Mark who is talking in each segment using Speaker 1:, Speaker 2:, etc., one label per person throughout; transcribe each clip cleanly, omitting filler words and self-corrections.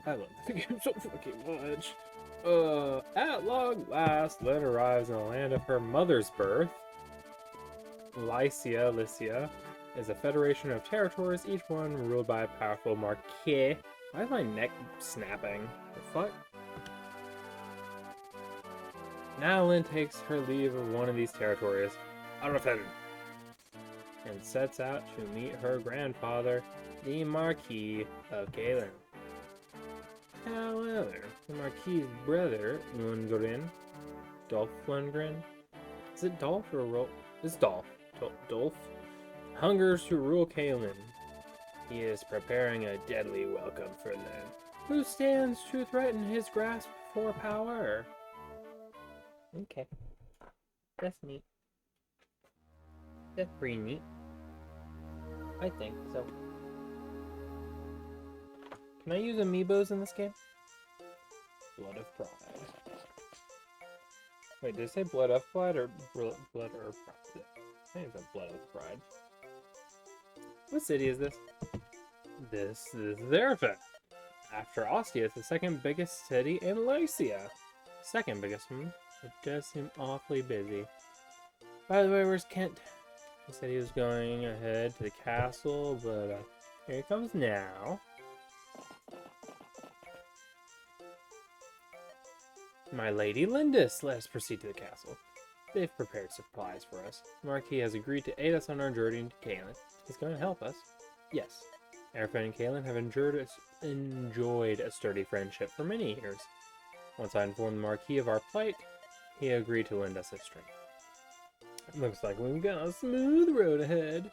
Speaker 1: I love the game so fucking much. At long last, Lynn arrives in the land of her mother's birth. Lycia is a federation of territories, each one ruled by a powerful marquis. Why is my neck snapping? The fuck? Now Lynn takes her leave of one of these territories, Arafin, and sets out to meet her grandfather, the Marquis of Galen. However, the Marquis' brother, Lundgren, Dolph Lundgren, is it Dolph or It's Dolph. Dolph hungers to rule Kalen. He is preparing a deadly welcome for them, who stands to threaten his grasp for power. Okay, that's neat. That's pretty neat. I think so. Can I use amiibos in this game? Blood of Pride. Wait, did it say Blood of Pride or Blood or Pride? I think it's a Blood of Pride. What city is this? This is Zarephath. After Ostia, it's the second biggest city in Lycia. Second biggest one. It does seem awfully busy. By the way, where's Kent? He said he was going ahead to the castle, but here he comes now. My Lady Lindis, let us proceed to the castle. They've prepared supplies for us. The Marquis has agreed to aid us on our journey to Kalen. He's going to help us. Yes. Arafin and Kalen have enjoyed a sturdy friendship for many years. Once I informed the Marquis of our plight, he agreed to lend us his strength. Looks like we've got a smooth road ahead.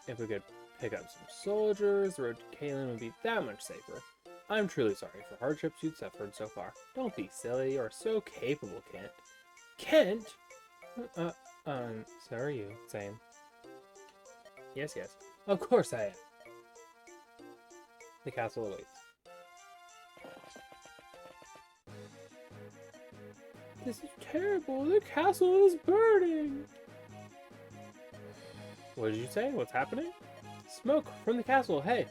Speaker 1: If we could pick up some soldiers, the road to Kalen would be that much safer. I'm truly sorry for hardships you've suffered so far. Don't be silly, you're so capable, Kent. Kent? So are you, same. Yes. Of course I am. The castle awaits. This is terrible. The castle is burning. What did you say? What's happening? Smoke from the castle. Hey,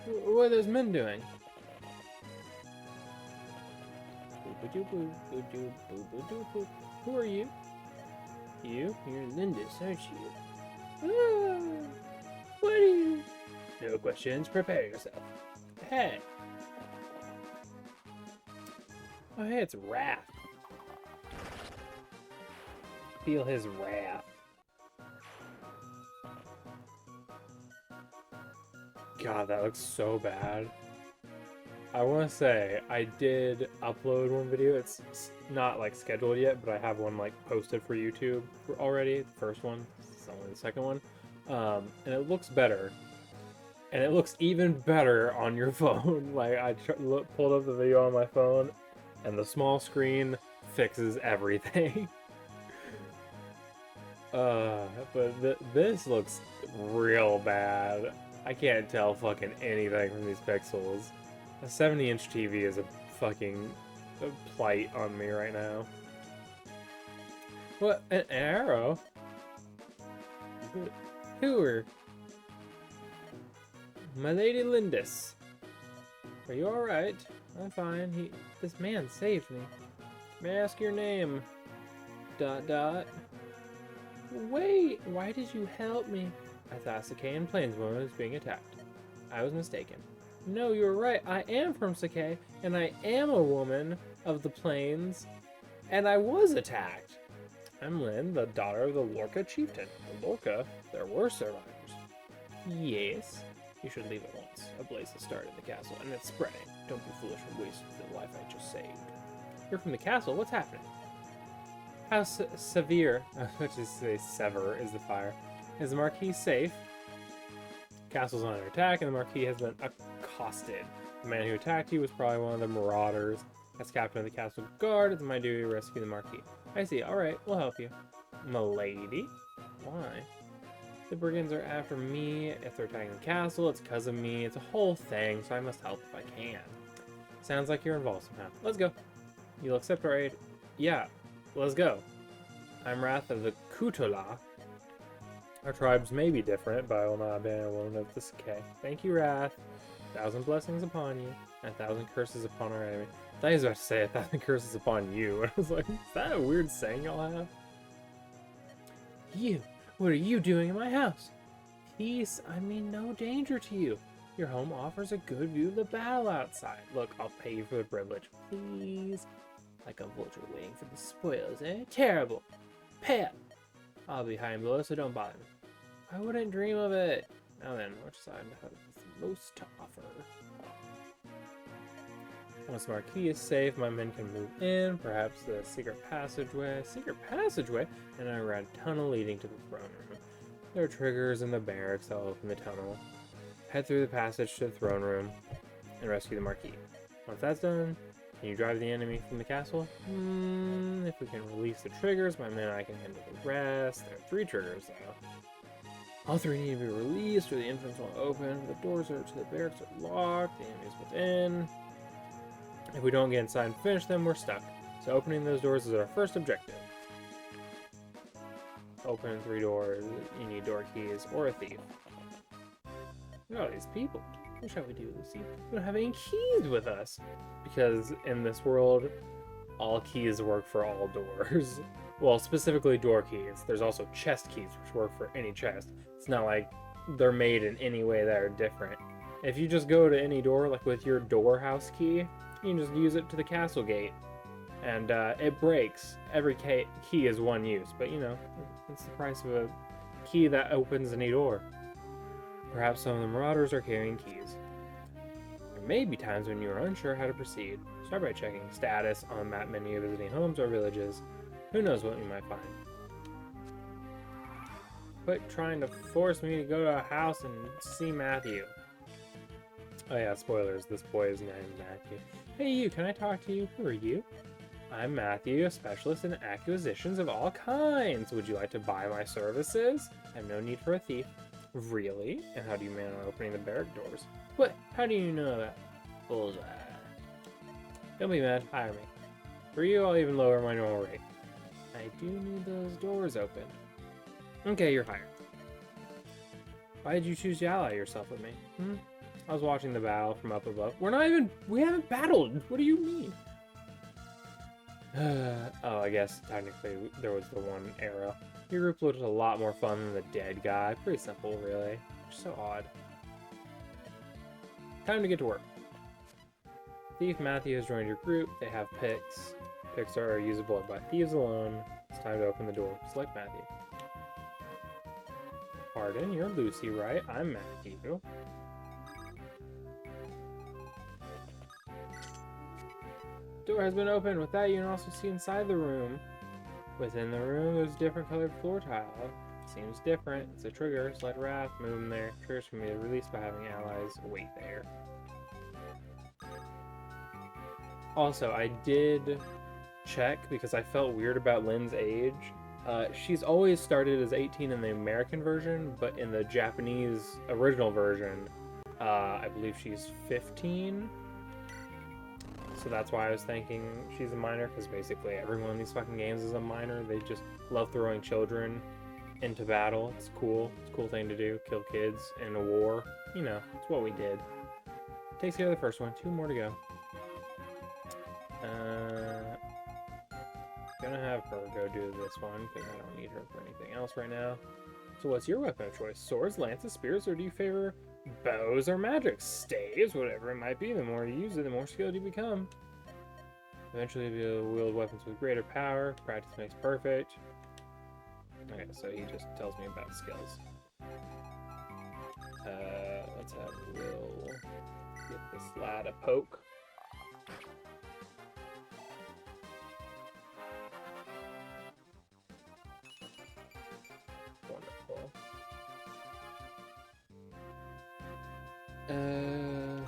Speaker 1: what are those men doing? Who are you? You're Lindis, aren't you? What are you? No questions. Prepare yourself. Hey. Oh, hey, it's Wrath. Feel his wrath. God, that looks so bad. I want to say, I did upload one video. It's not like scheduled yet, but I have one like posted for YouTube already. The first one, it's only the second one. And it looks better. And it looks even better on your phone. Like, I pulled up the video on my phone, and the small screen fixes everything. But this looks real bad. I can't tell fucking anything from these pixels. A 70-inch TV is a fucking plight on me right now. What? An arrow? Who are? My Lady Lindis. Are you alright? I'm fine. This man saved me. May I ask your name? ... Wait, why did you help me? I thought Sakaean Plainswoman was being attacked. I was mistaken. No, you're right. I am from Sakai, and I am a woman of the plains, and I was attacked. I'm Lynn, the daughter of the Lorca chieftain. The Lorca? There were survivors. Yes. You should leave at once. A blaze has started in the castle, and it's spreading. Don't be foolish and waste the life I just saved. You're from the castle? What's happening? How severe, which is say sever, is the fire? Is the Marquis safe? Castle's under attack, and the Marquis has been accosted. The man who attacked you was probably one of the marauders. As captain of the castle guard, it's my duty to rescue the Marquis. I see. Alright, we'll help you. Milady? Why? The brigands are after me. If they're attacking the castle, it's because of me. It's a whole thing, so I must help if I can. Sounds like you're involved somehow. Let's go. You'll accept our aid? Yeah, let's go. I'm Wrath of the Kutola. Our tribes may be different, but I will not abandon a woman of the Sakai. Thank you, Wrath. 1,000 blessings upon you, and 1,000 curses upon our enemy. I thought he was about to say 1,000 curses upon you. I was like, is that a weird saying y'all have? You! What are you doing in my house? Peace, I mean no danger to you. Your home offers a good view of the battle outside. Look, I'll pay you for the privilege. Please. Like a vulture waiting for the spoils, eh? Terrible. Pay up. I'll be high and below, so don't bother me. I wouldn't dream of it. Now then, which side has the most to offer? Once the marquee is safe, my men can move in. Perhaps the secret passageway. Secret passageway? And I read a tunnel leading to the throne room. There are triggers in the barracks that will open the tunnel. Head through the passage to the throne room and rescue the marquee. Once that's done, can you drive the enemy from the castle? If we can release the triggers, my men and I can handle the rest. There are 3 triggers though. All 3 need to be released or the entrance won't open. The doors to the barracks are locked. The enemy's within. If we don't get inside and finish them, we're stuck. So opening those doors is our first objective. Open 3 doors. You need door keys or a thief. Look at all these people. What shall we do, Lucy? We don't have any keys with us. Because in this world, all keys work for all doors. Well, specifically door keys. There's also chest keys, which work for any chest. It's not like they're made in any way that are different. If you just go to any door, like with your door house key, you can just use it to the castle gate. And it breaks. Every key is 1 use. But, you know, it's the price of a key that opens any door. Perhaps some of the marauders are carrying keys. There may be times when you are unsure how to proceed. Start by checking status on the map menu, visiting homes or villages. Who knows what you might find. Quit trying to force me to go to a house and see Matthew. Oh yeah, spoilers. This boy is named Matthew. Hey you, can I talk to you? Who are you? I'm Matthew, a specialist in acquisitions of all kinds. Would you like to buy my services? I have no need for a thief. Really? And how do you man on opening the barrack doors? What? How do you know that? Bullseye. Don't be mad. Hire me. For you, I'll even lower my normal rate. I do need those doors opened. Okay, you're hired. Why did you choose to ally yourself with me? I was watching the battle from up above. We haven't battled! What do you mean? Oh, I guess technically there was the one arrow. Your group looked a lot more fun than the dead guy. Pretty simple, really. So odd. Time to get to work. Thief Matthew has joined your group. They have picks. Picks are usable by thieves alone. It's time to open the door. Select Matthew. Pardon, you're Lucy, right? I'm Matthew. Door has been opened. With that, you can also see inside the room. Within the room, there's a different colored floor tile. Seems different. It's a trigger. Select Wrath. Move them there. Triggers can be released by having allies wait there. Also, I did check because I felt weird about Lynn's age. She's always started as 18 in the American version, but in the Japanese original version, I believe she's 15. So that's why I was thinking she's a minor, because basically everyone in these fucking games is a minor. They just love throwing children into battle. It's cool. It's a cool thing to do. Kill kids in a war. You know, it's what we did. Takes care of the first one. 2 more to go. Gonna have her go do this one, because I don't need her for anything else right now. So what's your weapon of choice? Swords, lances, spears, or do you favor bows or magic? Staves, whatever it might be. The more you use it, the more skilled you become. Eventually you'll be able to wield weapons with greater power. Practice makes perfect. Okay, so he just tells me about skills. Let's have Will get this lad a poke. Wonderful. And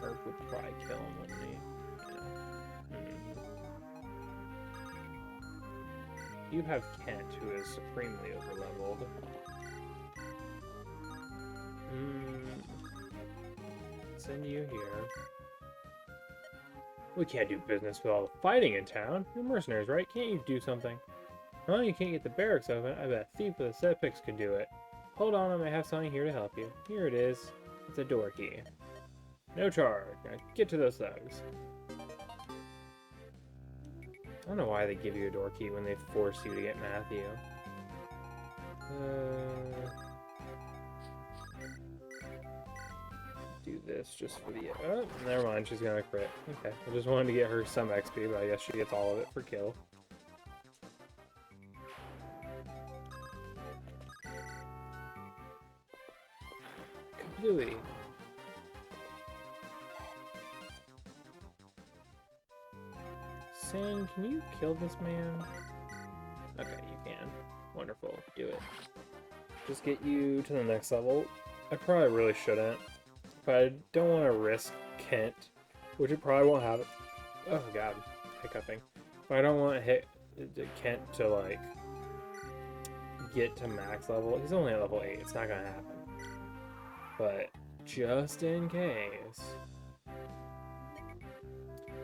Speaker 1: Herb would probably kill him, wouldn't he? You have Kent, who is supremely overleveled. Send you here. We can't do business with all the fighting in town. You're mercenaries, right? Can't you do something? Huh? You can't get the barracks open? I bet a thief with a set of picks could do it. Hold on, I may have something here to help you. Here it is. It's a door key. No charge. Now get to those thugs. I don't know why they give you a door key when they force you to get Matthew. Do this just for the... Oh, never mind. She's gonna crit. Okay. I just wanted to get her some XP, but I guess she gets all of it for kill. Completely. Sin, can you kill this man? Okay, you can. Wonderful. Do it. Just get you to the next level. I probably really shouldn't, but I don't want to risk Kent, which it probably won't have. Oh god, hiccuping. But I don't want to hit Kent to like get to max level. He's only at level 8. It's not gonna happen. But just in case.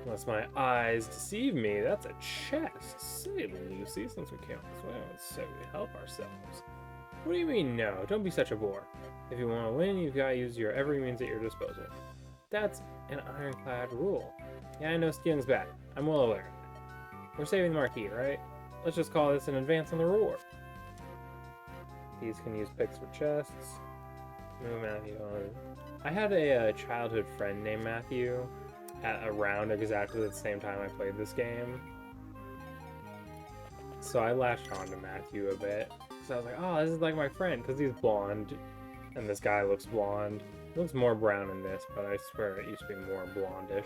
Speaker 1: Unless my eyes deceive me, that's a chest. Say, Lucy, since we came on this way, so we help ourselves. What do you mean, no? Don't be such a bore. If you want to win, you've got to use your every means at your disposal. That's an ironclad rule. Yeah, I know stealing's bad. I'm well aware of that. We're saving the marquee, right? Let's just call this an advance on the reward. These can use picks for chests. Move Matthew on. I had a childhood friend named Matthew. At around exactly the same time I played this game. So I latched on to Matthew a bit. So I was like, oh, this is like my friend, because he's blonde, and this guy looks blonde. He looks more brown in this, but I swear it used to be more blondish.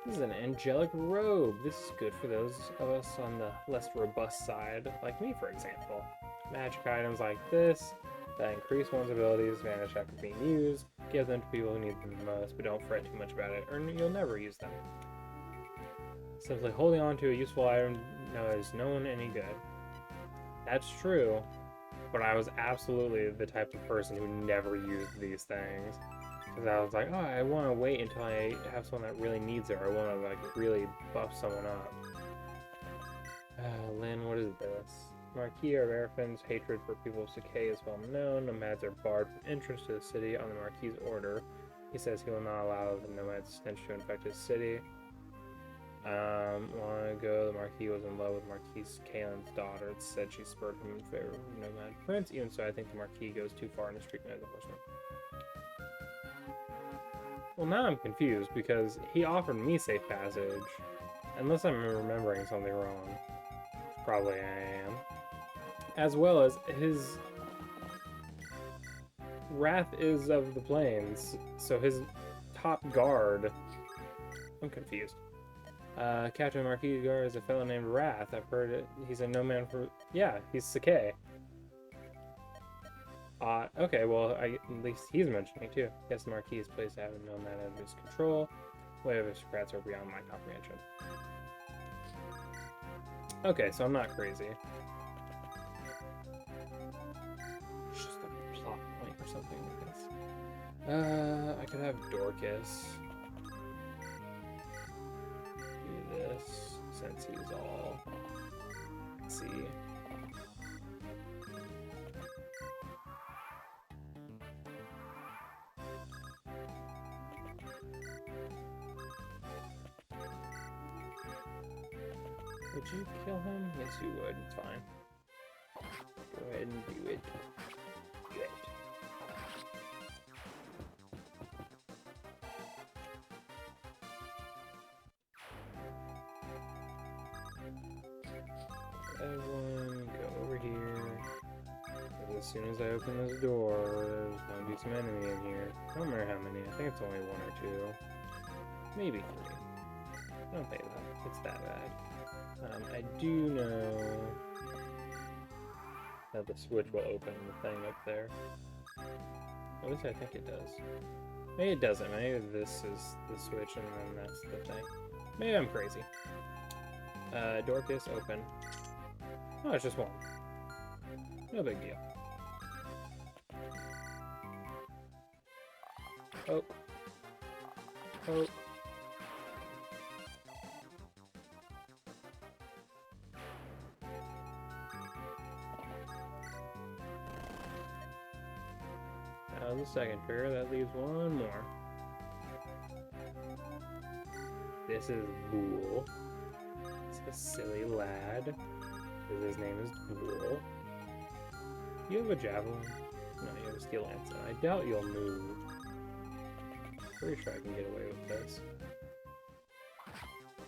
Speaker 1: This is an angelic robe. This is good for those of us on the less robust side, like me, for example. Magic items like this that increase one's abilities vanish after being used. Give them to people who need them the most, but don't fret too much about it, or you'll never use them. Simply holding on to a useful item does no one any good. That's true, but I was absolutely the type of person who never used these things. Because I was like, oh, I want to wait until I have someone that really needs it, or I want to like really buff someone up. Lynn, what is this? Marquis of Airfin's hatred for people of Sakai is well known. Nomads are barred from entrance to the city on the Marquis' order. He says he will not allow the nomad's stench to infect his city. Long ago, the Marquis was in love with Marquis Kalen's daughter. It said she spurred him in favor of the nomad prince. Even so, I think the Marquis goes too far in his treatment of the horseman. Well, now I'm confused because he offered me safe passage. Unless I'm remembering something wrong. Probably I am. As well as his Wrath is of the Plains, so his top guard. I'm confused. Captain Marquis Guard is a fellow named Wrath. I've heard it. He's a nomad for. Yeah, he's Sakai. Okay, well, at least he's mentioning too. Yes, the Marquis is pleased to have a nomad under his control. Way of his secrets are beyond my comprehension. Okay, so I'm not crazy. It's just a plot point or something like this. I could have Dorcas do this since he's all. Let's see. Would you kill him? Yes, you would. It's fine. Go ahead and do it. Good. Everyone, go over here. As soon as I open this door, there's gonna be some enemy in here. I don't remember how many. I think it's only 1 or 2. Maybe 3. Don't pay that. It's that bad. I do know that the switch will open the thing up there. At least I think it does. Maybe it doesn't. Maybe this is the switch and then that's the thing. Maybe I'm crazy. Dorcas, open. Oh, it's just 1. No big deal. Oh. Oh. That was the second trigger. That leaves one more. This is Bool. It's a silly lad. Because his name is Bool. You have a javelin? No, you have a steel lance. And I doubt you'll move. Pretty sure I can get away with this.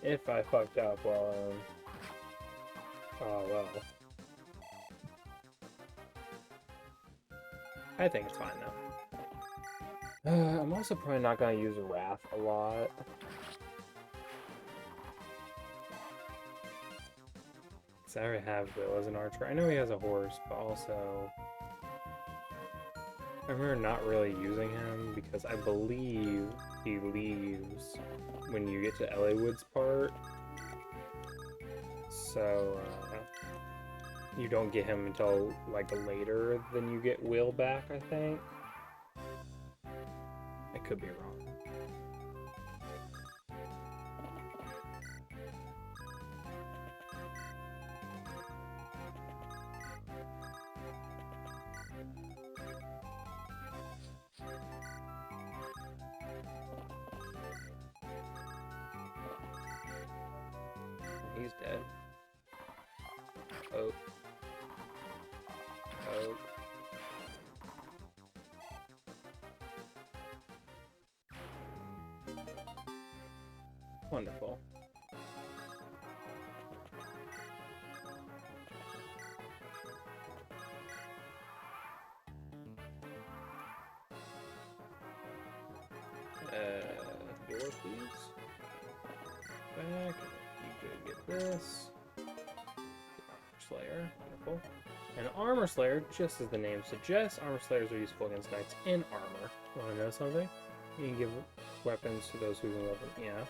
Speaker 1: If I fucked up while oh well. I think it's fine though. I'm also probably not gonna use Wrath a lot. Because I already have Will as an archer. I know he has a horse, but also I remember not really using him because I believe he leaves when you get to Eliwood's part. So, you don't get him until, like, later than you get Will back, I think. I could be wrong. He's dead. Oh. Oh. Wonderful. Door, please. Back. You could get this. Slayer. Wonderful. An Armor Slayer, just as the name suggests, Armor Slayers are useful against knights in armor. Want to know something? You can give weapons to those who can love them. Yeah.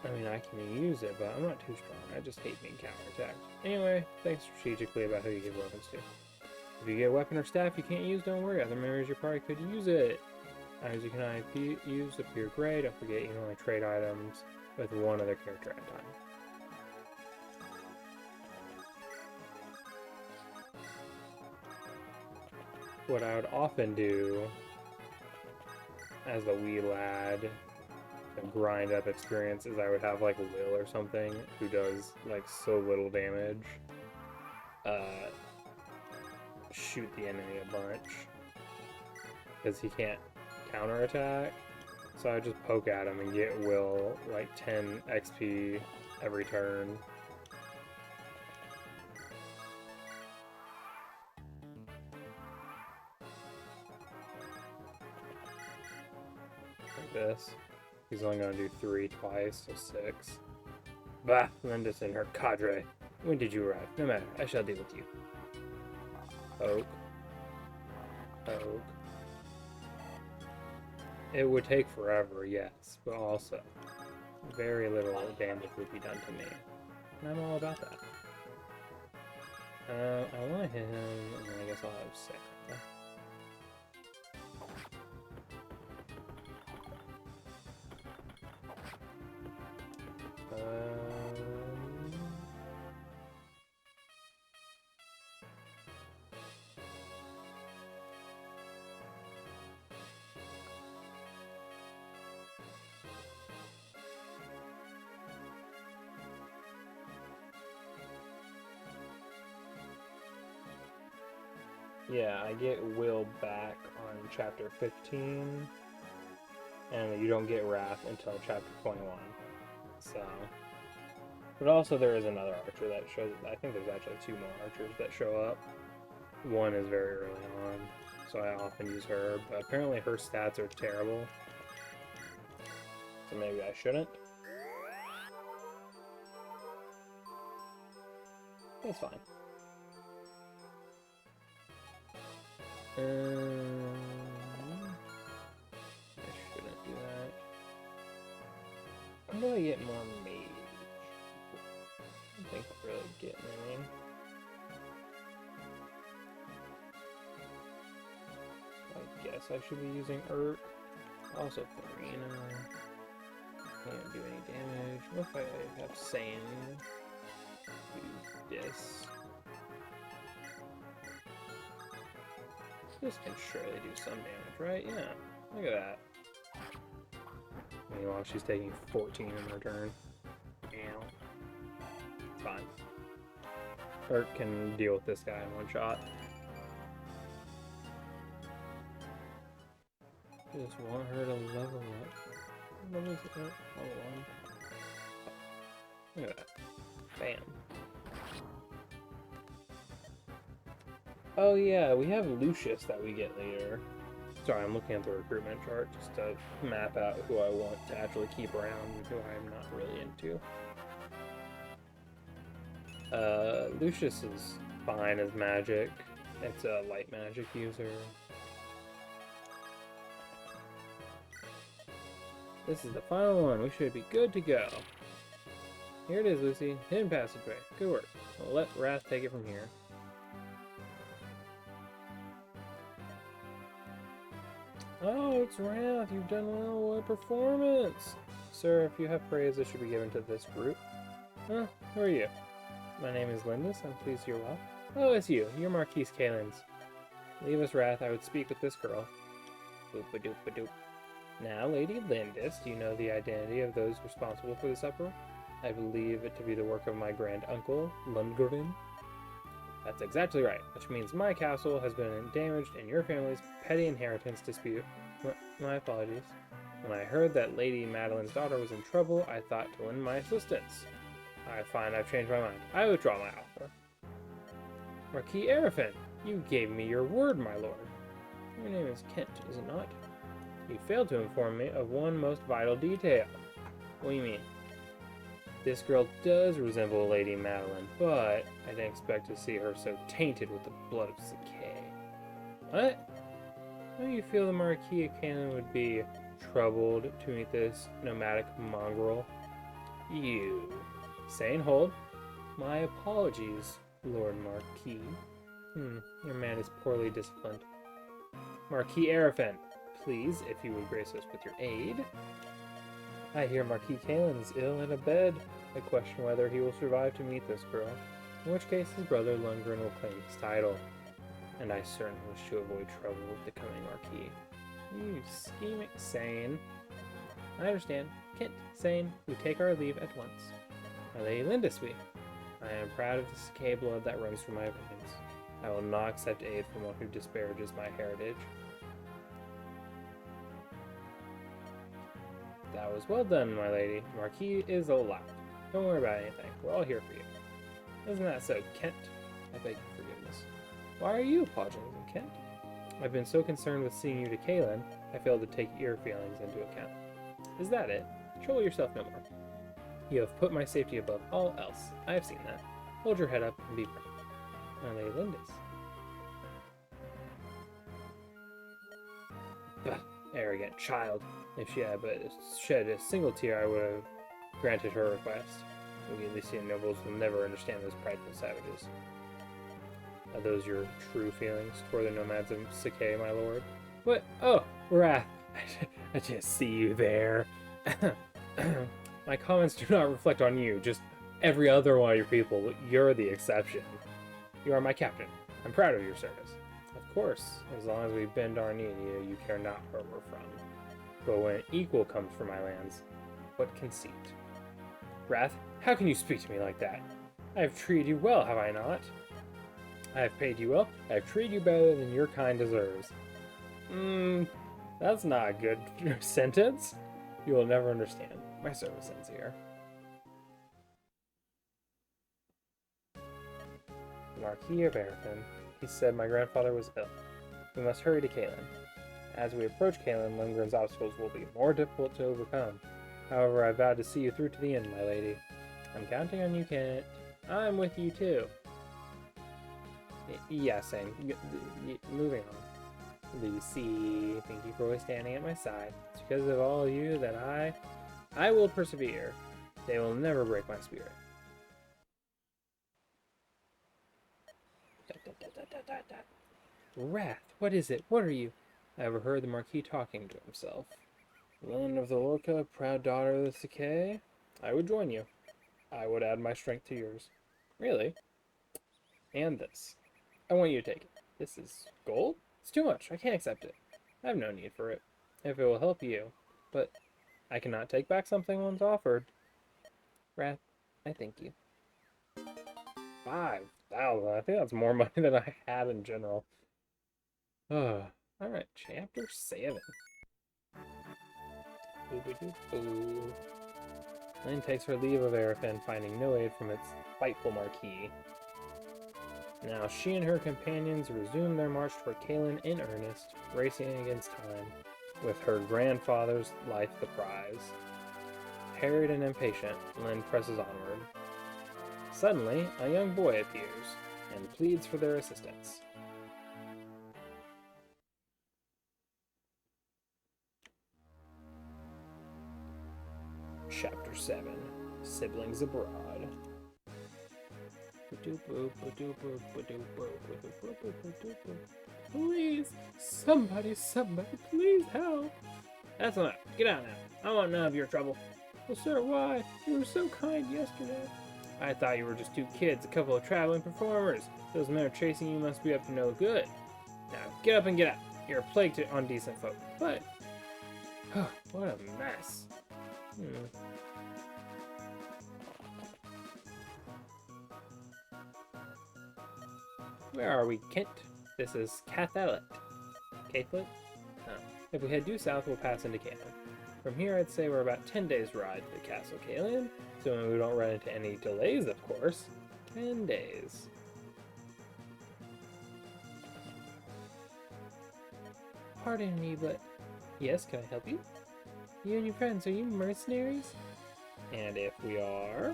Speaker 1: I mean, I can use it, but I'm not too strong. I just hate being counterattacked. Anyway, think strategically about who you give weapons to. If you get a weapon or staff you can't use, don't worry. Other members of your party could use it. Items you can use appear gray. Don't forget you can only trade items with one other character at a time. What I would often do as a wee lad to grind up experience is I would have like Will or something who does like so little damage. Shoot the enemy a bunch because he can't counterattack. So I just poke at him and get Will like 10 XP every turn. Like this. He's only gonna do 3 twice, so 6. Bah, Lindis and her cadre. When did you arrive? No matter, I shall deal with you. Poke. Poke. It would take forever, yes, but also very little damage would be done to me. And I'm all about that. I want to hit him, and then I guess I'll have Sarah. Yeah, I get Will back on chapter 15, and you don't get Wrath until chapter 21. So, but also there is another archer that shows. I think there's actually 2 more archers that show up. One is very early on, so I often use her. But apparently her stats are terrible, so maybe I shouldn't. That's fine. I shouldn't do that. How do I get more mage? I don't think I'm really getting any. I guess I should be using Urk. Also Farina. Can't do any damage. What if I have Sand? Do this. This can surely do some damage, right? Yeah. Look at that. Meanwhile, she's taking 14 in her turn. Ow. It's fine. Hurt can deal with this guy in one shot. Just want her to level up. What is it? Level 1. Look at that. Bam. Oh yeah, we have Lucius that we get later. Sorry, I'm looking at the recruitment chart just to map out who I want to actually keep around and who I'm not really into. Lucius is fine as magic. It's a light magic user. This is the final one. We should be good to go. Here it is, Lucy. Hidden passageway. Good work. We'll let Wrath take it from here. Oh, it's Wrath. You've done well. What a performance. Sir, if you have praise, it should be given to this group. Huh? Who are you? My name is Lindis. I'm pleased you're well. Oh, it's you. You're Marquise Kalins. Leave us, Wrath. I would speak with this girl. Boop-a-doop-a-doop. Now, Lady Lindis, do you know the identity of those responsible for this uproar? I believe it to be the work of my grand uncle, Lundgren. That's exactly right, which means my castle has been damaged in your family's petty inheritance dispute. My apologies. When I heard that Lady Madeline's daughter was in trouble, I thought to lend my assistance. I find I've changed my mind. I withdraw my offer. Marquis Arafin, you gave me your word, my lord. Your name is Kent, is it not? You failed to inform me of one most vital detail. What do you mean? This girl does resemble Lady Madeline, but I didn't expect to see her so tainted with the blood of Sakay. What? How do you feel the Marquis of Cannon would be troubled to meet this nomadic mongrel? You. Saying hold. My apologies, Lord Marquis. Your man is poorly disciplined. Marquis Arafin, please, if you would grace us with your aid. I hear Marquis Kalen is ill in a bed. I question whether he will survive to meet this girl, in which case his brother Lundgren will claim his title. And I certainly wish to avoid trouble with the coming Marquis. You scheming Sane. I understand. Kent, Sane, we take our leave at once. My Lady Lindisby, I am proud of the Sakay blood that runs through my veins. I will not accept aid from one who disparages my heritage. That was well done, my lady. Marquis is alive. Don't worry about anything. We're all here for you. Isn't that so, Kent? I beg your forgiveness. Why are you apologizing, Kent? I've been so concerned with seeing you to Kaelin, I failed to take your feelings into account. Is that it? Trouble yourself no more. You have put my safety above all else. I have seen that. Hold your head up and be proud. My Lady Lindis. Bah, arrogant child. If she had but shed a single tear, I would have granted her request. We Elysian nobles will never understand those prideful savages. Are those your true feelings toward the nomads of Sakay, my lord? What? Oh, Wrath. I just see you there. My comments do not reflect on you, just every other one of your people. You're the exception. You are my captain. I'm proud of your service. Of course, as long as we bend our knee to you, you care not where we're from. But when equal comes for my lands, what conceit? Wrath, how can you speak to me like that? I have treated you well, have I not? I have paid you well. I have treated you better than your kind deserves. That's not a good sentence. You will never understand. My service ends here. Marquis of Arafin. He said my grandfather was ill. We must hurry to Kaelin. As we approach Kaelin, Lundgren's obstacles will be more difficult to overcome. However, I vowed to see you through to the end, my lady. I'm counting on you, Kent. I'm with you, too. Yeah, same. Moving on. Lucy, thank you for always standing at my side. It's because of all of you that I will persevere. They will never break my spirit. Wrath, what is it? What are you? I overheard the Marquis talking to himself. Lund of the Lorca, proud daughter of the Sakay, I would join you. I would add my strength to yours. Really? And this. I want you to take it. This is gold? It's too much. I can't accept it. I have no need for it. If it will help you. But I cannot take back something once offered. Wrath, I thank you. 5,000. I think that's more money than I had in general. Alright, chapter 7. Lynn takes her leave of Arafin, finding no aid from its spiteful marquis. Now she and her companions resume their march toward Kaelin in earnest, racing against time, with her grandfather's life the prize. Harried and impatient, Lynn presses onward. Suddenly, a young boy appears, and pleads for their assistance. Chapter 7. Siblings Abroad. Please, somebody, please help. That's enough. Get out now. I want none of your trouble. Well, sir, why? You were so kind yesterday. I thought you were just two kids, a couple of traveling performers. Those men are chasing you must be up to no good. Now, get up and get out. You're a plague to undecent folk. But, what a mess. Where are we, Kent? This is Cathalet. Cathlet? Oh. If we head due south, we'll pass into Caelin. From here, I'd say we're about 10 days' ride to the Castle Caelin, so we don't run into any delays, of course. 10 days. Pardon me, but... Yes, can I help you? You and your friends, are you mercenaries? And if we are...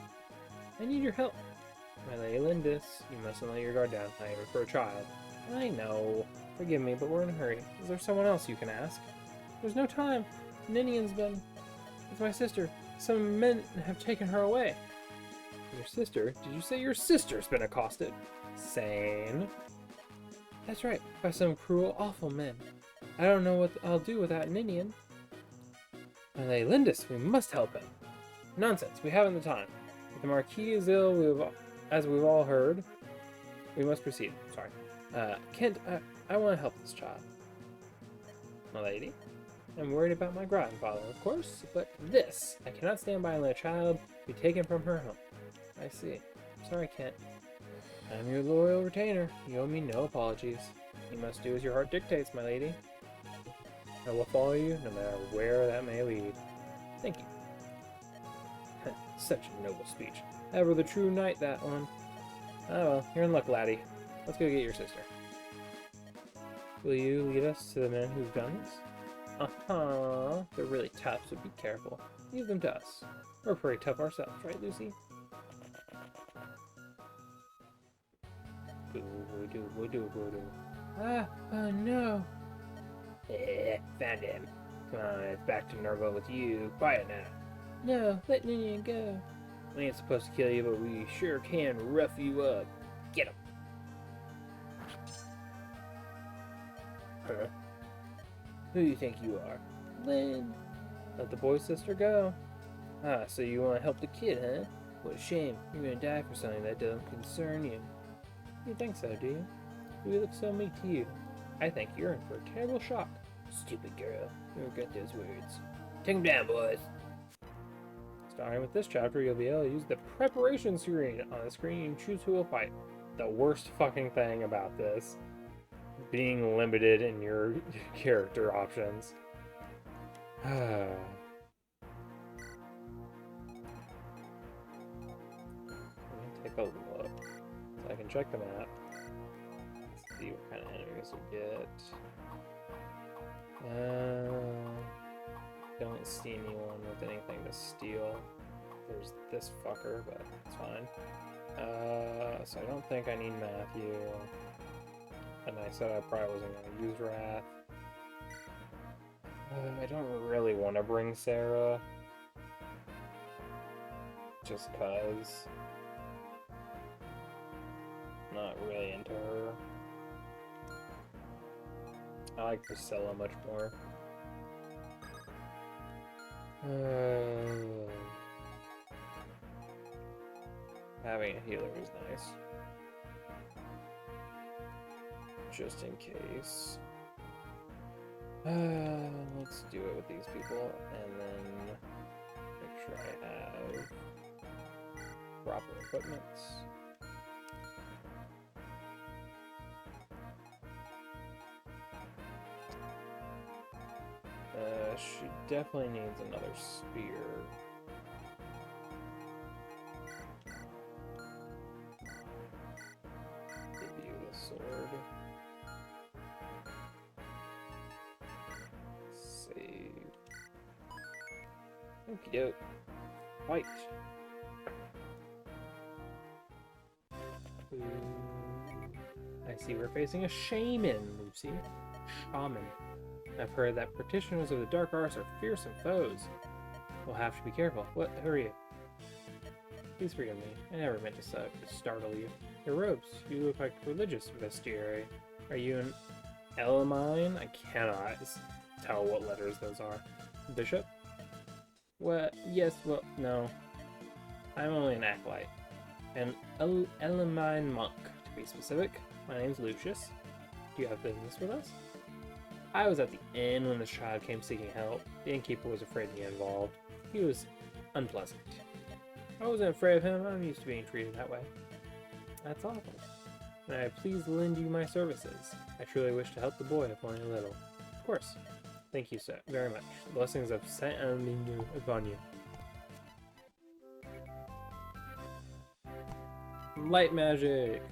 Speaker 1: I need your help. My Lady Lindis, you mustn't let your guard down, not even for a child. I know. Forgive me, but we're in a hurry. Is there someone else you can ask? There's no time. Ninian's been... It's my sister. Some men have taken her away. Your sister? Did you say your sister's been accosted? Sane. That's right, by some cruel, awful men. I don't know what I'll do without Ninian. My Lady Lindis, we must help him. Nonsense, we haven't the time. If the Marquis is ill, as we've all heard, we must proceed. Sorry. Kent, I want to help this child. My lady? I'm worried about my grandfather, of course, but this! I cannot stand by and let a child be taken from her home. I see. Sorry, Kent. I'm your loyal retainer. You owe me no apologies. You must do as your heart dictates, my lady. I will follow you, no matter where that may lead. Thank you. Such a noble speech. Ever the true knight, that one. Oh well, you're in luck, laddie. Let's go get your sister. Will you lead us to the men who've done this? Uh-huh. They're really tough, so be careful. Leave them to us. We're pretty tough ourselves, right, Lucy? Ah, oh no. Found him. Come on, it's back to Nerva with you. Quiet now. No, let Ninian go. We ain't supposed to kill you, but we sure can rough you up. Get him. Huh? Who do you think you are? Lynn. Let the boy's sister go. Ah, so you want to help the kid, huh? What a shame. You're gonna die for something that doesn't concern you. You think so, do you? We look so meek to you. I think you're in for a terrible shock. Stupid girl. You regret those words. Take him down, boys. Starting with this chapter, you'll be able to use the preparation screen. On the screen, you choose who will fight. The worst fucking thing about this. Being limited in your character options. Take a look. So I can check the map. See what kind of enemies we get. Don't see anyone with anything to steal. There's this fucker, but it's fine. So I don't think I need Matthew. And I said I probably wasn't going to use Wrath. I don't really want to bring Sarah. Just cause. Not really into her. I like Priscilla much more. Having a healer is nice. Just in case. Let's do it with these people, and then make sure I have proper equipment. She definitely needs another spear. Give you the sword. Save. Okie doke. Fight. Ooh. I see we're facing a shaman, Lucy. Shaman. I've heard that practitioners of the dark arts are fearsome foes. We'll have to be careful. What? Who are you? Please forgive me. I never meant to startle you. Your robes. You look like religious vestiarii. Are you an Elamine? I cannot tell what letters those are. Bishop? Well, yes, well, no. I'm only an acolyte. An Elamine monk, to be specific. My name's Lucius. Do you have business with us? I was at the inn when this child came seeking help. The innkeeper was afraid to get involved. He was unpleasant. I wasn't afraid of him. I'm used to being treated that way. That's awful. May I please lend you my services? I truly wish to help the boy, if only a little. Of course. Thank you, sir, very much. The blessings of Saint Emblem upon you. Light magic!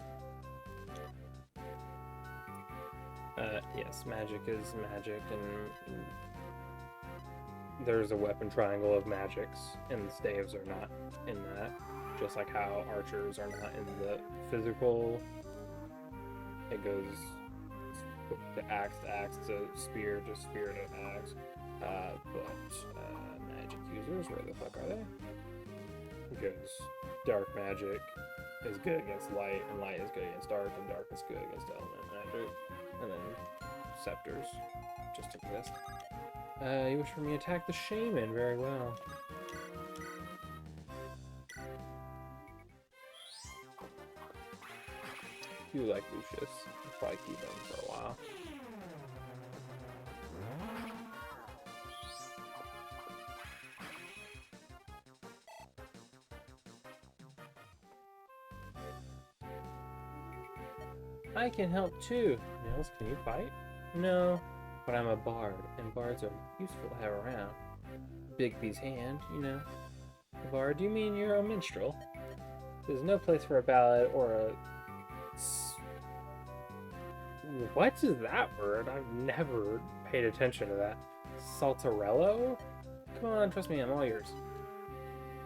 Speaker 1: Yes, magic is magic, and there's a weapon triangle of magics, and the staves are not in that. Just like how archers are not in the physical. It goes to axe to spear to spear to axe. But magic users, where the fuck are they? Because dark magic is good against light, and light is good against dark, and dark is good against element magic. And then scepters just exist. You wish for me to attack the shaman. Very well. You like Lucius. I'll probably keep him for a while. I can help too. Nils, can you fight? No, but I'm a bard, and bards are useful to have around. Bigby's hand, you know. Bard, do you mean you're a minstrel? There's no place for a ballad or a... What is that word? I've never paid attention to that. Saltarello? Come on, trust me, I'm all yours.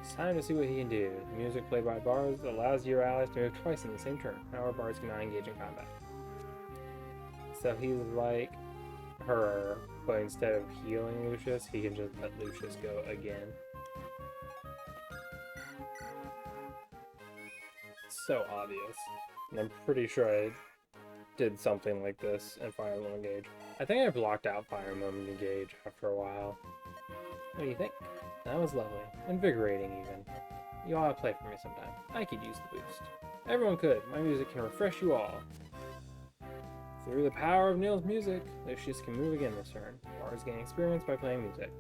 Speaker 1: It's time to see what he can do. The music played by bards allows your allies to move twice in the same turn. However, bards cannot engage in combat. So he's like her, but instead of healing Lucius, he can just let Lucius go again. It's so obvious. And I'm pretty sure I did something like this in Fire Emblem Engage. I think I blocked out Fire Emblem Engage after a while. What do you think? That was lovely. Invigorating, even. You ought to play for me sometime. I could use the boost. Everyone could. My music can refresh you all. Through the power of Nils' music, Lucius can move again this turn. Bards gain experience by playing music.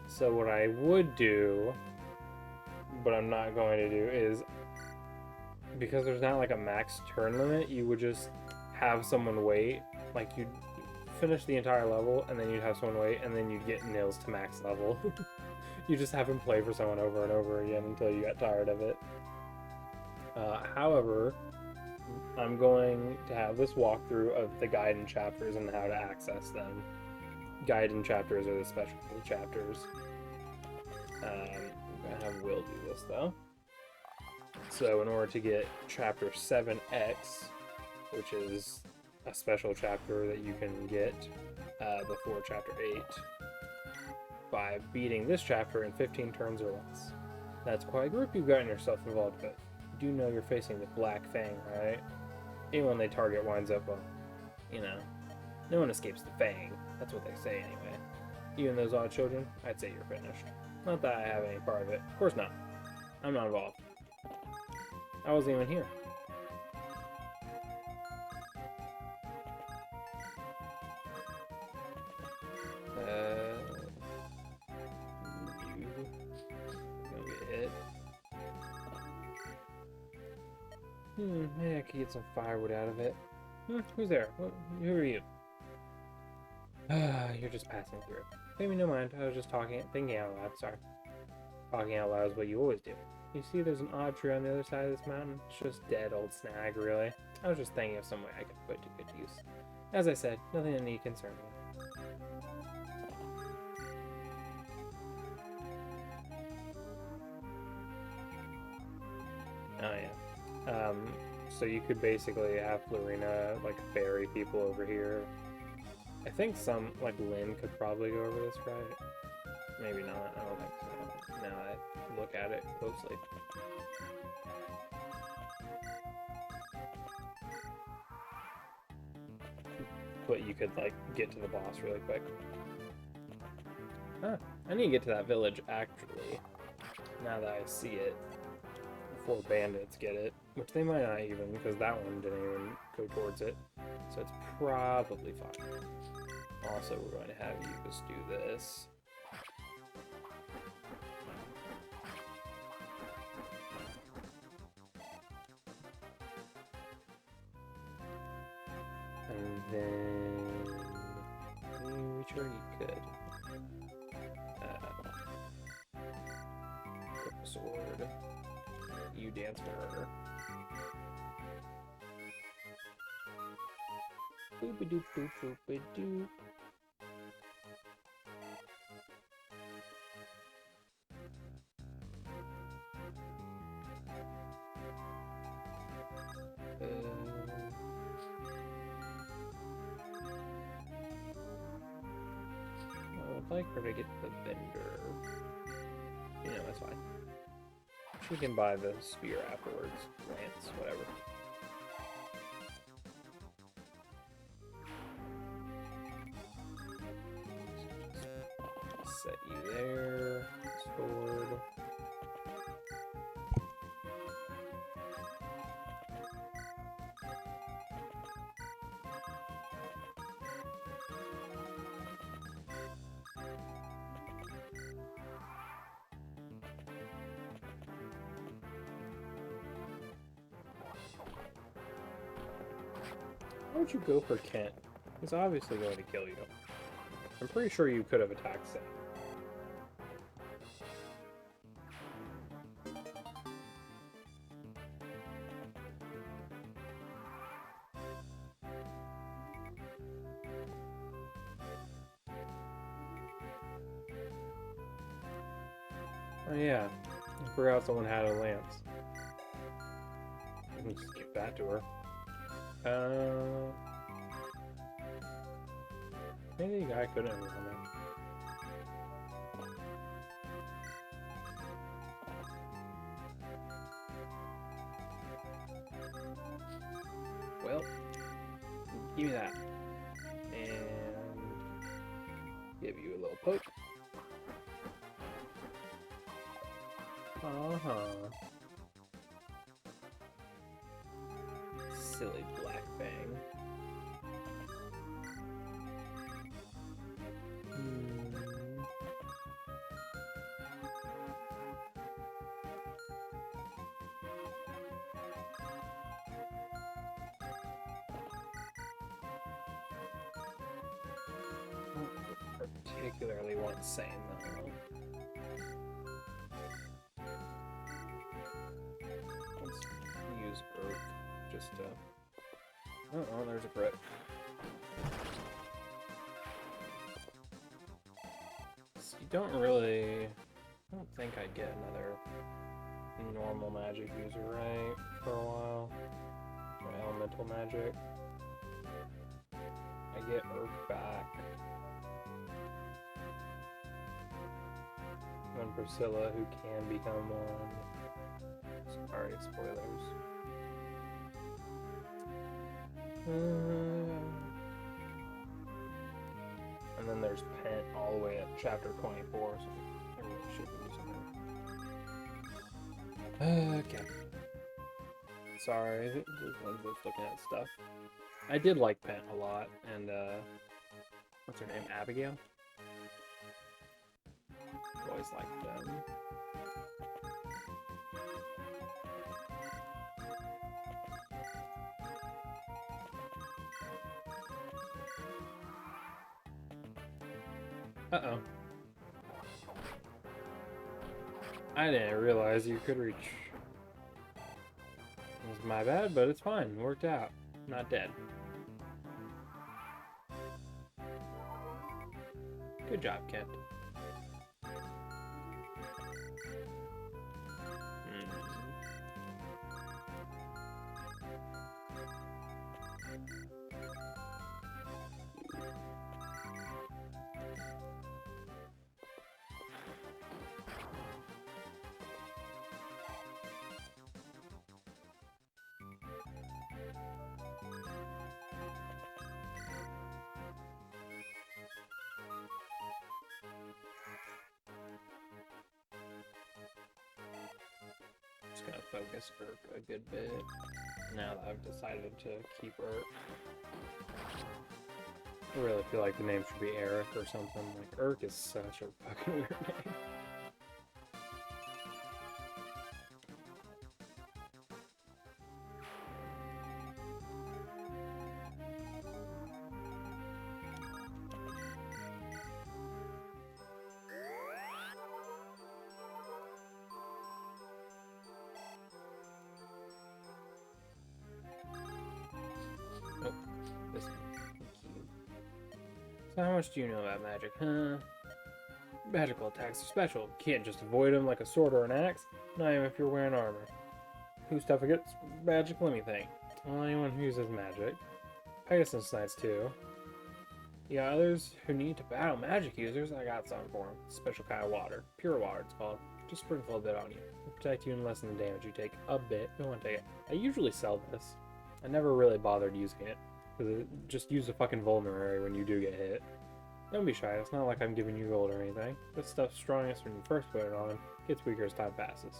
Speaker 1: So what I would do, but I'm not going to do, is because there's not like a max turn limit, you would just have someone wait. Like you'd finish the entire level, and then you'd have someone wait, and then you'd get Nils to max level. You just have him play for someone over and over again until you got tired of it. However, I'm going to have this walkthrough of the Gaiden chapters and how to access them. Gaiden chapters are the specialty chapters. I'm going to have Will do this though. So in order to get chapter 7X, which is a special chapter that you can get before chapter 8, by beating this chapter in 15 turns or less. That's quite a group you've gotten yourself involved with. You do know you're facing the Black Fang, right? Anyone they target winds up, well, you know, no one escapes the Fang. That's what they say anyway. Even those odd children, I'd say you're finished. Not that I have any part of it. Of course not. I'm not involved. I wasn't even here. Maybe I could get some firewood out of it. Who's there? Who are you? You're just passing through. Pay me no mind. I was just thinking out loud. Sorry. Talking out loud is what you always do. You see there's an odd tree on the other side of this mountain? It's just dead old snag, really. I was just thinking of some way I could put to good use. As I said, nothing that need concern me. Oh yeah. So you could basically have Florina, like, ferry people over here. I think some, like, Lynn could probably go over this, right? Maybe not, I don't think so. Now I look at it closely. But you could, like, get to the boss really quick. Huh, I need to get to that village, actually. Now that I see it. Before bandits get it. Which they might not even, because that one didn't even go towards it. So it's probably fine. Also, we're going to have you just do this. And then... which are you could? Sword. You dance murder. Boop-a-doop, boop, boop-a-doop. I would like her to get the vendor. You know, that's fine. She can buy the spear afterwards. Lance, whatever. Just set you there. Sword. Why would you go for Kent? He's obviously going to kill you. I'm pretty sure you could have attacked Sam. Oh yeah, I forgot someone had a lance. I can just give that to her. Maybe the guy couldn't have run it. Well, give me that. And give you a little poke. Silly black bang. Particularly want same though. Let's use Earth just to... Oh, there's a crit. So you don't really... I don't think I'd get another normal magic user, right? For a while. Or elemental magic. I get Earth back. And Priscilla, who can become one. Sorry, spoilers. And then there's Pent all the way at chapter 24, so I really should be using her. Okay. Sorry, I'm just looking at stuff. I did like Pent a lot, and what's her name? Abigail? Always liked them. Uh-oh. I didn't realize you could reach. It was my bad, but it's fine. Worked out. Not dead. Good job, Kent. Just gonna focus Urk a good bit. Now that I've decided to keep Urk. I really feel like the name should be Eric or something. Like, Urk is such a fucking weird name. Oh, this one. So how much do you know about magic, huh? Magical attacks are special. You can't just avoid them like a sword or an axe, not even if you're wearing armor. Who's tough against magic? Let me think. Well, anyone who uses magic. Pegasus Knights too. You got others who need to battle magic users? I got some for them. Special kind of water. Pure water it's called. Just sprinkle a bit on you. It'll protect you and lessen the damage you take a bit. You don't want to take it. I usually sell this. I never really bothered using it. Because just use a fucking vulnerary when you do get hit. Don't be shy, it's not like I'm giving you gold or anything. This stuff's strongest when you first put it on, gets weaker as time passes.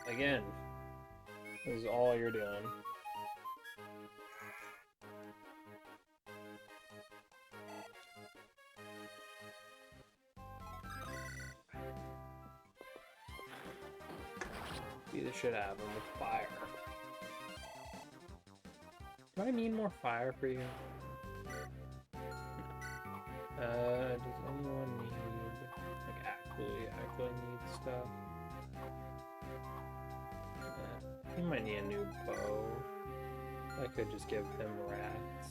Speaker 1: Again, this is all you're doing. Beat the shit out of him with fire. Do I need more fire for you? Does anyone need, like, actually need stuff? He might need a new bow. I could just give him rats.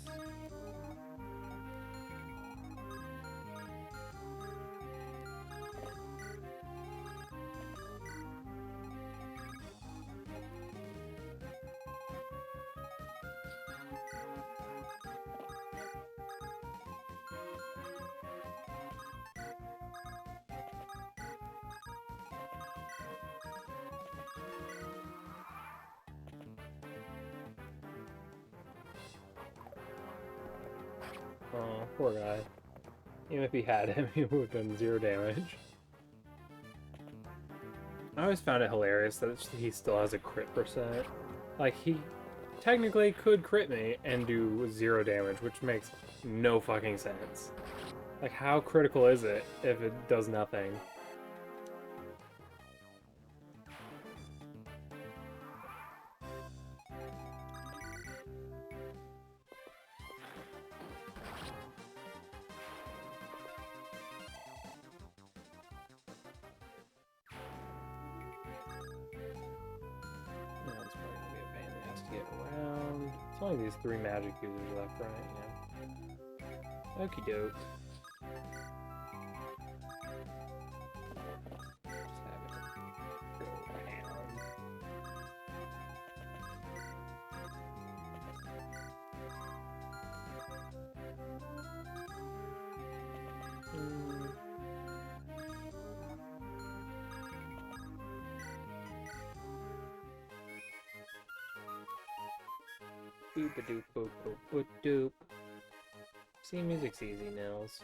Speaker 1: Oh, poor guy. Even if he had him, he would have done 0 damage. I always found it hilarious that he still has a crit percent. Like, he technically could crit me and do 0 damage, which makes no fucking sense. Like, how critical is it if it does nothing? That's probably gonna be a pain in the ass to get around. It's only these 3 magic users left, right? Yeah. Okie doke. Just have it go around. Boop a doop boop boop boop doop. See, music's easy, Nils.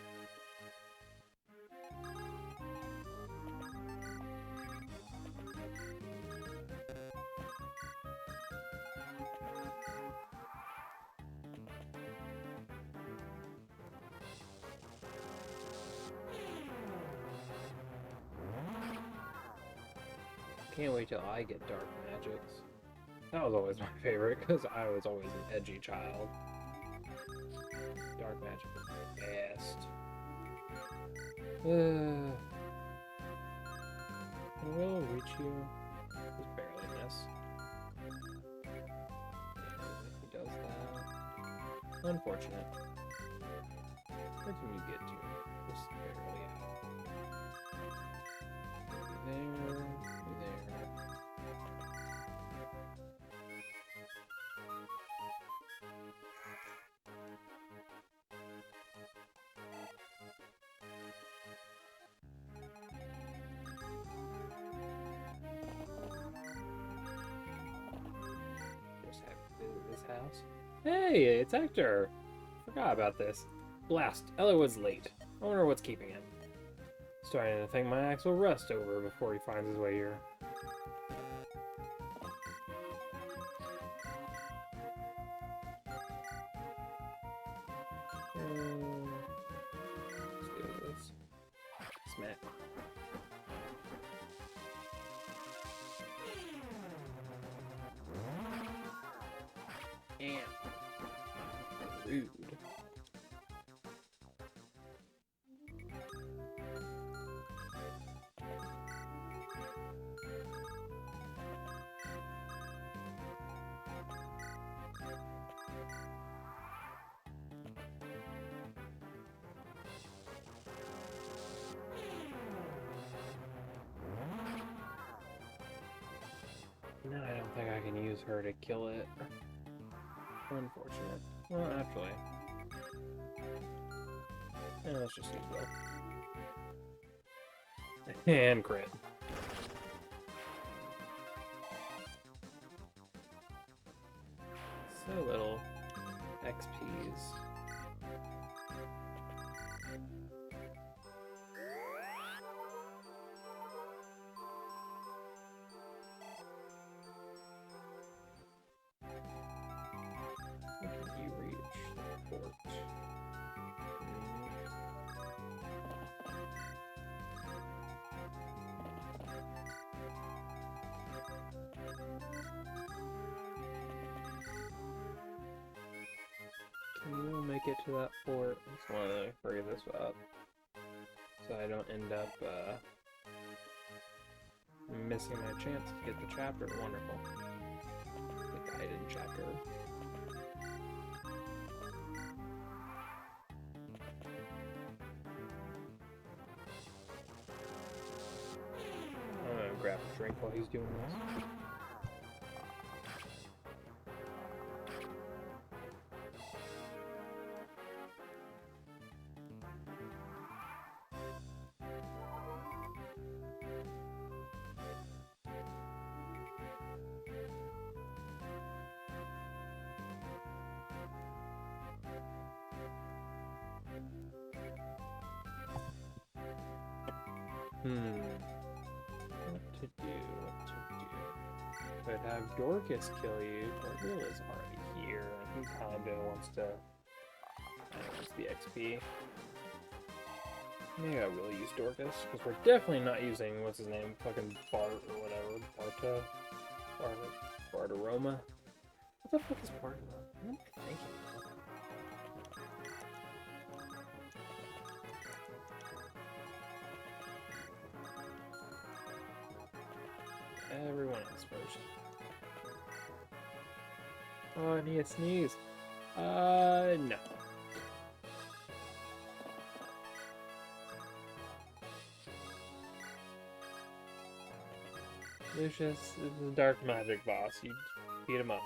Speaker 1: Can't wait till I get dark magics. That was always my favorite because I was always an edgy child. Dark magic is the best. I will reach you. Just barely miss. And if he does that, unfortunate. Where can you get to? Just barely out. There, there. Just have to visit this house. Hey, it's Hector! Forgot about this. Blast, Ellerwood's late. I wonder what's keeping him. Starting to think my axe will rust over before he finds his way here. Let's do this. Smack. And rude. No, I don't think I can use her to kill it. Unfortunate. Well, actually. Yeah, let's just use Will. And crit. So little XPs. How can you reach the port? Can you make it to that port? I just want to hurry this up so I don't end up missing my chance to get the chapter. Wonderful. The guided chapter. I'm gonna grab a drink while he's doing this. What to do? I'd have Dorcas kill you, but Will is already here, and he kinda wants to... wants the XP. Maybe I will use Dorcas, because we're definitely not using, what's his name, fucking Bart or whatever, Bartaroma? What the fuck is Bartaroma? What am I thinking? Everyone else first. Oh, I need a sneeze. No. Lucius is the dark magic boss. You beat him up.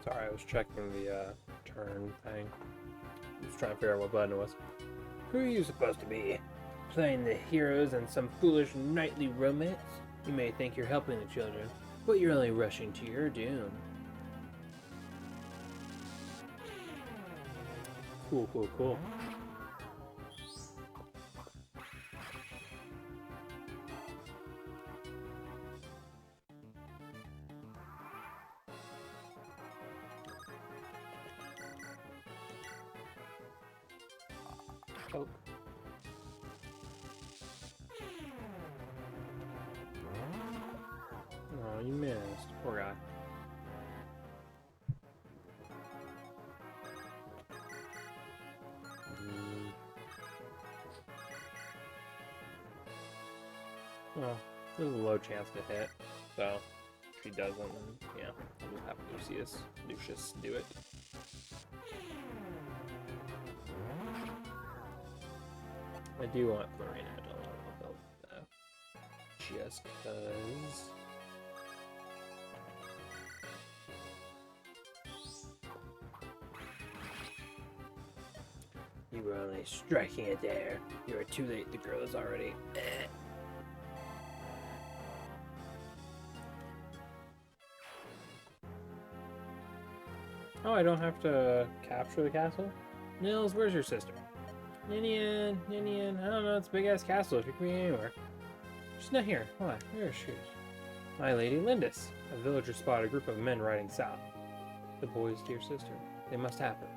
Speaker 1: Sorry, I was checking the turn thing. I was trying to figure out what button it was. Who are you supposed to be? Playing the heroes in some foolish nightly romance? You may think you're helping the children, but you're only rushing to your doom. Cool, cool, cool. Oh. Oh, you missed. Poor guy. Well, there's a low chance to hit, so if he doesn't, then yeah, we'll have Lucius do it. I do want Florina to level up though, just cause. You were only striking it there. You were too late. The girl is already. Oh, I don't have to capture the castle? Nils, where's your sister? Ninian, I don't know, it's a big-ass castle, if you can be anywhere. She's not here. Why? Where is she? My lady Lindis. A villager spotted a group of men riding south. The boy's dear sister. They must have her.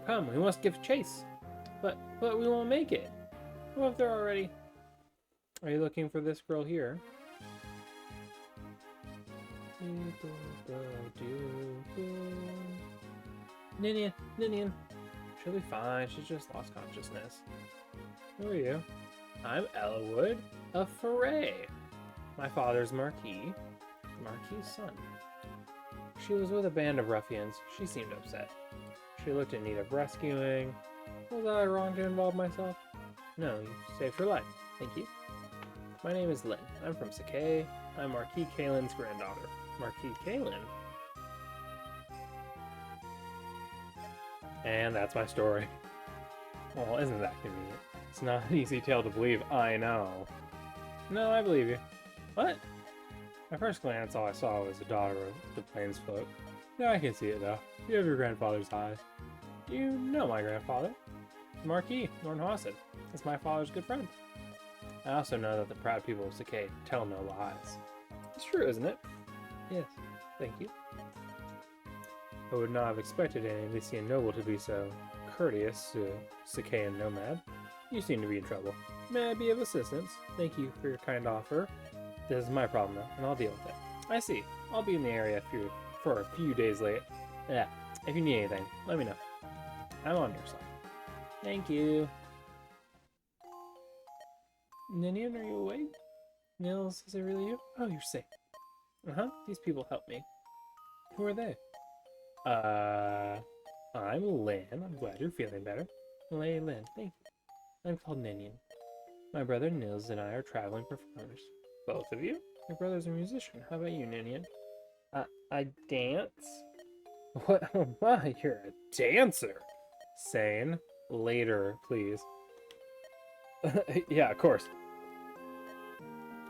Speaker 1: Come, we must give chase. But we won't make it. What if they're already... Are you looking for this girl here? Ninian. She'll be fine. She's just lost consciousness. Who are you? I'm Ellawood of Foray. My father's Marquis' son. She was with a band of ruffians. She seemed upset. She looked in need of rescuing. Was I wrong to involve myself? No, you saved her life. Thank you. My name is Lynn. I'm from Sakai. I'm Marquis Kalen's granddaughter. Marquis Kalen. And that's my story. Well, isn't that convenient? It's not an easy tale to believe, I know. No, I believe you. What? At first glance, all I saw was the daughter of the plains folk. Yeah, I can see it though. You have your grandfather's eyes. You know my grandfather. Marquis Nornhausen. Is my father's good friend. I also know that the proud people of Sakai tell no lies. It's true, isn't it? Yes, thank you. I would not have expected an Elysian noble to be so courteous to a Sakaean nomad. You seem to be in trouble. May I be of assistance? Thank you for your kind offer. This is my problem though, and I'll deal with it. I see. I'll be in the area for a few days late. Yeah, if you need anything, let me know. I'm on your side. Thank you. Ninian, are you awake? Nils, is it really you? Oh, you're safe. Uh-huh, these people helped me. Who are they? I'm Lynn. I'm glad you're feeling better. Lynn, thank you. I'm called Ninian. My brother Nils and I are traveling performers. Both of you? Your brother's a musician. How about you, Ninian? I dance? What? Oh my, you're a dancer. Sane. Later, please. Yeah, of course.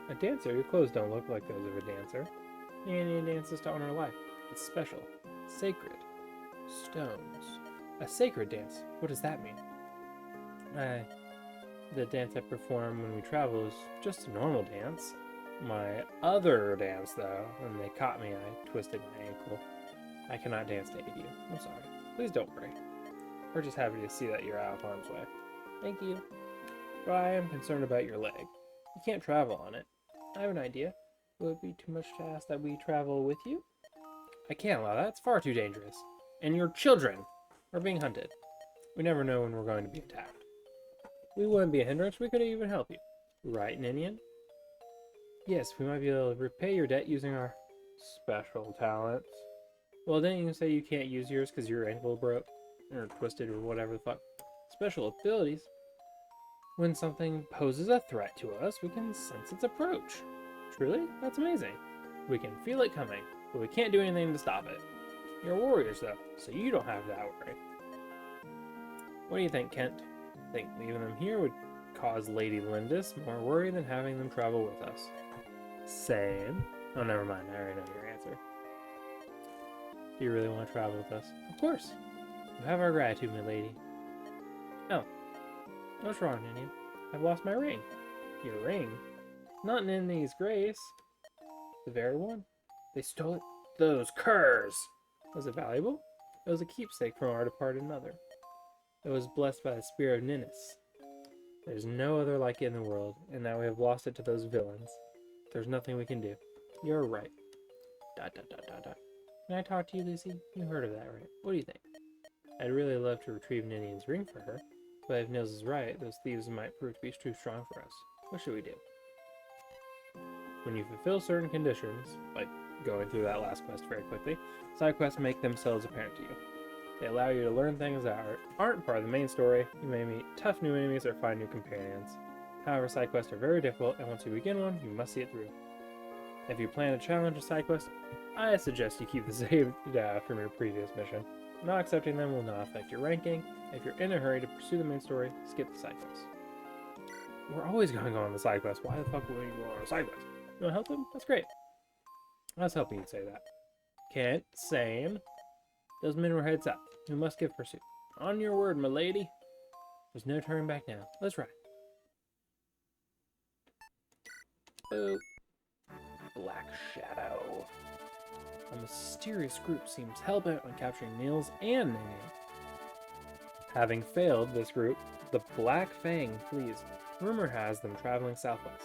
Speaker 1: A dancer? Your clothes don't look like those of a dancer. Ninian dances to honor life. It's special. Sacred. Stones. A sacred dance? What does that mean? The dance I perform when we travel is just a normal dance. My other dance, though, when they caught me, I twisted my ankle. I cannot dance to aid you. I'm sorry. Please don't worry. We're just happy to see that you're out of harm's way. Thank you. But I am concerned about your leg. You can't travel on it. I have an idea. Will it be too much to ask that we travel with you? I can't allow that. It's far too dangerous. And your children are being hunted. We never know when we're going to be attacked. We wouldn't be a hindrance. We could even help you. Right, Ninian? Yes, we might be able to repay your debt using our special talents. Well, didn't you say you can't use yours because your ankle broke? Or twisted or whatever the fuck? Special abilities? When something poses a threat to us, we can sense its approach. Truly? That's amazing. We can feel it coming, but we can't do anything to stop it. You're warriors, though, so you don't have that worry. What do you think, Kent? Think leaving them here would cause Lady Lindis more worry than having them travel with us? Same. Oh, never mind. I already know your answer. Do you really want to travel with us? Of course. You have our gratitude, my lady. Oh. What's wrong, Ninian? I've lost my ring. Your ring? Not Nini's Grace. The very one. They stole it? Those curs! Was it valuable? It was a keepsake from our departed mother. It was blessed by the spirit of Ninnis. There's no other like it in the world, and now we have lost it to those villains. There's nothing we can do. You're right. ... Can I talk to you, Lucy? You heard of that, right? What do you think? I'd really love to retrieve Ninian's ring for her, but if Nils is right, those thieves might prove to be too strong for us. What should we do? When you fulfill certain conditions, like going through that last quest very quickly, side quests make themselves apparent to you. They allow you to learn things that aren't part of the main story. You may meet tough new enemies or find new companions. However, side quests are very difficult, and once you begin one, you must see it through. If you plan to challenge a side quest, I suggest you keep the saved data from your previous mission. Not accepting them will not affect your ranking. If you're in a hurry to pursue the main story, skip the side quest. We're always going to go on the side quest. Why the fuck would we go on a side quest? You want to help them? That's great. I was helping you say that. Kent, same. Those men were heads up. We must give pursuit. On your word, my lady. There's no turning back now. Let's ride. Boop. Black Shadow. A mysterious group seems hellbent on capturing Niels and Ninian. Having failed this group, the Black Fang flees. Rumor has them traveling southwest.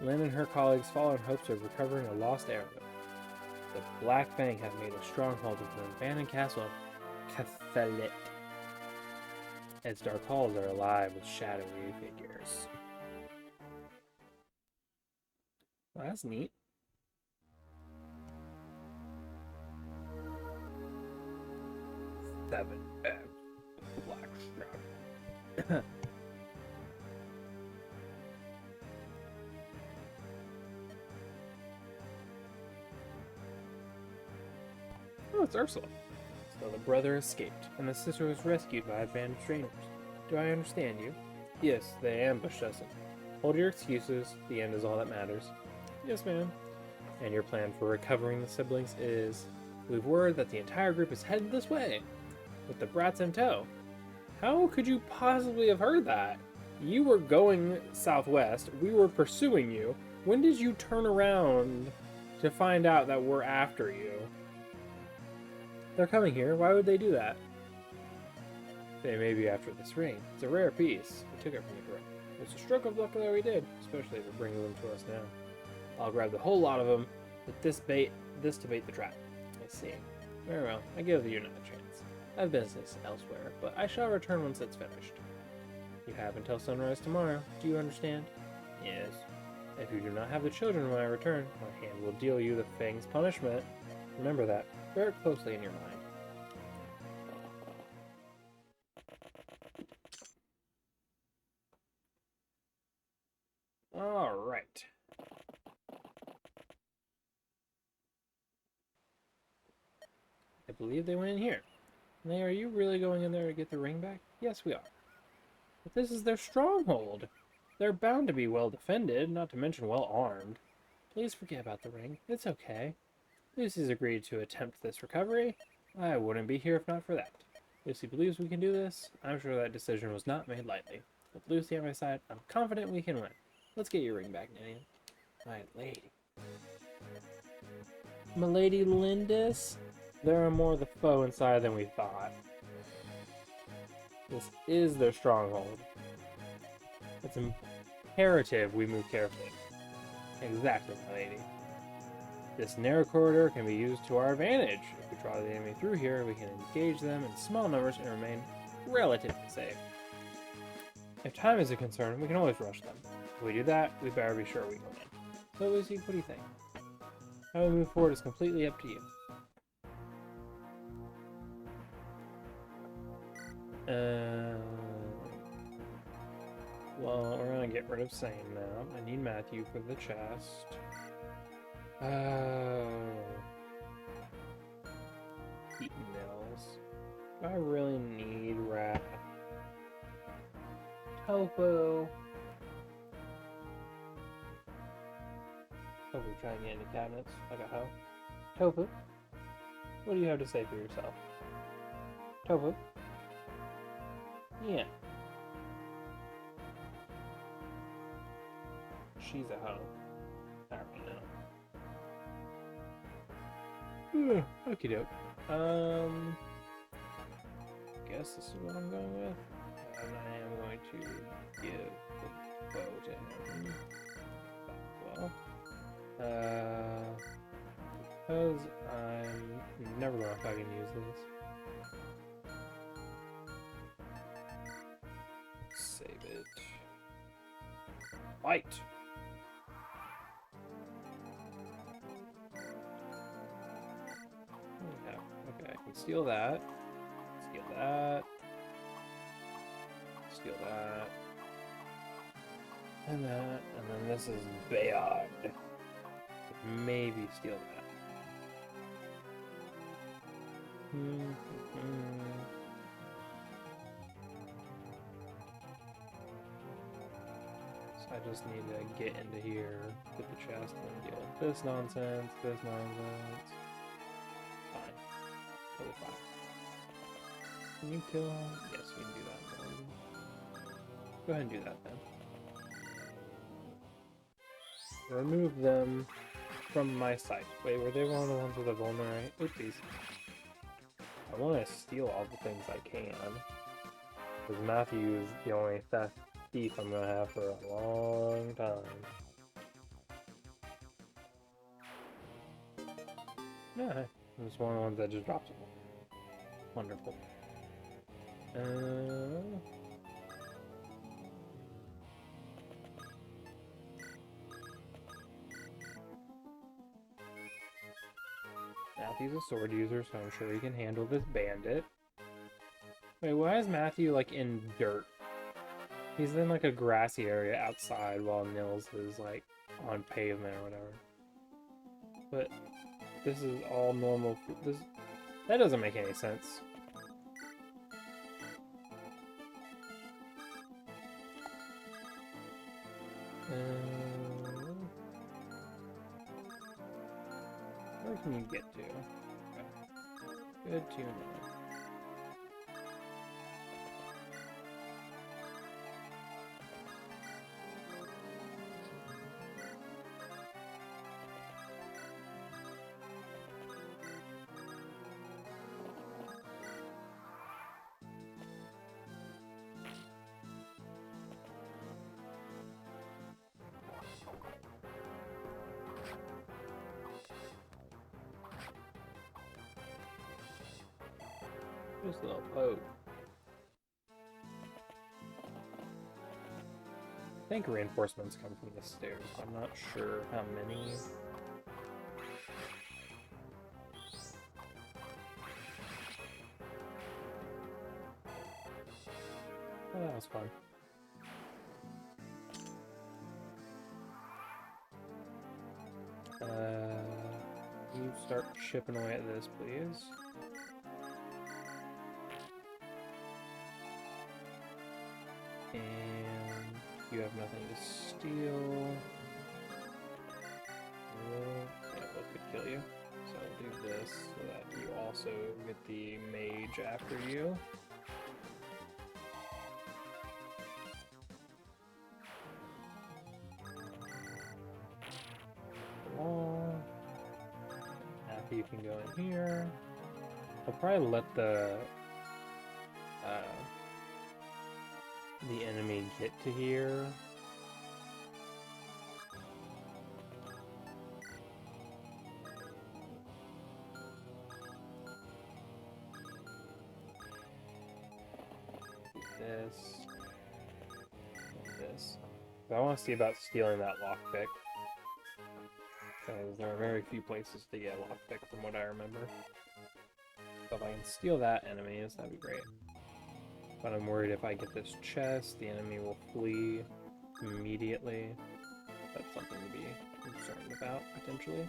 Speaker 1: Lynn and her colleagues follow in hopes of recovering a lost heirloom. The Black Fang have made a stronghold of the abandoned castle of Cathalit. Its dark halls are alive with shadowy figures. Well, that's neat. Seven Black Shadow. Oh, it's Ursula. So the brother escaped, and the sister was rescued by a band of strangers. Do I understand you? Yes, they ambushed us. Hold your excuses. The end is all that matters. Yes, ma'am. And your plan for recovering the siblings is... We've word that the entire group is headed this way, with the brats in tow. How could you possibly have heard that? You were going southwest. We were pursuing you. When did you turn around to find out that we're after you? They're coming here. Why would they do that? They may be after this ring. It's a rare piece. We took it from the girl. It's a stroke of luck that we did, especially if we're bringing them to us now. I'll grab the whole lot of them with this to bait the trap. I see. Very well. I give you another chance. I have business elsewhere, but I shall return once it's finished. You have until sunrise tomorrow. Do you understand? Yes. If you do not have the children when I return, my hand will deal you the Fang's punishment. Remember that. Bear it closely in your mind. Alright. I believe they went in here. Nay, are you really going in there to get the ring back? Yes, we are. But this is their stronghold. They're bound to be well defended, not to mention well armed. Please forget about the ring. It's okay. Lucy's agreed to attempt this recovery. I wouldn't be here if not for that. Lucy believes we can do this. I'm sure that decision was not made lightly. With Lucy on my side, I'm confident we can win. Let's get your ring back, Ninian. My lady. My lady Lindis? There are more of the foe inside than we thought. This is their stronghold. It's imperative we move carefully. Exactly, my lady. This narrow corridor can be used to our advantage. If we draw the enemy through here, we can engage them in small numbers and remain relatively safe. If time is a concern, we can always rush them. If we do that, we better be sure we go in. So, Lucy, what do you think? How we move forward is completely up to you. Well, we're gonna get rid of Sane now. I need Matthew for the chest. Eat Nils. Do I really need rat? Tofu. Tofu trying to get into cabinets like a hoe. Tofu. What do you have to say for yourself? Tofu. Yeah. She's a hoe. I already know. Okie doke. Guess this is what I'm going with. And I am going to give the bow to him. Well. Because I'm never gonna fucking use this. Save it. Fight! Okay, I can steal that. Steal that. Steal that. And that. And then this is bad. Maybe steal that. So I just need to get into here, get the chest, and deal with this nonsense, this nonsense. Fine. Totally fine. Can you kill him? Yes, you can do that. Go ahead and do that then. Remove them from my sight. Wait, were they one of the ones with the vulnerary? Oopsies. I want to steal all the things I can. Because Matthew is the only thief I'm going to have for a long time. Yeah, it's one of the ones that just drops it. Wonderful. Matthew's a sword user, so I'm sure he can handle this bandit. Wait, why is Matthew, like, in dirt? He's in, like, a grassy area outside while Nils is, like, on pavement or whatever. But this is all normal. That doesn't make any sense. Where can you get to? Good to know. Just a little poke. I think reinforcements come from the stairs. I'm not sure how many. Oh, that was fun. You start chipping away at this, please. And you have nothing to steal. Yeah, both could kill you. So I'll do this so that you also get the mage after you. After you can go in here. I'll probably let the enemy get to here. This. But I want to see about stealing that lockpick. Because there are very few places to get a lockpick from what I remember. So if I can steal that enemies, that'd be great. But I'm worried if I get this chest, the enemy will flee immediately. That's something to be concerned about, potentially.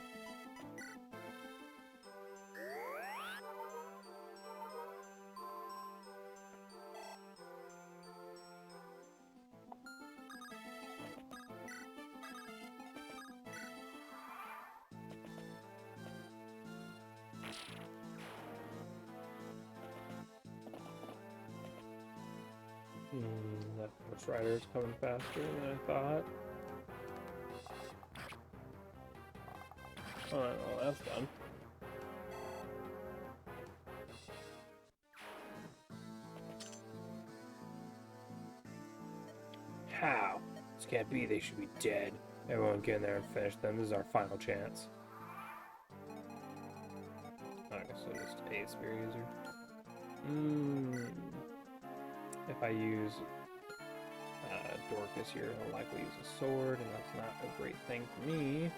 Speaker 1: That horse rider is coming faster than I thought. Alright, well that's done. How? This can't be, they should be dead. Everyone get in there and finish them. This is our final chance. Okay, so just a spear user. If I use Dorcas here, he'll likely use a sword, and that's not a great thing for me.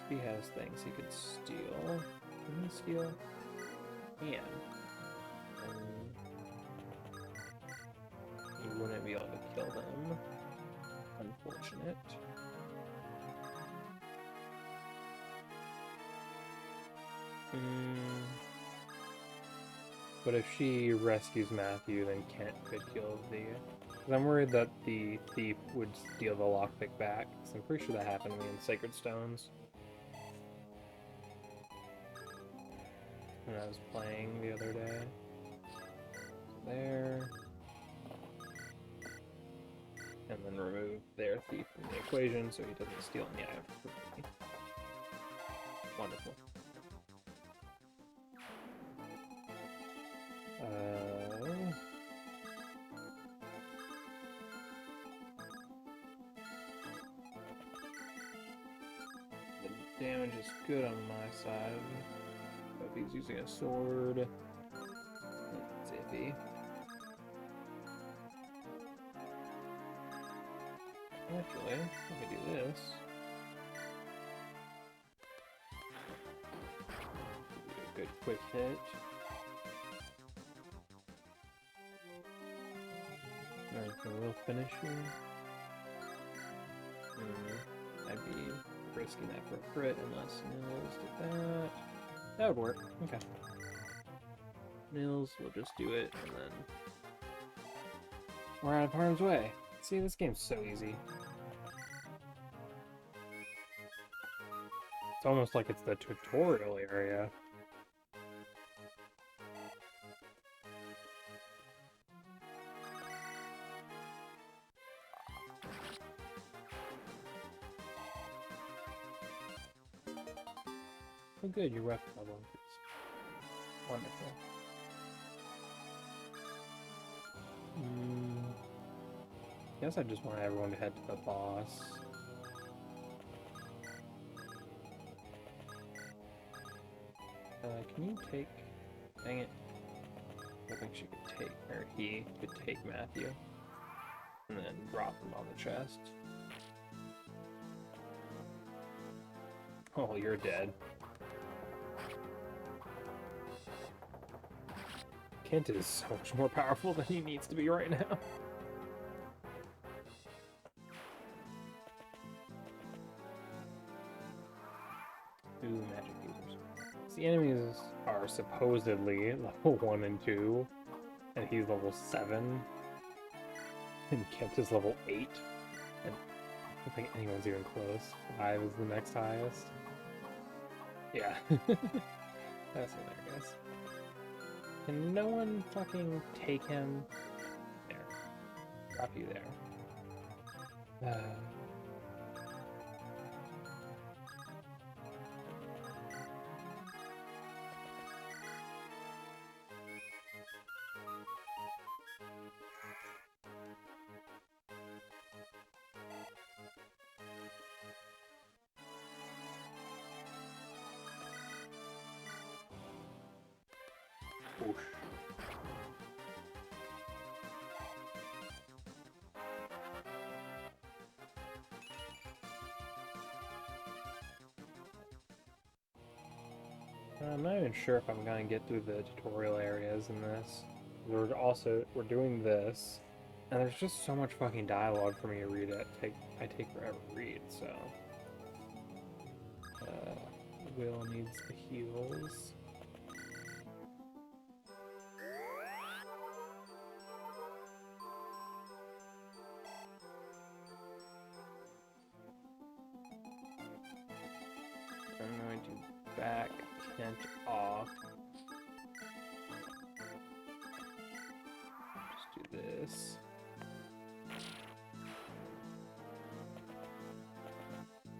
Speaker 1: He has things he could steal. Can he steal? He wouldn't be able to kill them. Unfortunate. But if she rescues Matthew, then Kent could kill the... Because I'm worried that the thief would steal the lockpick back. Because I'm pretty sure that happened to me in Sacred Stones. When I was playing the other day. There. And then remove their thief from the equation so he doesn't steal any item from me. Wonderful. The damage is good on my side. But if he's using a sword, it's iffy. Actually, I could do this. Do a good quick hit. Alright, so we'll finish here. I'd be risking that for a crit unless Nils did that. That would work. Okay. Nils will just do it, and then we're out of harm's way. See, this game's so easy. It's almost like it's the tutorial area. Oh good, your weapon level increased. Wonderful. Guess I just want everyone to head to the boss. Can you take... Dang it. I think she could take, or he could take Matthew. And then drop him on the chest. Oh, you're dead. Kent is so much more powerful than he needs to be right now. Ooh, magic users. The enemies are supposedly level 1 and 2, and he's level 7, and Kent is level 8, and I don't think anyone's even close. 5 is the next highest. Yeah. That's hilarious. Can no one fucking take him? There. Drop you there. Oof. I'm not even sure if I'm gonna get through the tutorial areas in this. We're doing this, and there's just so much fucking dialogue for me to read. I take forever to read, so. Will needs the heals. I'm going to back Kent off. this.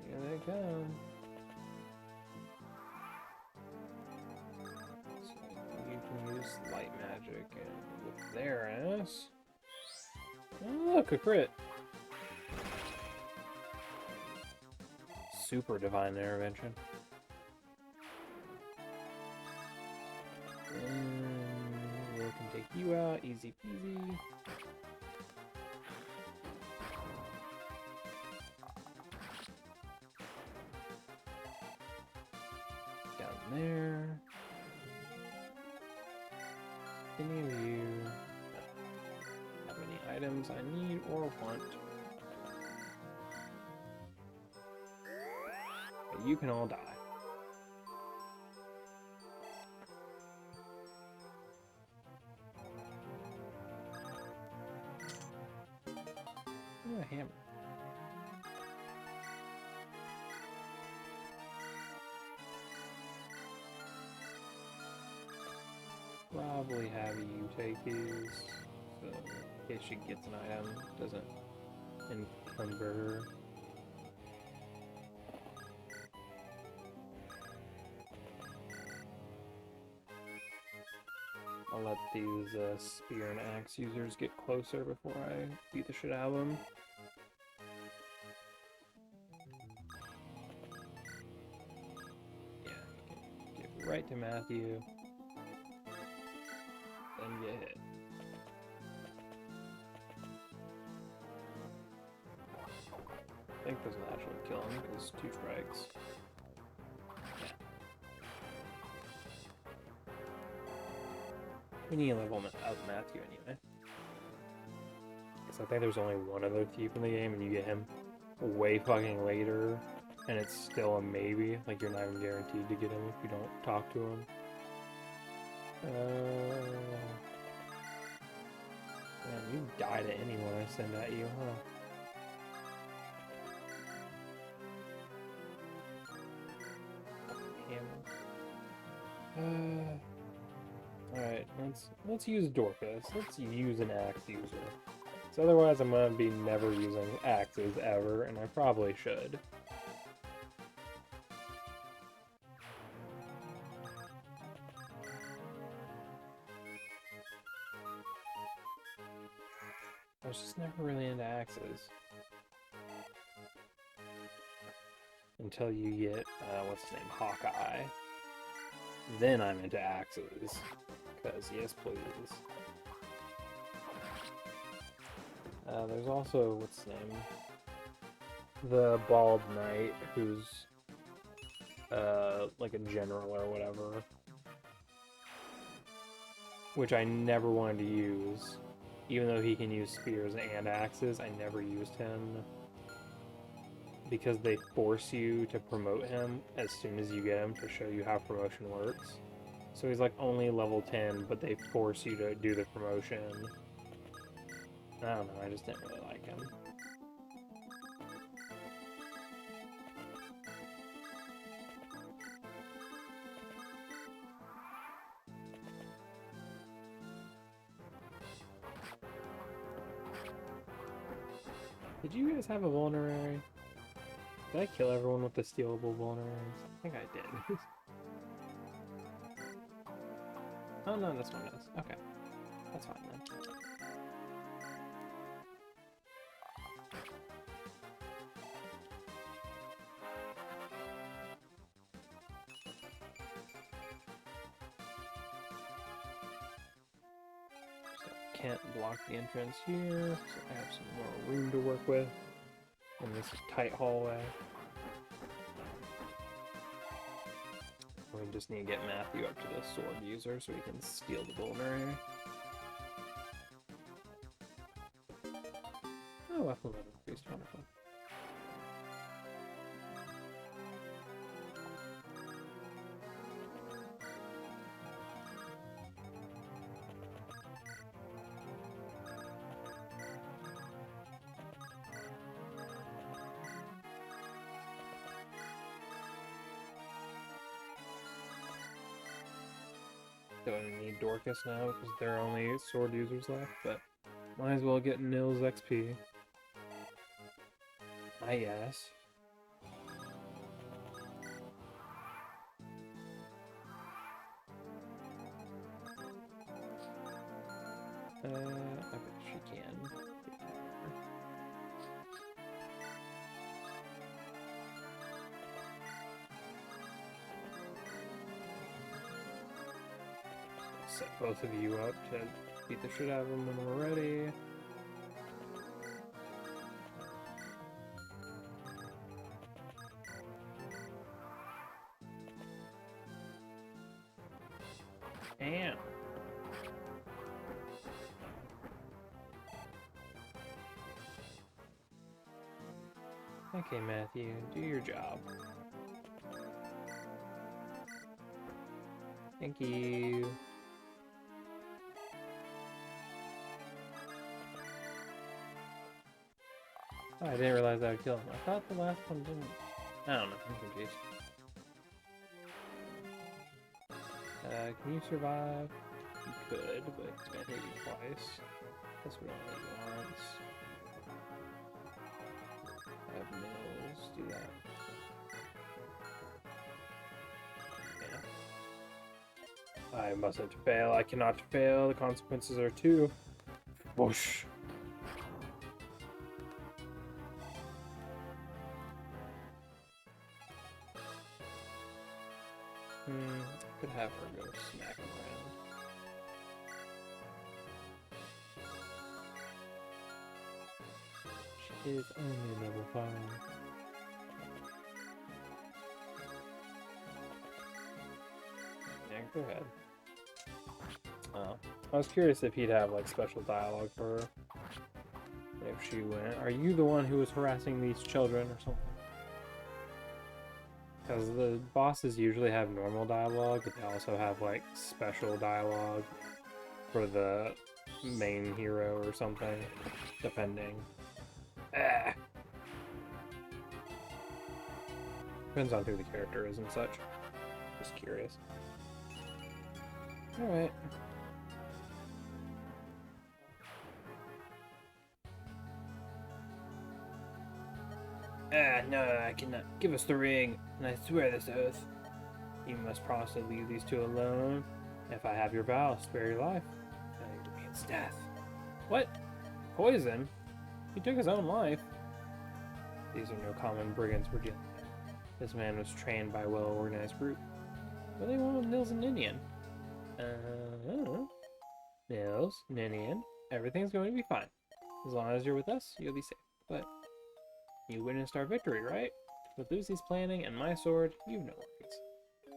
Speaker 1: Here they come. So you can use light magic and whip their ass. Oh, look, a crit. Super divine intervention. We can take you out, easy peasy. Down there. Any of you have any items I need or want? But you can all die. Ooh, a hammer. Probably have you take these, so in case she gets an item, doesn't encumber her. I'll let these spear and axe users get closer before I beat the shit out of them. Yeah, you can get right to Matthew. Then get hit. I think this will actually kill him because 2 strikes. We need to level up Matthew anyway. Because I think there's only one other thief in the game and you get him way fucking later and it's still a maybe. Like you're not even guaranteed to get him if you don't talk to him. Man, you die to anyone I send at you, huh? Alright, let's use Dorcas. Let's use an axe user. So otherwise I'm gonna be never using axes ever, and I probably should. I was just never really into axes. Until you get, what's his name, Hawkeye. Then I'm into axes. Because, yes please. There's also, what's his name? The Bald Knight, who's, like a general or whatever. Which I never wanted to use. Even though he can use spears and axes, I never used him. Because they force you to promote him as soon as you get him to show you how promotion works. So he's like only level 10, but they force you to do the promotion. I don't know, I just didn't really like him. Did you guys have a vulnerary? Did I kill everyone with the stealable vulneraries? I think I did. Oh no, this one does. Okay. That's fine then. So can't block the entrance here, so I have some more room to work with in this tight hallway. We just need to get Matthew up to the sword user so he can steal the vulnerary. Oh, weapon level increased, wonderful. Do I need Dorcas now because there are only sword users left, but Might as well get Nils XP. I guess. I bet she can. Set both of you up to beat the shit out of them when we're ready. And okay, Matthew, do your job. Thank you. Oh, I didn't realize I would kill him. I thought the last one didn't. I don't know. I'm confused. Can you survive? You could, but it's gonna hit you twice. Guess we don't hit you once. Have Mills do that. Yeah. I mustn't fail. I cannot fail. The consequences are two. Whoosh. Could have her go smack him around. She is only level 5. Yeah, go ahead. I was curious if he'd have like special dialogue for her. If she went, are you the one who was harassing these children or something? Because the bosses usually have normal dialogue, but they also have like special dialogue for the main hero or something, depending. Depends on who the character is and such. Just curious. Alright. No, I cannot. Give us the ring, and I swear this oath. You must promise to leave these two alone. If I have your vow, I'll spare your life. It means death. What? Poison? He took his own life. These are no common brigands we're dealing with. This man was trained by a well-organized group. What do they want with Nils and Ninian? I don't know. Nils, Ninian, everything's going to be fine. As long as you're with us, you'll be safe. But you witnessed our victory, right? With Lucy's planning and my sword, you've no worries.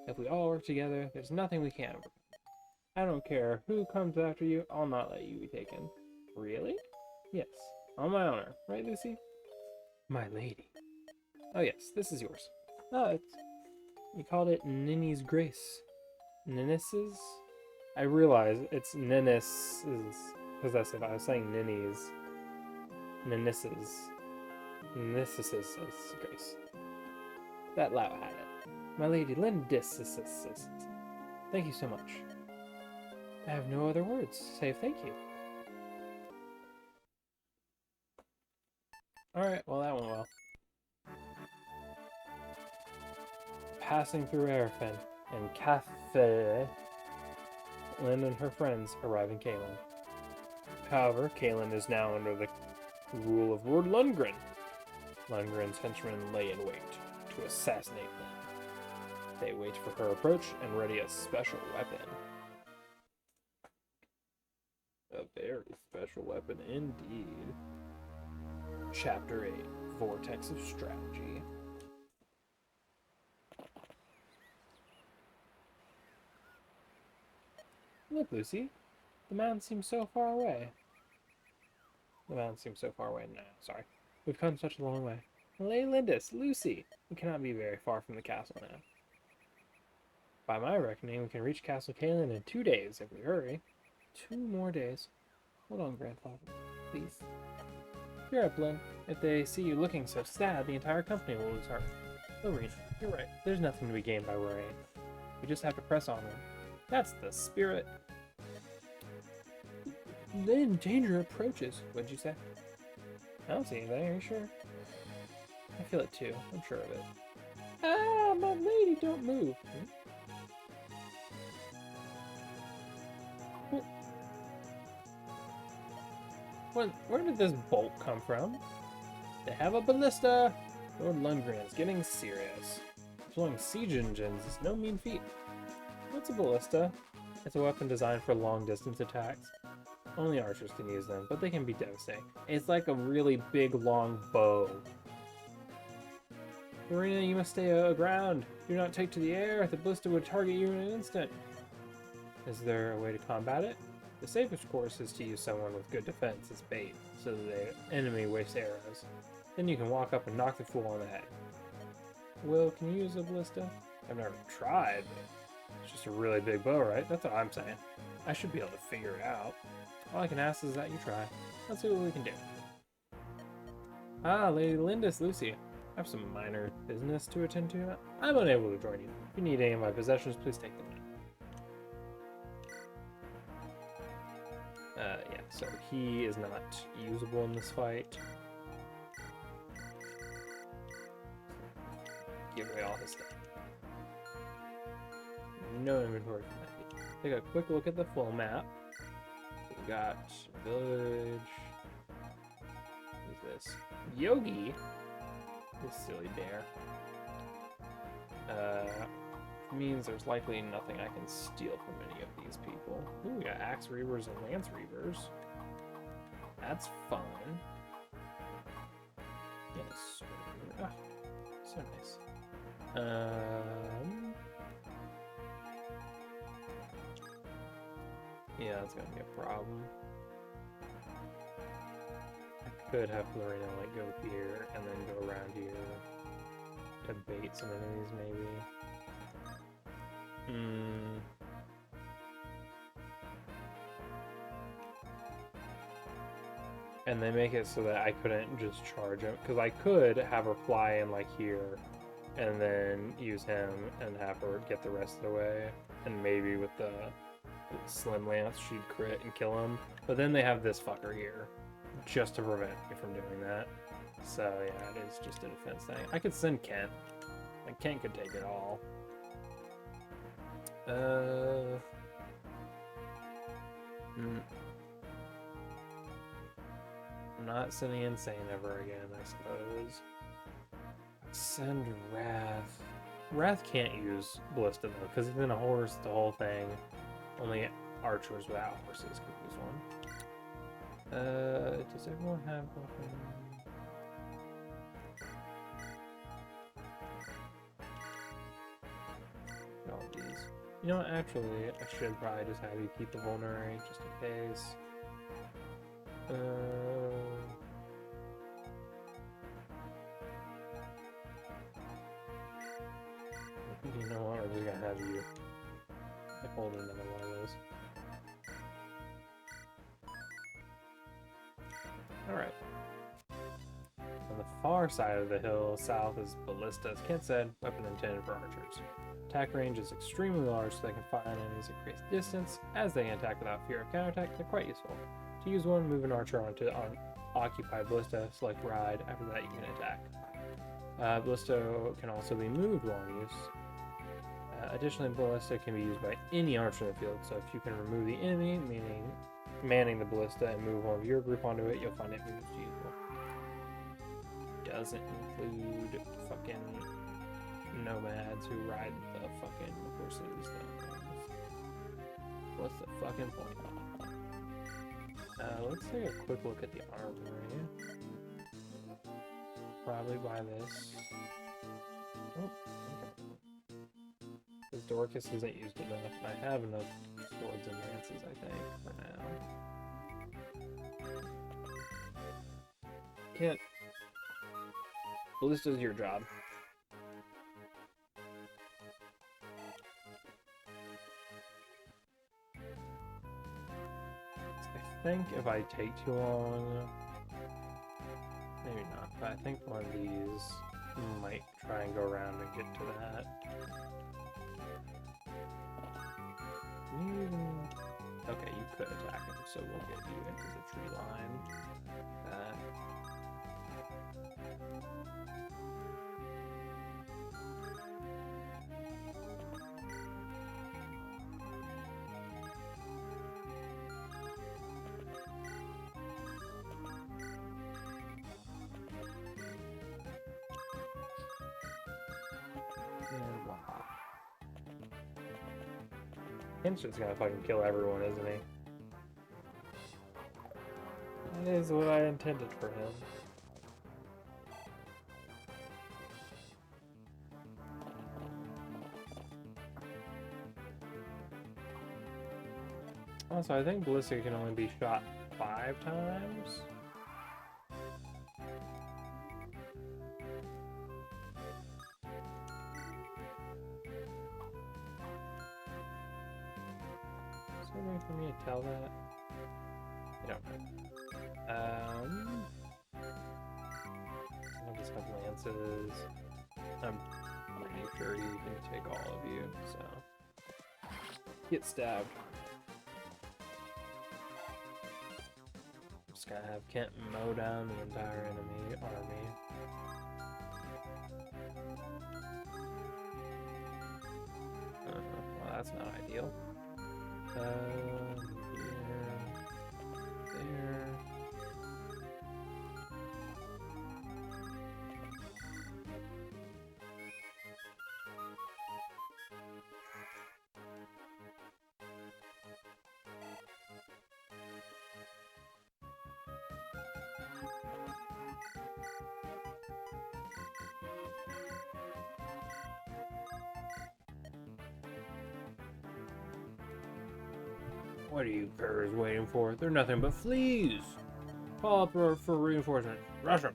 Speaker 1: If we all work together, there's nothing we can't overcome. I don't care who comes after you, I'll not let you be taken. Really? Yes, on my honor. Right, Lucy? My lady. Oh yes, this is yours. Oh, you called it Ninny's Grace. Ninnis's? I realize it's Ninnis's possessive. I was saying Ninny's. Ninnis's. Ninnis's Grace. That Lao had it. My lady Lindis. Thank you so much. I have no other words. Say thank you. Alright, well that went well. Passing through Arafin, and Cathay, Lynn and her friends arrive in Kalen. However, Kalen is now under the rule of Lord Lundgren. Lundgren's henchmen lay in wait to assassinate Lynn. They wait for her approach and ready a special weapon. A very special weapon indeed. Chapter 8, Vortex of Strategy. Look, Lucy. The mountain seems so far away. The mountain seems so far away. No, sorry. We've come such a long way. Lady Lindis, Lucy. We cannot be very far from the castle now. By my reckoning, we can reach Castle Kalen in 2 days if we hurry. 2 more days. Hold on, Grandfather. Please. You're up, Lynn. If they see you looking so sad, the entire company will lose heart. Oh, Rena, you're right. There's nothing to be gained by worrying. We just have to press onward. That's the spirit. Then danger approaches. What'd you say? I don't see anything. Are you sure? I feel it too. I'm sure of it. Ah, my lady, don't move. Where did this bolt come from? They have a ballista! Lord Lundgren is getting serious. Deploying siege engines is no mean feat. What's a ballista? It's a weapon designed for long-distance attacks. Only archers can use them, but they can be devastating. It's like a really big, long bow. Marina, you must stay aground. Do not take to the air. The ballista would target you in an instant. Is there a way to combat it? The safest course is to use someone with good defense as bait, so that the enemy wastes arrows. Then you can walk up and knock the fool on the head. Will, can you use a ballista? I've never tried, but it's just a really big bow, right? That's what I'm saying. I should be able to figure it out. All I can ask is that you try. Let's see what we can do. Ah, Lady Lindis, Lucy. I have some minor business to attend to. I'm unable to join you. If you need any of my possessions, please take them. Yeah, so he is not usable in this fight. Give away all his stuff. No inventory for that. Take a quick look at the full map. We got village. Who's this? Yogi. This silly bear. Means there's likely nothing I can steal from any of these people. Ooh, we got Axe Reavers and Lance Reavers. That's fun. Yes. Ah, so nice. Yeah, that's gonna be a problem. I could have Lorena like go here and then go around here to bait some enemies, maybe. And they make it so that I couldn't just charge him, because I could have her fly in like here and then use him and have her get the rest of the way, and maybe with the slim lance she'd crit and kill him. But then they have this fucker here just to prevent me from doing that. So yeah, it is just a defense thing. I could send Kent. Like Kent could take it all. I'm not sending Insane ever again, I suppose. Send Wrath. Wrath can't use Ballista though, because he's in a horse, the whole thing. Only archers without horses can use one. Does everyone have weapons? All these. You know what, actually, I should probably just have you keep the vulnerary, just in case. You know what, we're just gonna have you hold another one of those. Alright. On the far side of the hill, south, is Ballista. As Kent said, weapon intended for archers. Attack range is extremely large, so they can fire enemies at great distance. As they can attack without fear of counterattack, they're quite useful. To use one, move an archer onto occupied Ballista, select ride. After that, you can attack. Ballista can also be moved while in use. Additionally, Ballista can be used by any archer in the field, so if you can remove the enemy, meaning manning the Ballista, and move one of your group onto it, you'll find it most useful. Doesn't include fucking nomads who ride the fucking horses. What's the fucking point? Let's take a quick look at the armory. Probably buy this. Oh, okay. Because Dorcas isn't used enough. I have enough swords and lances, I think, for now. Can't. Ballista's your job. I think if I take too long, maybe not, but I think one of these might try and go around and get to that. Okay, you could attack him, so we'll get you Kent's just gonna fucking kill everyone, isn't he? That is what I intended for him. Also, I think Ballista can only be shot 5 times. Is there a way for me to tell that? I don't know. I'll just have lances. I'm pretty sure he can take all of you, so. Get stabbed. Just gotta have Kent mow down the entire enemy army. Well, that's not ideal. Here, there. What are you curs waiting for? They're nothing but fleas! Call up for reinforcement. Rush them!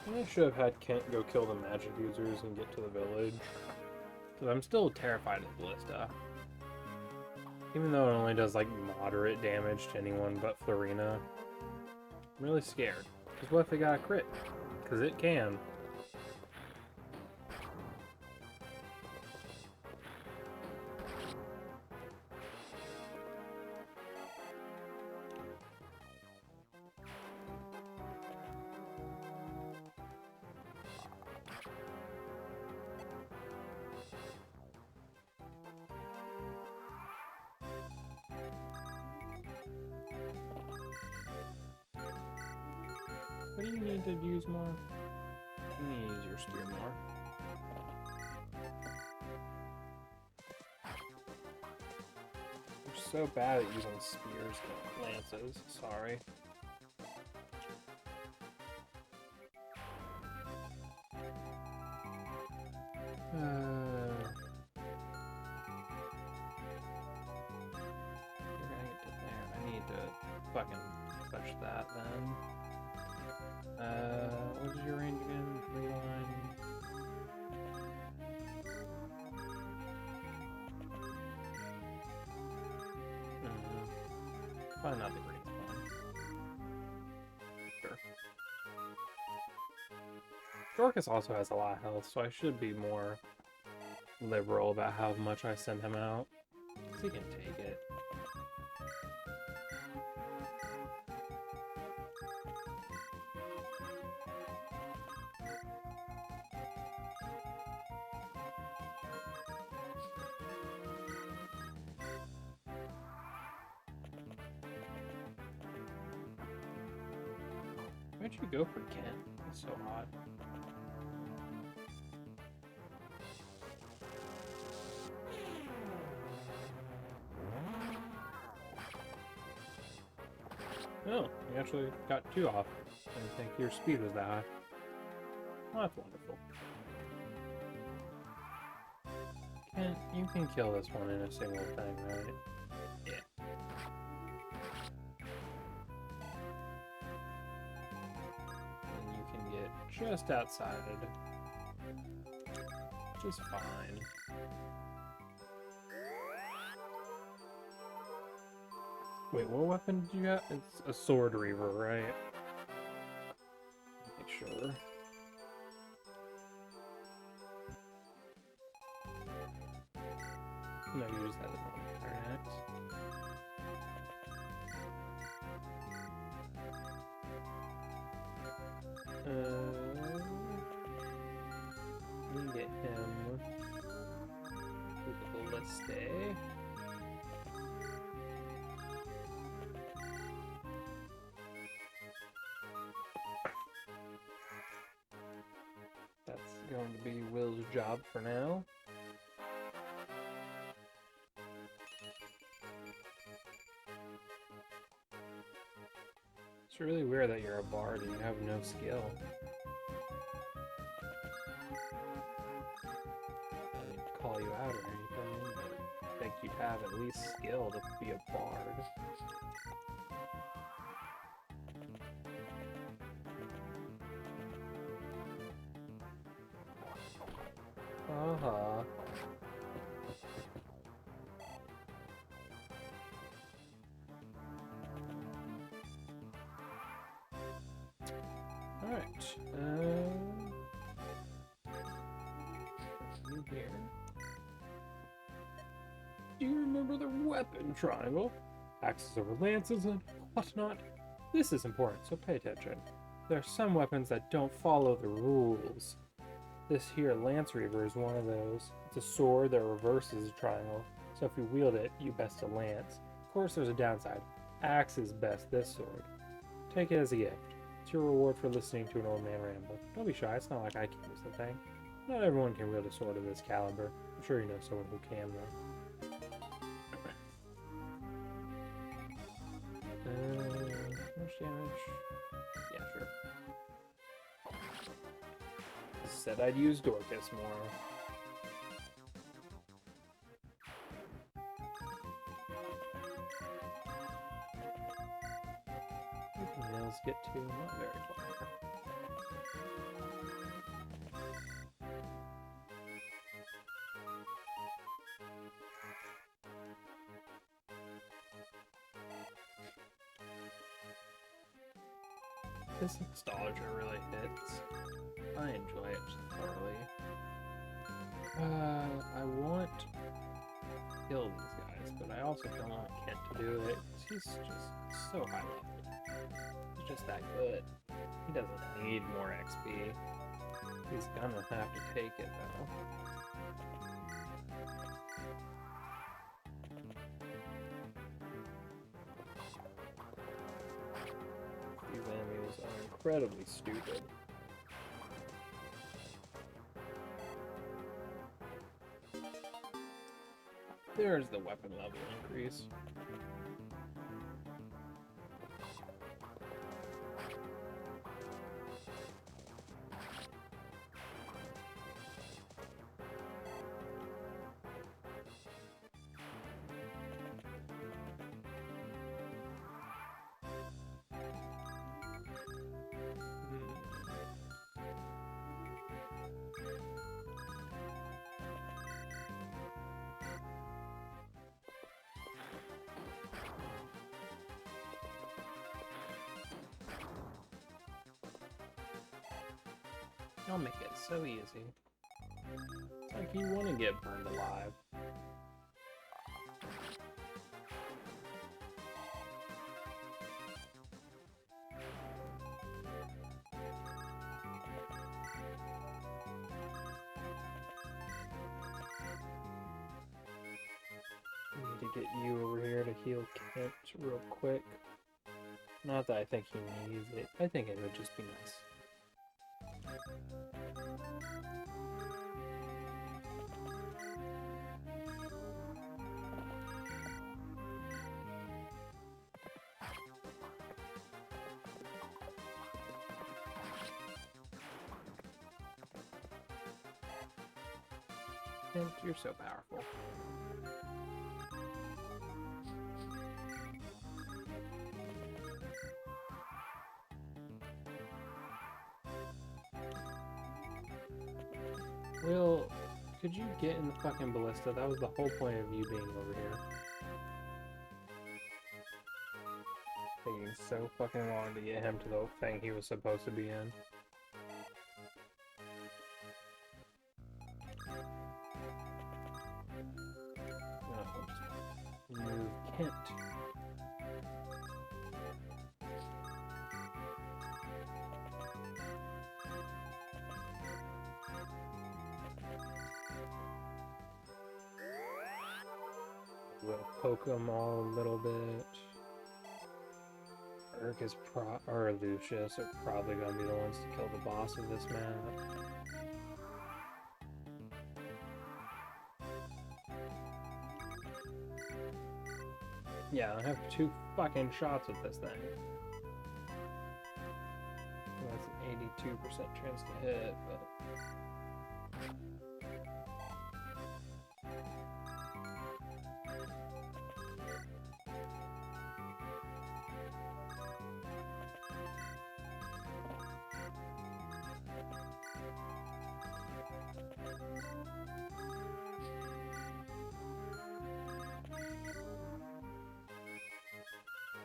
Speaker 1: I should have had Kent go kill the magic users and get to the village. Because I'm still terrified of Ballista. Even though it only does like moderate damage to anyone but Florina. I'm really scared. Because what if it got a crit? Because it can. What do you need to use more? You need to use your spear more. You're so bad at using spears and lances. Sorry. You're gonna get to there. I need to fucking push that then. What is your range again? 3 line. Probably not the greatest one. Sure. Dorcas also has a lot of health, so I should be more liberal about how much I send him out. Because he can take it. Why'd you go for Kent? It's so hot. Oh, you actually got 2 off. I didn't think your speed was that high. Well, that's wonderful. Kent, you can kill this one in a single thing, right? just outside it. Which is fine. Wait, what weapon did you got? It's a sword reaver, right? Make sure. No, you use that as an internet. We can get him with the ballista. That's going to be Will's job for now. It's really weird that you're a bard and you have no skill. I didn't call you out or anything, but I think you'd have at least skill to be a bard. Uh-huh. Alright, you here. Do you remember the weapon triangle? Axes over lances and whatnot? This is important, so pay attention. There are some weapons that don't follow the rules. This here Lance Reaver is one of those. It's a sword that reverses a triangle, so if you wield it, you best a lance. Of course, there's a downside. Axe is best this sword. Take it as a gift. It's your reward for listening to an old man ramble. Don't be shy, it's not like I can use the thing. Not everyone can wield a sword of this caliber. I'm sure you know someone who can, though. How much damage? Yeah, sure. Said I'd use Dorcas more. Nails get to not very far. This nostalgia really hits. I enjoy it thoroughly. I want to kill these guys, but I also don't want Kent to do it. He's just so high level. He's just that good. He doesn't need more XP. He's gonna have to take it though. These enemies are incredibly stupid. There's the weapon level increase. I'll make it so easy. It's like you want to get burned alive. Need to get you over here to heal Kent real quick. Not that I think he needs it. I think it would just be nice. Kent, you're so powerful. Will, could you get in the fucking ballista? That was the whole point of you being over here. Taking so fucking long to get him to the thing he was supposed to be in. Move Kent. We'll poke him all a little bit. Urk or Lucius are probably gonna be the ones to kill the boss of this map. Yeah, I have 2 fucking shots with this thing. That's an 82% chance to hit, but...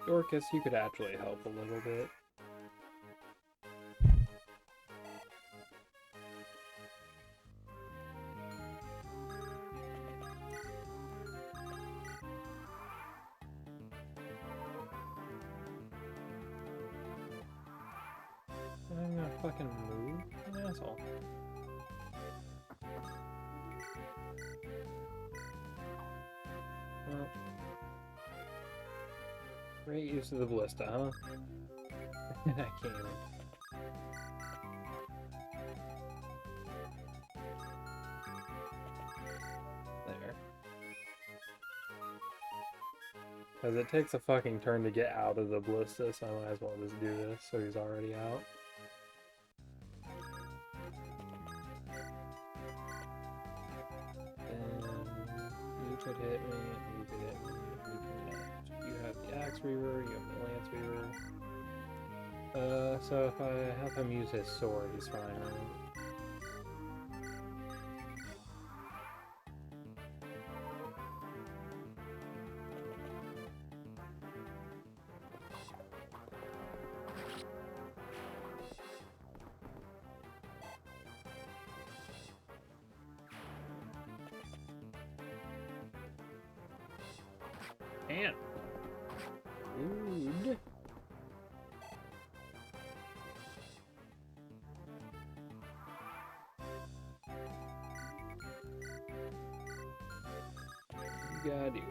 Speaker 1: Dorcas, you could actually help a little bit. I'm gonna fucking move, an asshole. Well, great use of the ballista, huh? I can't even. There. Because it takes a fucking turn to get out of the ballista, so I might as well just do this so he's already out. You could hit me, you could hit me, you cannot. You have the Axe Reaver, you have the Lance Reaver. So if I have him use his sword, he's fine, right? And rude. You gotta do it.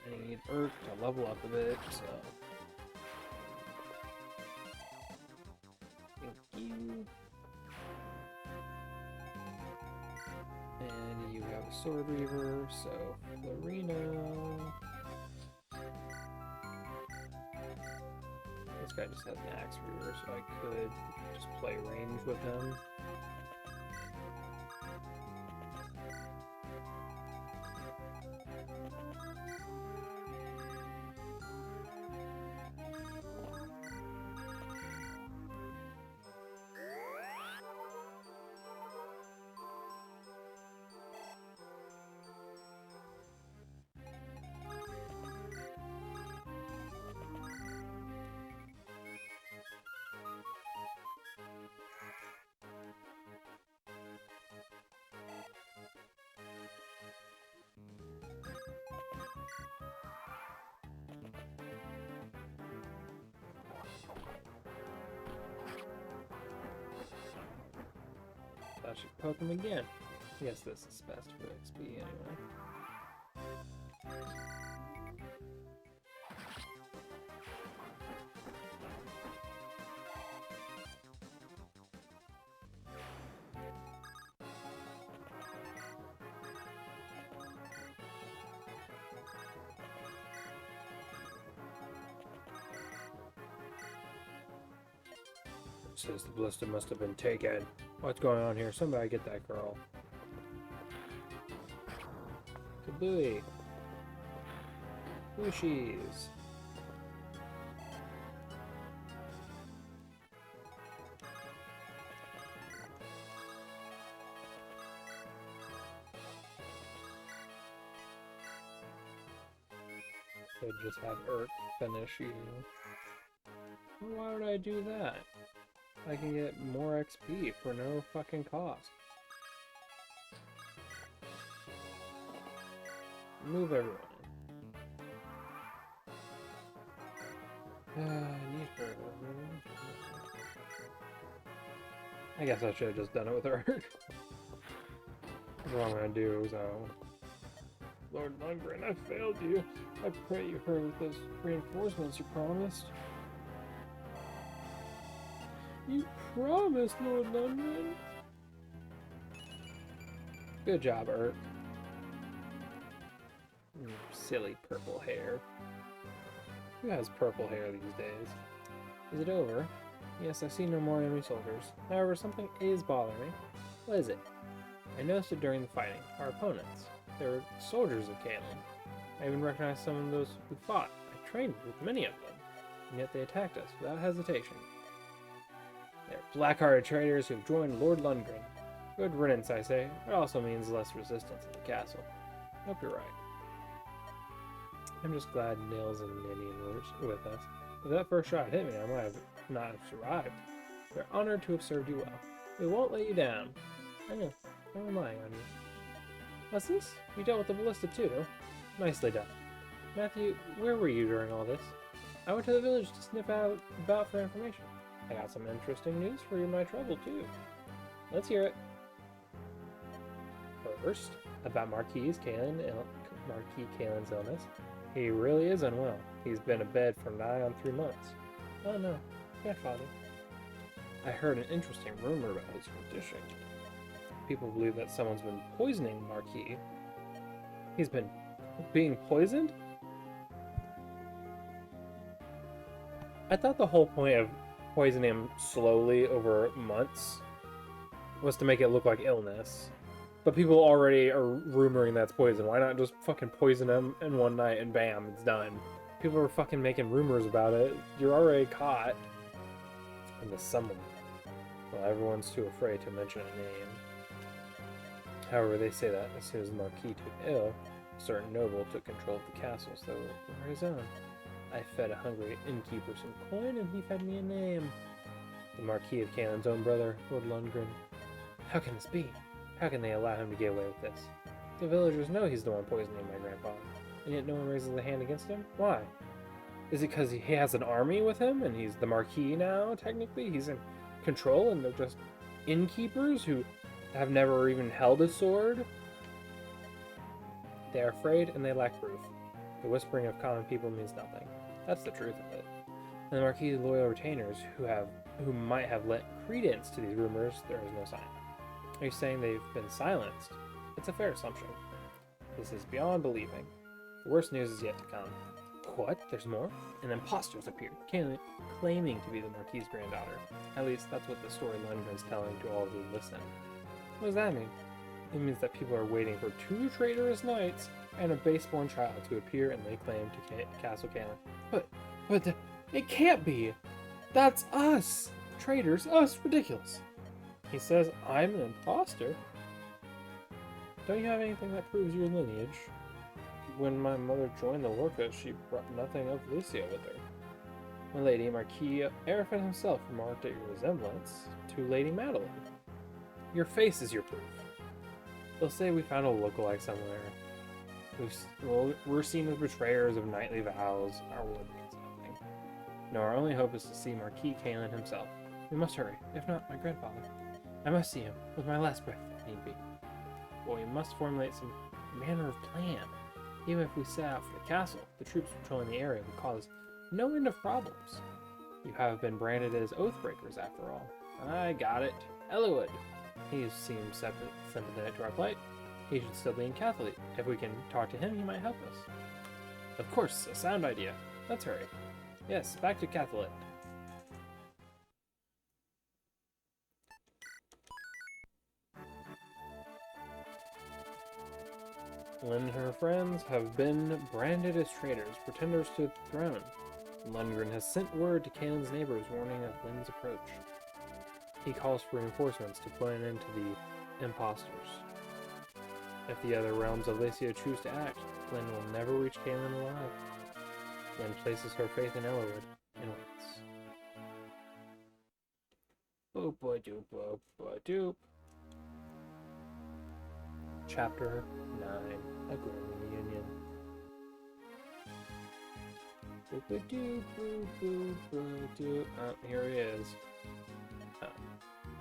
Speaker 1: I need Urk to level up a bit, so. Thank you. And you have a Sword Reaver, so Florino. This guy just has an Axe Reaver, so I could just play range with him. I should poke him again. I guess this is best for XP anyway. Says the ballista must have been taken. What's going on here? Somebody get that girl. Kabooey. Whooshies. could just have Urk finish you. Why would I do that? I can get more XP for no fucking cost. Move everyone. I guess I should have just done it with Urk. That's what I'm gonna do, so... Lord Lundgren, I failed you. I pray you hurry with those reinforcements you promised. You promised, Lord Lundgren. Good job, Urk. Silly purple hair. Who has purple hair these days? Is it over? Yes, I see no more enemy soldiers. However, something is bothering me. What is it? I noticed it during the fighting. Our opponents. They were soldiers of Caelan. I even recognized some of those who fought. I trained with many of them, and yet they attacked us without hesitation. They are black-hearted traitors who have joined Lord Lundgren. Good riddance, I say. It also means less resistance at the castle. Hope you're right. I'm just glad Nils and Ninian were with us. If that first shot hit me, I might have not have survived. We're honored to have served you well. We won't let you down. I know. I'm relying on you. What's this? You dealt with the ballista too. Nicely done. Matthew, where were you during all this? I went to the village to sniff about for information. I got some interesting news for you in my trouble too. Let's hear it. First, about Marquis Caelan's illness. He really is unwell. He's been abed for nigh on 3 months. Oh no, grandfather. I heard an interesting rumor about his condition. People believe that someone's been poisoning Marquis. He's been being poisoned? I thought the whole point of poisoning him slowly over months was to make it look like illness. But people already are rumoring that's poison. Why not just fucking poison him in one night and bam, it's done? People are fucking making rumors about it. You're already caught. And the someone. Well, everyone's too afraid to mention a name. However, they say that as soon as the Marquis took ill, a certain noble took control of the castles that were his own. I fed a hungry innkeeper some coin and he fed me a name. The Marquis of Caelan's own brother, Lord Lundgren. How can this be? How can they allow him to get away with this? The villagers know he's the one poisoning my grandfather, and yet no one raises a hand against him? Why? Is it because he has an army with him, and he's the Marquis now, technically? He's in control, and they're just innkeepers who have never even held a sword? They are afraid, and they lack proof. The whispering of common people means nothing. That's the truth of it. And the Marquis' loyal retainers, who might have lent credence to these rumors, there is no sign. Are you saying they've been silenced? It's a fair assumption. This is beyond believing. The worst news is yet to come. What? There's more? An imposter's appeared, claiming to be the Marquis' granddaughter. At least that's what the story Lundgren's telling to all who listen. What does that mean? It means that people are waiting for 2 traitorous knights and a base-born child to appear and lay claim to Castle Caelan. But it can't be! That's us! Traitors, us! Ridiculous! He says I'm an imposter? Don't you have anything that proves your lineage? When my mother joined the Lorca, she brought nothing of Lucia with her. My lady, Marquis Arafin himself remarked at your resemblance to Lady Madeline. Your face is your proof. They'll say we found a lookalike somewhere. We're seen as betrayers of knightly vows. Our word means nothing. No, our only hope is to see Marquis Caelan himself. We must hurry, if not my grandfather. I must see him, with my last breath, if need be. But we must formulate some manner of plan. Even if we set out for the castle, the troops patrolling the area would cause no end of problems. You have been branded as oathbreakers, after all. I got it. Eliwood. He seems sympathetic to our plight. He should still be in Catholic. If we can talk to him, he might help us. Of course, a sound idea. Let's hurry. Yes, back to Catholic. Lynn and her friends have been branded as traitors, pretenders to the throne. Lundgren has sent word to Caelan's neighbors warning of Lynn's approach. He calls for reinforcements to put an end to the imposters. If the other realms of Lycia choose to act, Lynn will never reach Caelan alive. then places her faith in Elwood and waits. Boop-a-doop-boop-a-doop. Chapter 9, A Grim Reunion. Boop-a-doop-boop-boop-a-doop. Oh, here he is.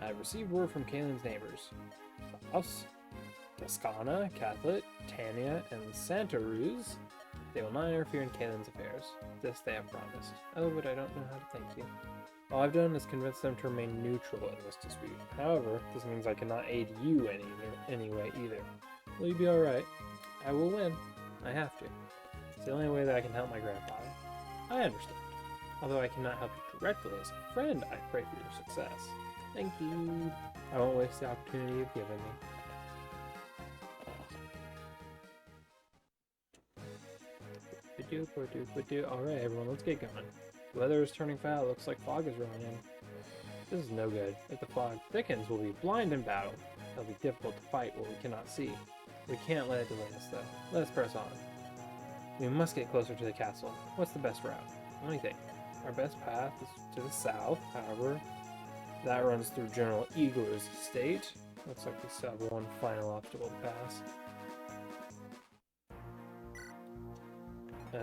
Speaker 1: I received word from Kaylin's neighbors. Us, Toscana, Catholic, Tanya, and Santa Ruz. They will not interfere in Kaylin's affairs. This they have promised. Oh, but I don't know how to thank you. All I've done is convince them to remain neutral in this dispute. However, this means I cannot aid you any way either. Will you be alright? I will win. I have to. It's the only way that I can help my grandfather. I understand. Although I cannot help you directly as a friend, I pray for your success. Thank you. I won't waste the opportunity you've given me. Alright, everyone, let's get going. The weather is turning foul. It looks like fog is rolling in. This is no good. If the fog thickens, we'll be blind in battle. It'll be difficult to fight what we cannot see. We can't let it delay us, though. Let's press on. We must get closer to the castle. What's the best route? Let me think. Our best path is to the south, however. That runs through General Igor's estate. Looks like we still have one final obstacle to pass. I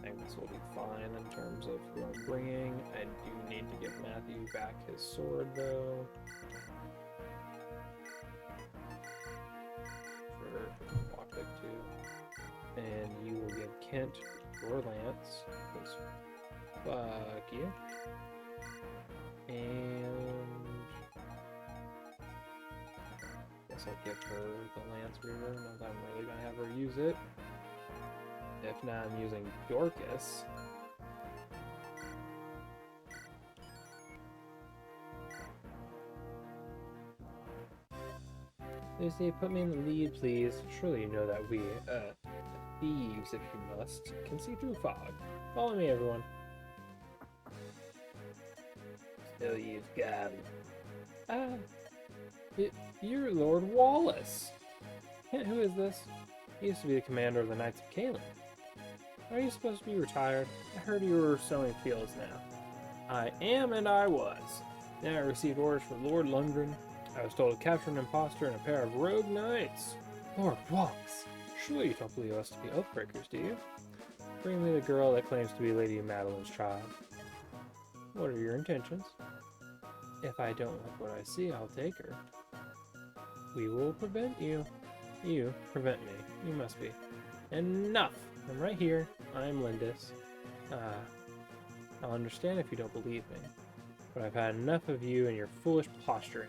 Speaker 1: think this will be fine in terms of who I'm bringing. I do need to give Matthew back his sword, though. For lockpick too. And you will give Kent your lance, because fuck you. And guess I'll give her the lance reaver, not that I'm really gonna have her use it. If not, I'm using Dorcas. Lucy, put me in the lead, please. Surely you know that we, thieves, if you must, can see through fog. Follow me, everyone. Still use God. You're Lord Wallace. Who is this? He used to be the commander of the Knights of Kaelin. Are you supposed to be retired? I heard you were sowing fields now. I am, and I was. Then I received orders from Lord Lundgren. I was told to capture an impostor and a pair of rogue knights. Lord Wallace, surely you don't believe us to be oathbreakers, do you? Bring me the girl that claims to be Lady Madeline's child. What are your intentions? If I don't like what I see, I'll take her. We will prevent you. You prevent me. You must be. Enough! I'm right here. I'm Lindis. I'll understand if you don't believe me. But I've had enough of you and your foolish posturing.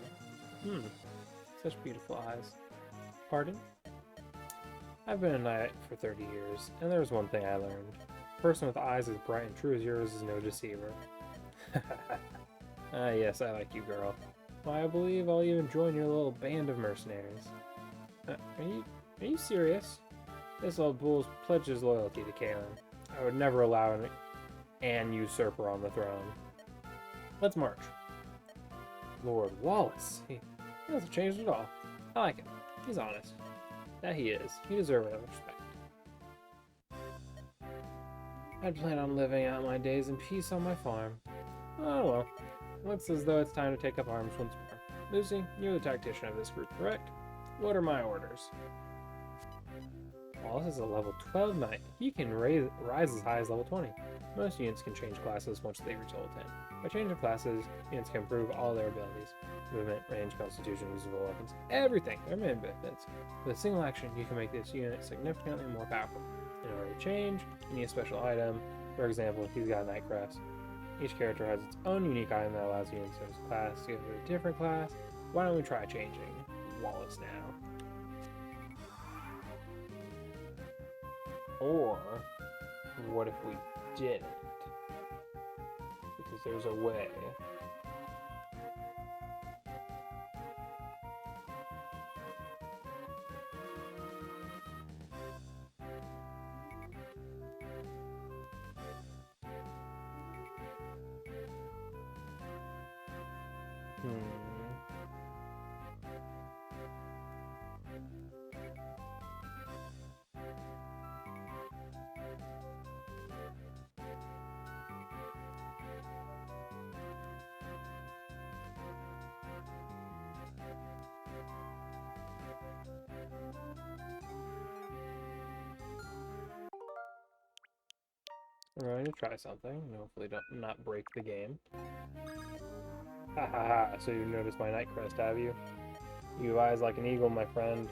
Speaker 1: Such beautiful eyes. Pardon? I've been a knight for 30 years, and there's one thing I learned. A person with eyes as bright and true as yours is no deceiver. Yes, I like you, girl. Why, I believe I'll even join your little band of mercenaries. Are you serious? This old bull pledges loyalty to Kaelin. I would never allow an usurper on the throne. Let's march. Lord Wallace. He hasn't changed at all. I like him. He's honest. That he is. He deserves our respect. I'd plan on living out my days in peace on my farm. Oh well. Looks as though it's time to take up arms once more. Lucy, you're the tactician of this group, correct? What are my orders? Wallace is a level 12 knight. He can rise as high as level 20. Most units can change classes once they reach level 10. By changing classes, units can improve all their abilities. Movement, range, constitution, usable weapons, everything. There are many benefits. With a single action, you can make this unit significantly more powerful. In order to change, you need a special item. For example, if he's got Nightcrafts. Each character has its own unique item that allows units of his class to give it a different class. Why don't we try changing Wallace now? Or, what if we didn't? Because there's a way. We're going to try something and hopefully not break the game. Ha ha ha, so you noticed my night crest, have you? You have eyes like an eagle, my friend.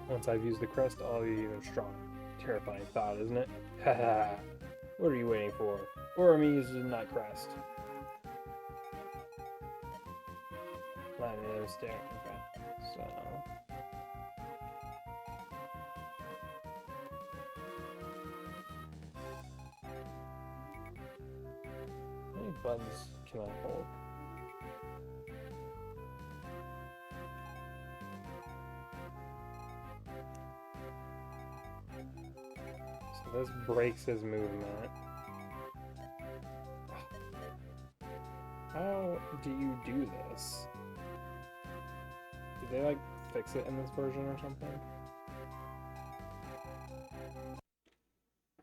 Speaker 1: Once I've used the crest, I'll be even stronger. Terrifying thought, isn't it? Ha ha. What are you waiting for? Or me use the night crest. Let me there stare. Okay. So how many buttons can I hold? So this breaks his movement. How do you do this? Did they like fix it in this version or something?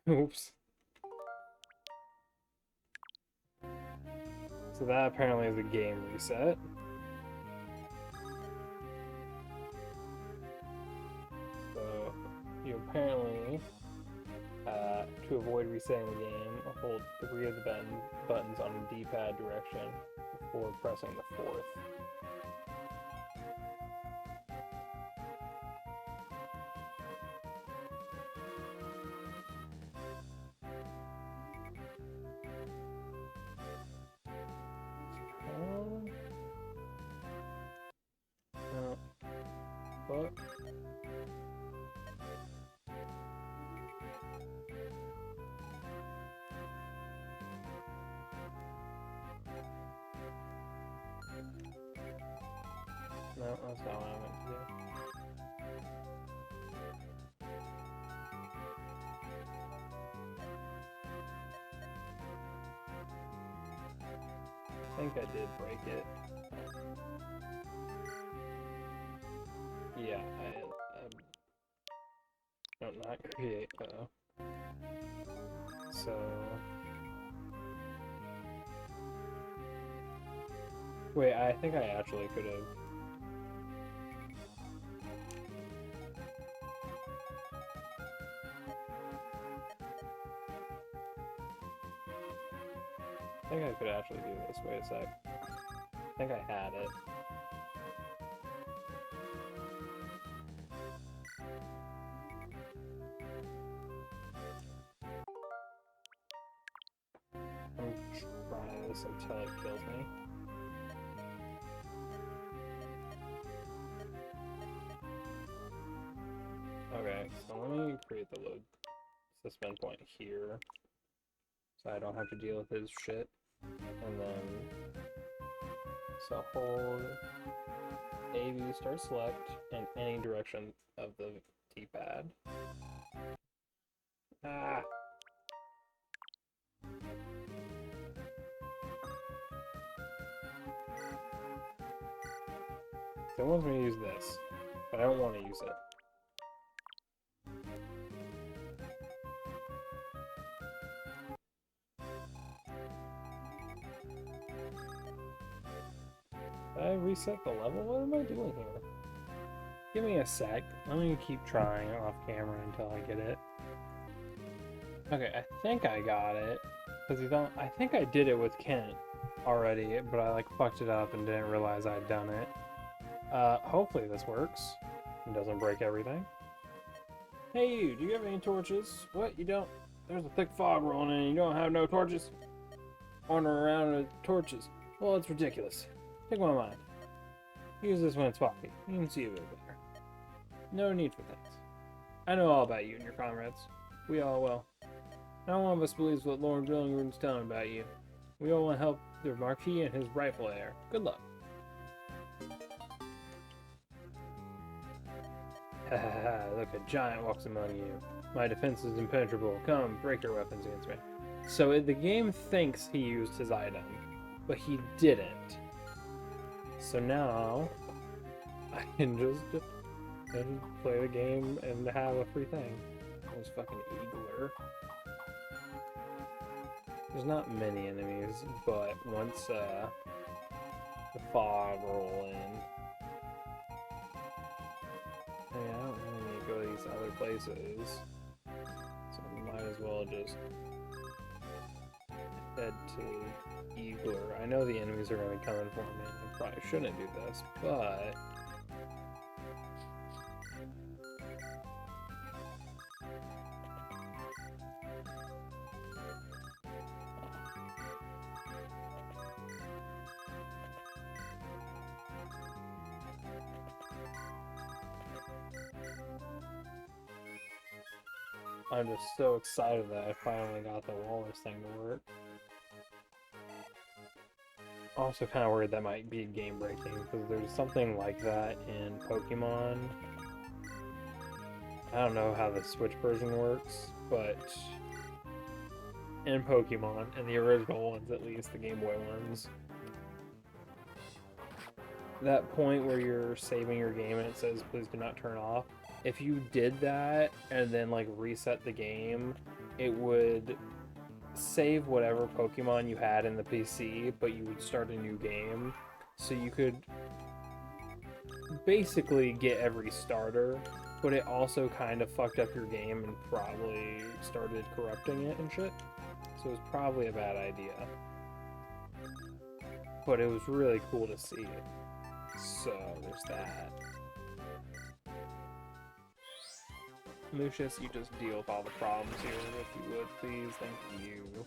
Speaker 1: Oops. So that apparently is a game reset. So you apparently, to avoid resetting the game, hold 3 of the buttons on the D-pad direction before pressing the 4th. No. What? No, that's not what I meant to do. I think I did break it. Yeah, no, not create though. So wait, I think I actually could have. I think I could actually do this. Wait a sec. I think I had it. I'm trying this until it kills me. Okay, so let me create the load suspend point here, so I don't have to deal with his shit. And then, so hold A, B, start select in any direction of the D-pad. Ah! So it wants me to use this, but I don't want to use it. Did I reset the level? What am I doing here? Give me a sec. I'm gonna keep trying off camera until I get it. Okay, I think I got it. Because you don't. I think I did it with Kent already, but I like fucked it up and didn't realize I'd done it. Hopefully this works and doesn't break everything. Hey you, do you have any torches? What, you don't? There's a thick fog rolling in and you don't have no torches? Wandering around with torches. Well, it's ridiculous. Take my mind. Use this when it's foggy. You can see a bit better. No need for thanks. I know all about you and your comrades. We all will. Not one of us believes what Lord Billingroon's telling about you. We all want to help the Marquis and his rightful heir. Good luck. Ha ha ha, look, a giant walks among you. My defense is impenetrable. Come, break your weapons against me. So the game thinks he used his item, but he didn't. So now, I can just play the game and have a free thing. There's fucking Eagler. There's not many enemies, but once the fog roll in, I mean, I don't really need to go to these other places, so we might as well just head to Eagler. I know the enemies are going to be coming for me. I probably shouldn't do this, but... I'm just so excited that I finally got the walrus thing to work. Also kind of worried that might be game breaking because there's something like that in Pokemon. I don't know how the Switch version works, but in Pokemon, in the original ones at least, the Game Boy ones, that point where you're saving your game and it says please do not turn off, if you did that and then like reset the game, it would save whatever Pokemon you had in the PC, but you would start a new game. So you could basically get every starter, but it also kind of fucked up your game and probably started corrupting it and shit. So it was probably a bad idea. But it was really cool to see. So there's that. Lucius, you just deal with all the problems here, if you would, please. Thank you.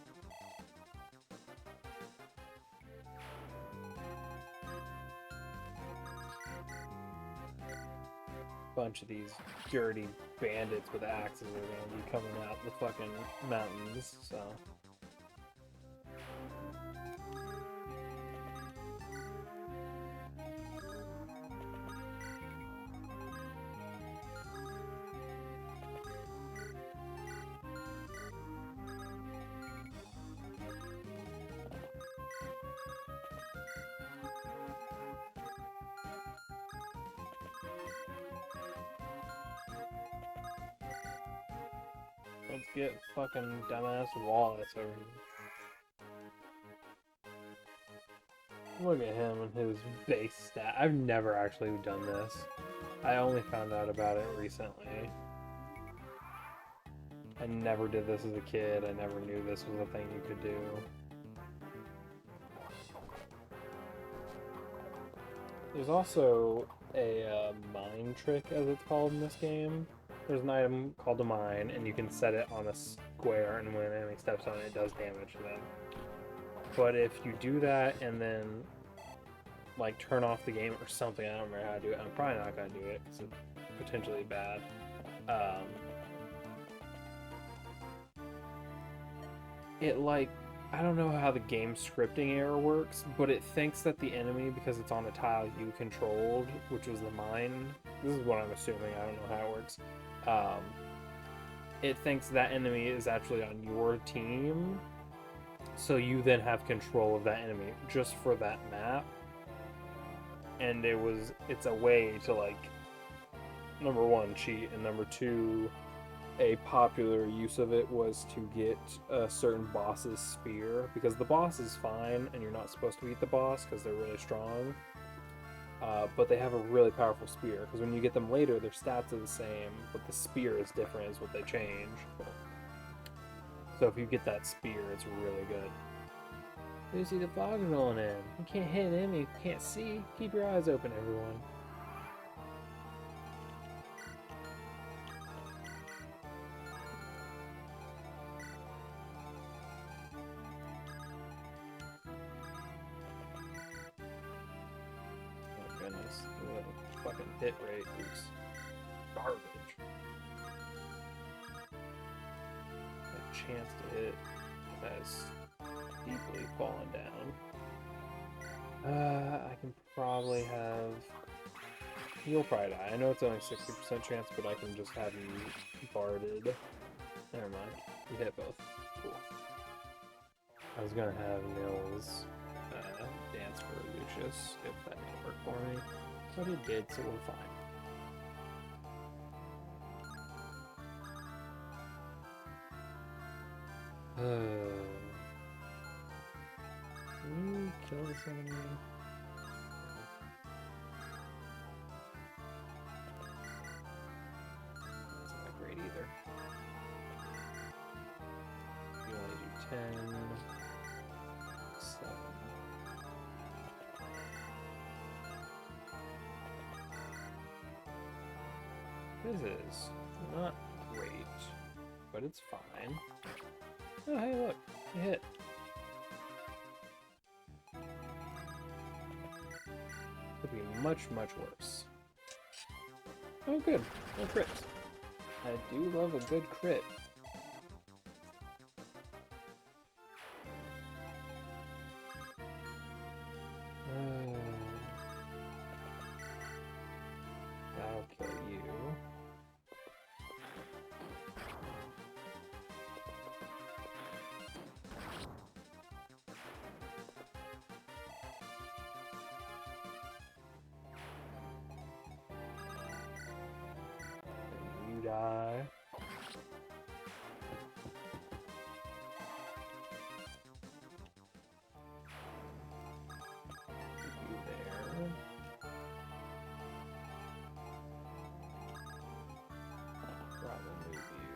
Speaker 1: Bunch of these dirty bandits with axes are gonna be coming out the fucking mountains, so... Let's get fucking dumbass Wallace over here. Look at him and his base stat. I've never actually done this. I only found out about it recently. I never did this as a kid. I never knew this was a thing you could do. There's also a mine trick, as it's called in this game. There's an item called a mine, and you can set it on a square, and when an enemy steps on it, it does damage to them. But if you do that and then, like, turn off the game or something, I don't remember how to do it. I'm probably not going to do it because it's potentially bad. It, like, I don't know how the game scripting error works, but it thinks that the enemy, because it's on a tile you controlled, which was the mine, this is what I'm assuming, I don't know how it works, it thinks that enemy is actually on your team, so you then have control of that enemy just for that map. And it's a way to, like, number one, cheat, and number two, a popular use of it was to get a certain boss's spear, because the boss is fine and you're not supposed to beat the boss because they're really strong, but they have a really powerful spear, because when you get them later their stats are the same, but the spear is different is what they change. So if you get that spear, it's really good. Lucy, the fog's rolling in. You can't hit him, you can't see. Keep your eyes open, everyone. Goodness, the fucking hit rate is garbage. A chance to hit has deeply fallen down. I can probably have... You'll probably die. I know it's only 60% chance, but I can just have you barded. Never mind. You hit both. Cool. I was gonna have Nils dance for Lucius if that didn't work for me, but it did, so we're fine. Can you kill this enemy? That's not great either. You only do 10. This is not great, but it's fine. Oh, hey, look, a hit. Could be much, much worse. Oh, good. No crits. I do love a good crit. That'll kill you. And you die. You there. Probably move you.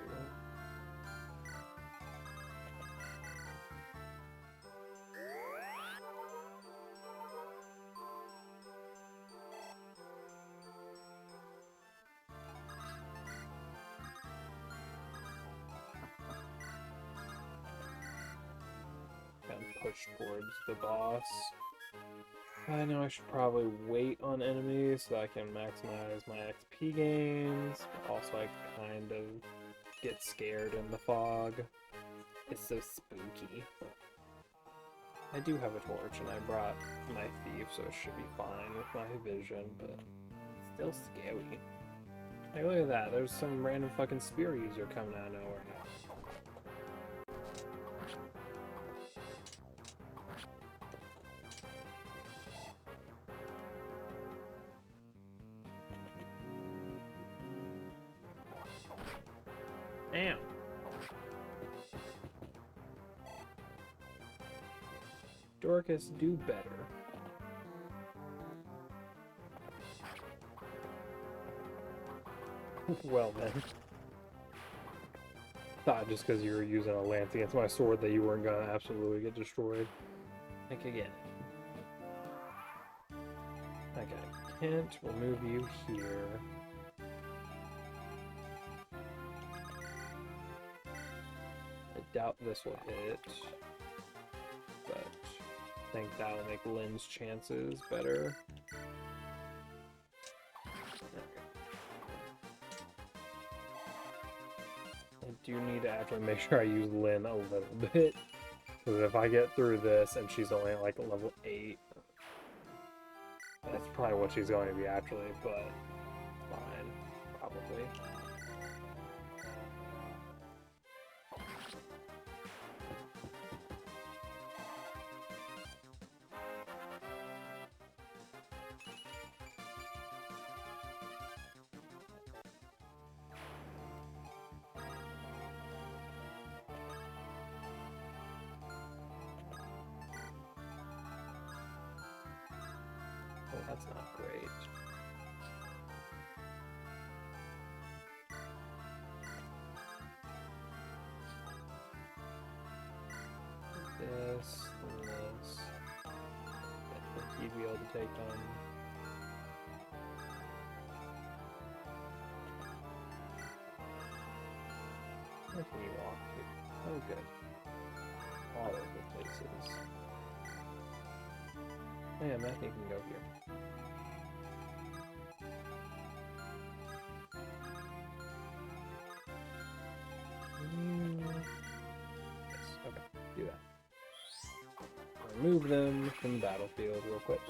Speaker 1: And push towards the boss. I know I should probably wait on enemies so I can maximize my XP gains. Also, I kind of get scared in the fog. It's so spooky. I do have a torch and I brought my thief, so it should be fine with my vision, but still scary. Hey, look at that. There's some random fucking spear user coming out of nowhere now. Damn. Dorcas, do better. Well then. Thought just because you were using a lance against my sword that you weren't gonna absolutely get destroyed. Think again. Okay, can't remove you here. I doubt this will hit, but I think that'll make Lynn's chances better. I do need to actually make sure I use Lynn a little bit, because if I get through this and she's only at like level 8, that's probably what she's going to be actually, but fine, probably. Oh, that's not great. This, and this. I think you'd be able to take them. Where can you walk to? Oh, good. All over places. Oh, yeah, Matthew can go here. Yes, okay, do that. Remove them from the battlefield real quick.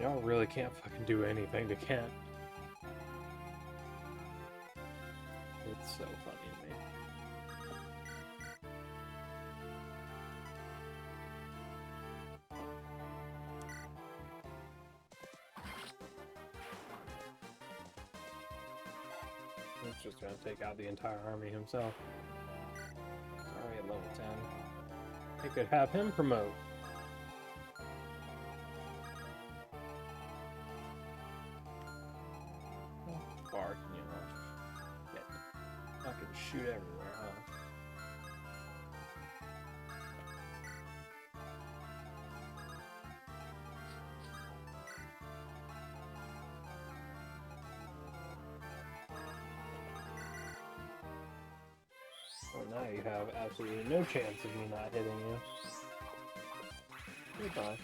Speaker 1: Y'all really can't fucking do anything to Kent. It's so funny to me. He's just gonna take out the entire army himself. Sorry, at level 10. They could have him promote. Bark, you know. Yeah. Fucking shoot everywhere, huh? Well, now you have absolutely no chance of me not hitting you. Goodbye.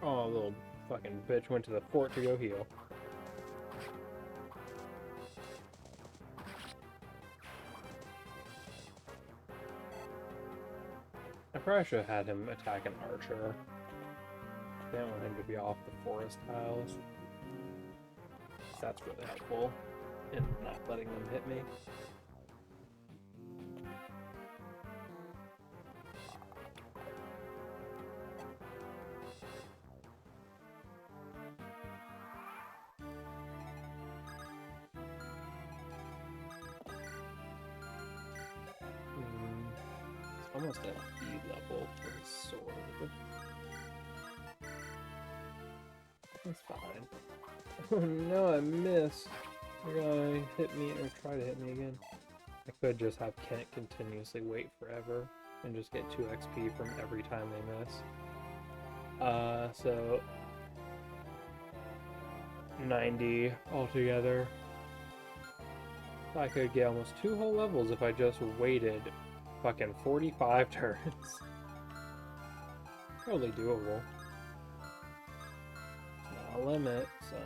Speaker 1: Oh, little fucking bitch went to the fort to go heal. I probably should have had him attack an archer. I didn't want him to be off the forest tiles. That's really helpful in not letting them hit me. Almost at E level for his sword. That's fine. Oh no, I missed. You're gonna hit me or try to hit me again. I could just have Kent continuously wait forever and just get 2 XP from every time they miss. So 90 altogether. I could get almost 2 whole levels if I just waited fucking 45 turns. Totally doable. It's not a limit, so.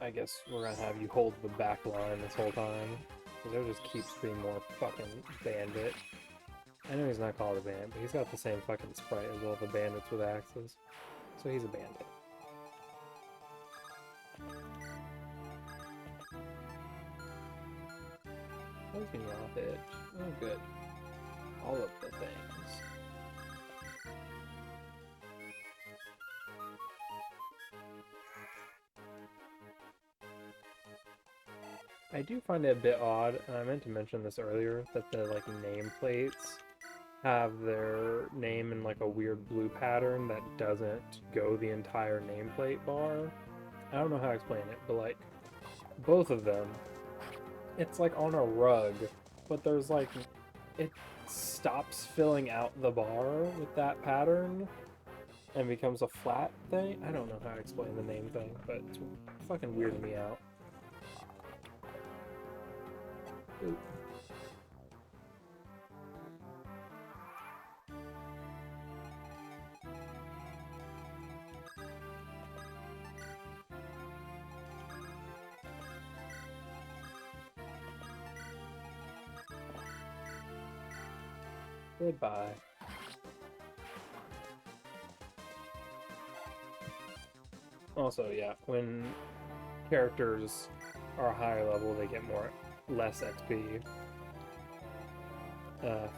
Speaker 1: I guess we're gonna have you hold the back line this whole time. Because there just keeps being more fucking bandit. I know he's not called a bandit, but he's got the same fucking sprite as all the bandits with axes. So he's a bandit. What's me off it? Oh good. All of the things. I do find it a bit odd, and I meant to mention this earlier, that the like nameplates have their name in like a weird blue pattern that doesn't go the entire nameplate bar. I don't know how to explain it, but like both of them, it's like on a rug, but there's like, it stops filling out the bar with that pattern and becomes a flat thing. I don't know how to explain the name thing, but it's fucking weirding me out. Oop. Goodbye. Also, yeah, when characters are higher level, they get more less XP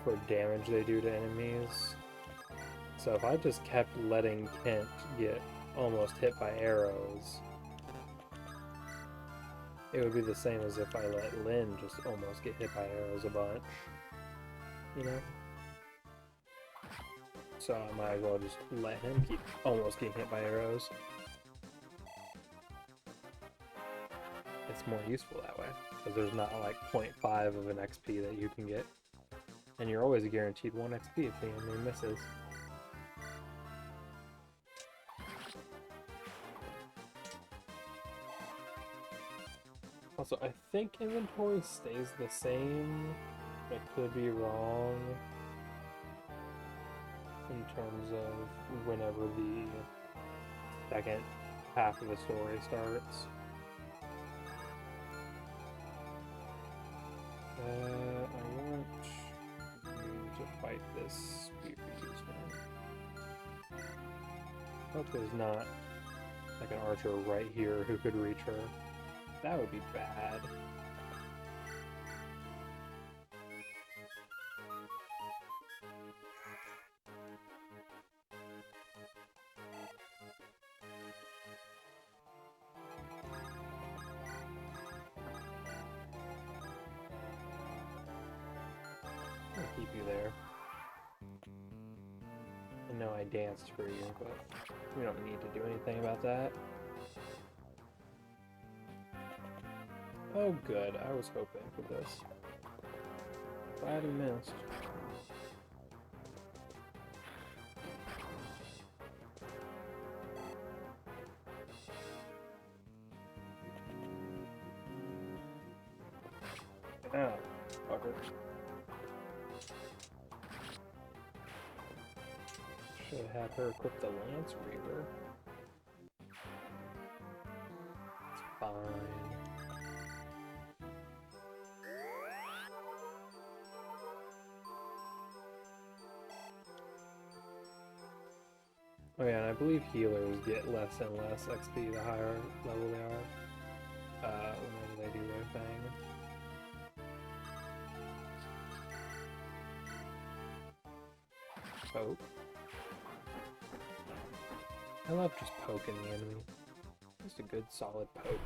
Speaker 1: for damage they do to enemies. So if I just kept letting Kent get almost hit by arrows, it would be the same as if I let Lynn just almost get hit by arrows a bunch. You know? So I might as well just let him keep almost getting hit by arrows. It's more useful that way, because there's not like 0.5 of an XP that you can get. And you're always guaranteed 1 XP if the enemy misses. Also, I think inventory stays the same. I could be wrong in terms of whenever the second half of the story starts. I want you to fight this weird user. Hope there's not like an archer right here who could reach her. That would be bad. I'll keep you there. I know I danced for you, but we don't need to do anything about that. Oh good, I was hoping for this. Glad he missed. Ah, fucker. Should have had her equip the Lance Reaver. It's fine. Oh yeah, and I believe healers get less and less XP the higher level they are, whenever they do their thing. Poke. I love just poking the enemy. Just a good solid poke.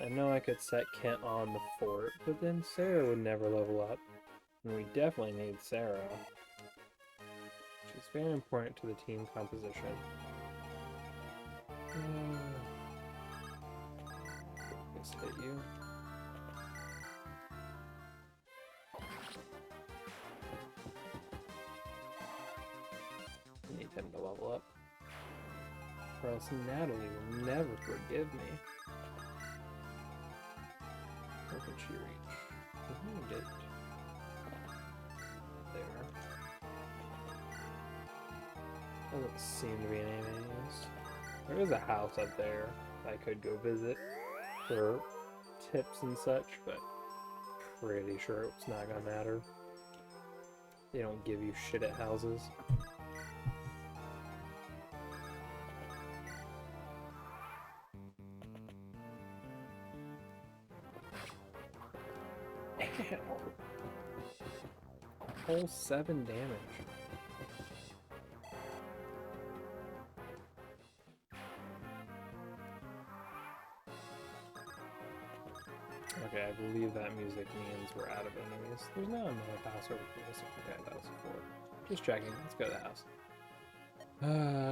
Speaker 1: I know I could set Kent on the fort, but then Sarah would never level up. And we definitely need Sarah. She's very important to the team composition. Just hit you. I need him to level up. Or else Natalie will never forgive me. Where can she reach? Behind it. There. Doesn't seem to be any enemies. There is a house up there I could go visit for tips and such, but pretty sure it's not gonna matter. They don't give you shit at houses. A whole 7 damage. Okay, I believe that music means we're out of enemies. There's not another password for this. Okay, that was before. Just checking. Let's go to the house.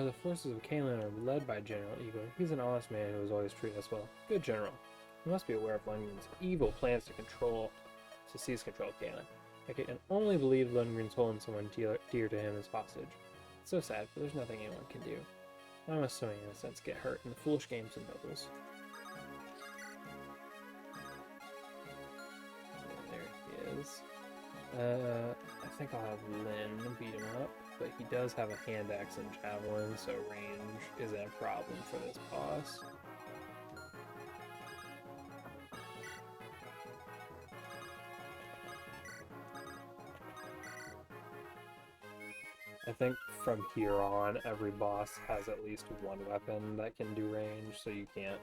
Speaker 1: The forces of Kalen are led by General Eagle. He's an honest man who has always treated us well. Good general. He must be aware of Lundgren's evil plans to seize control of Kalen. I can only believe Lundgren's holding someone dear to him as hostage. It's so sad, but there's nothing anyone can do. I must, so in a sense, get hurt in the foolish games of nobles. There he is. I think I'll have Lynn beat him up, but he does have a hand axe and javelin, so range isn't a problem for this boss. I think from here on, every boss has at least one weapon that can do range, so you can't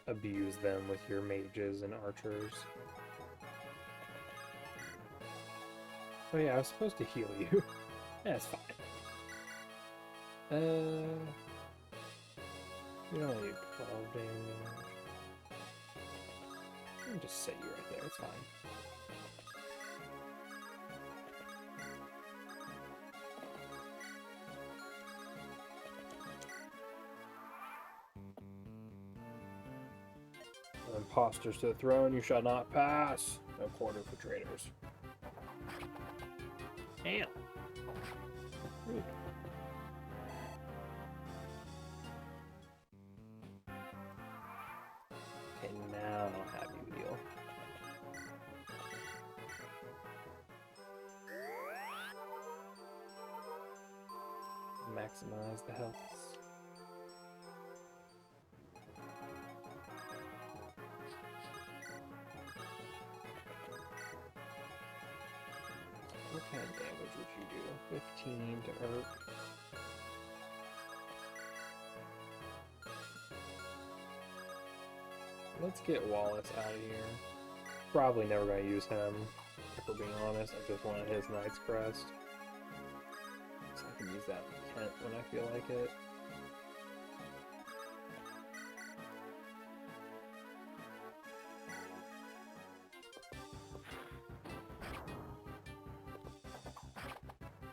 Speaker 1: abuse them with your mages and archers. Oh yeah, I was supposed to heal you. That's fine. You don't need 12 damage. Let me just set you right there, it's fine. Imposters to the throne, you shall not pass. No quarter for traitors. Damn. Rude. Okay, now I'll have you heal. Maximize the health. What kind of damage would you do? 15 to Urk. Let's get Wallace out of here. Probably never gonna use him, if we're being honest. I just wanted his Knight's Crest. So I can use that in Kent when I feel like it.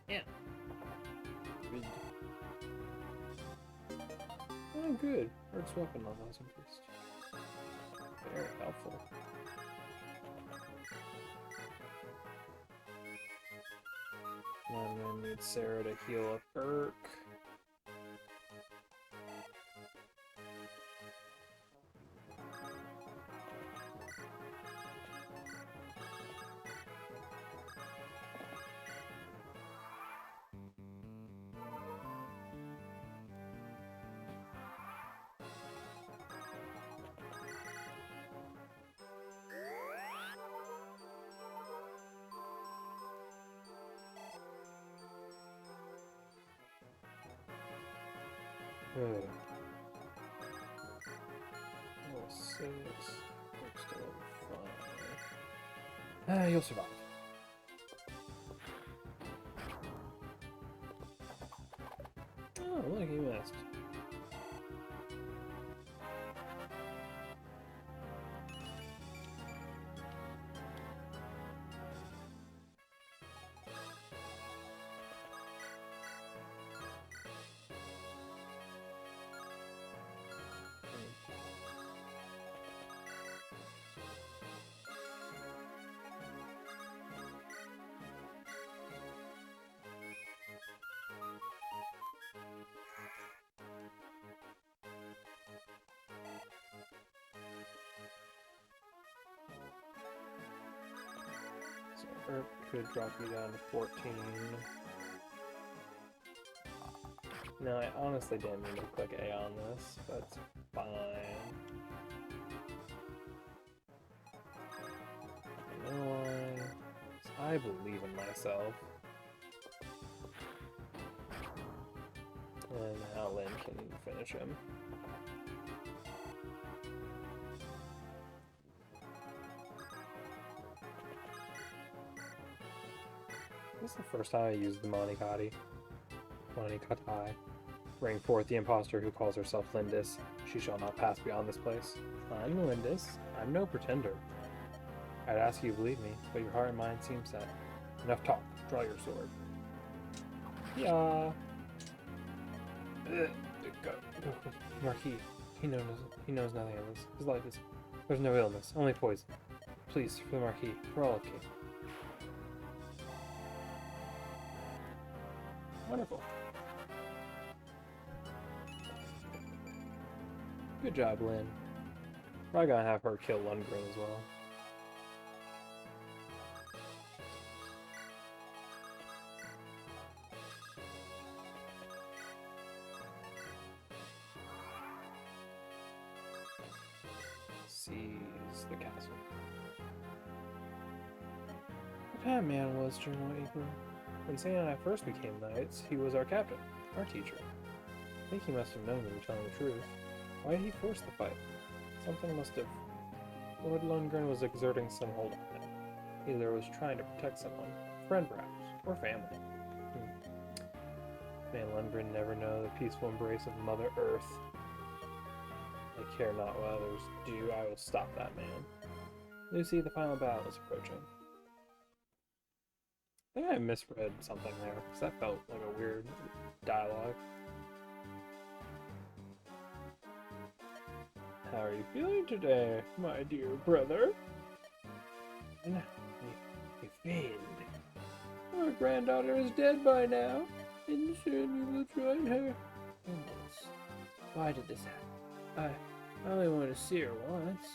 Speaker 1: Yeah. Good. Oh, good. Urk's weapon level has increased. Very helpful. I'm gonna need Sarah to heal up Urk. Level 6. Urk's still level 5. You'll survive. Oh, look, he missed. So Urk could drop you down to 14. No, I honestly didn't mean to click A on this, but it's fine. You know why? I believe in myself. And now Lynn can finish him. This is the first time I used the Monikati. Monikatai. Bring forth the impostor who calls herself Lindis. She shall not pass beyond this place. I'm Lindis. I'm no pretender. I'd ask you to believe me, but your heart and mind seem set. Enough talk. Draw your sword. Yeah. Go. Marquis. He knows nothing of this. His life is... There's no illness, only poison. Please, for the Marquis, for all of King. Wonderful. Good job, Lynn. Probably gonna have her kill Lundgren as well. Seize the castle. What time man was during April? When Sam and I first became knights, he was our captain, our teacher. I think he must have known we were telling the truth. Why did he force the fight? Something must have... Lord Lundgren was exerting some hold on him. Either was trying to protect someone, friend perhaps, or family. May Lundgren never know the peaceful embrace of Mother Earth. I care not what others do, I will stop that man. Lucy, the final battle is approaching. I think I misread something there, because that felt like a weird dialogue. How are you feeling today, my dear brother? No, you failed. Our granddaughter is dead by now, and soon you will join her. Goodness, why did this happen? I only wanted to see her once.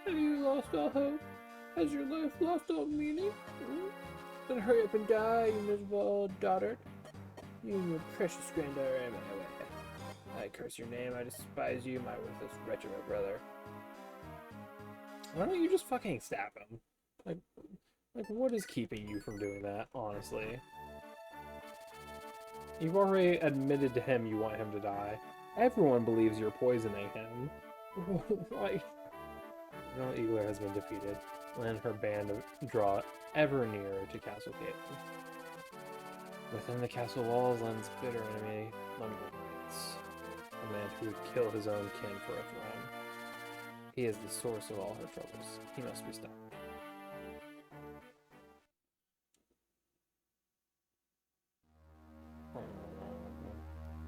Speaker 1: Have you lost all hope? Has your life lost all meaning? Then hurry up and die, you miserable old dotard. You and your precious granddaughter are in my way. I curse your name, I despise you, my worthless wretch of a brother. Why don't you just fucking stab him? Like, what is keeping you from doing that, honestly? You've already admitted to him you want him to die. Everyone believes you're poisoning him. Why? General Eagler has been defeated, and her band draw ever nearer to Castle Caitlin. Within the castle walls, Len's bitter enemy, Lundgren waits. A man who would kill his own kin for a throne. He is the source of all her troubles. He must be stopped.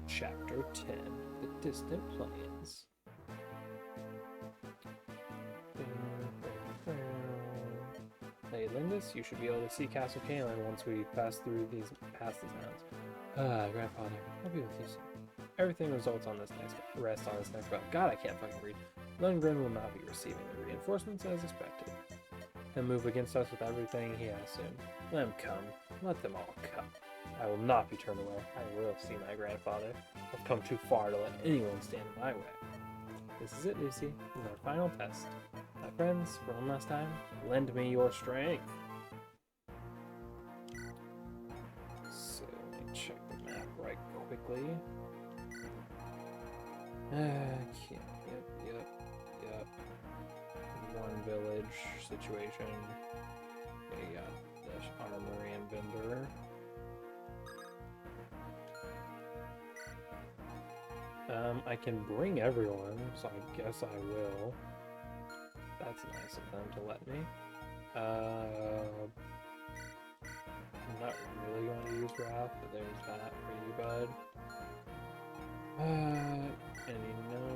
Speaker 1: Chapter 10, The Distant Plains. Hey Lindis, you should be able to see Castle Caelan once we pass these mountains. Grandfather, I'll be with you soon. Everything results on this next battle. God, I can't fucking read. Lundgren will not be receiving the reinforcements as expected. He'll move against us with everything he has soon. Let him come. Let them all come. I will not be turned away. I will see my grandfather. I've come too far to let anyone stand in my way. This is it, Lucy. This is our final test. My friends, for one last time, lend me your strength. So, let me check the map right quickly. Yep. One village situation. We got the armory and vendor. I can bring everyone, so I guess I will. That's nice of them to let me. I'm not really going to use Wrath, but there's that for you, bud. And you know...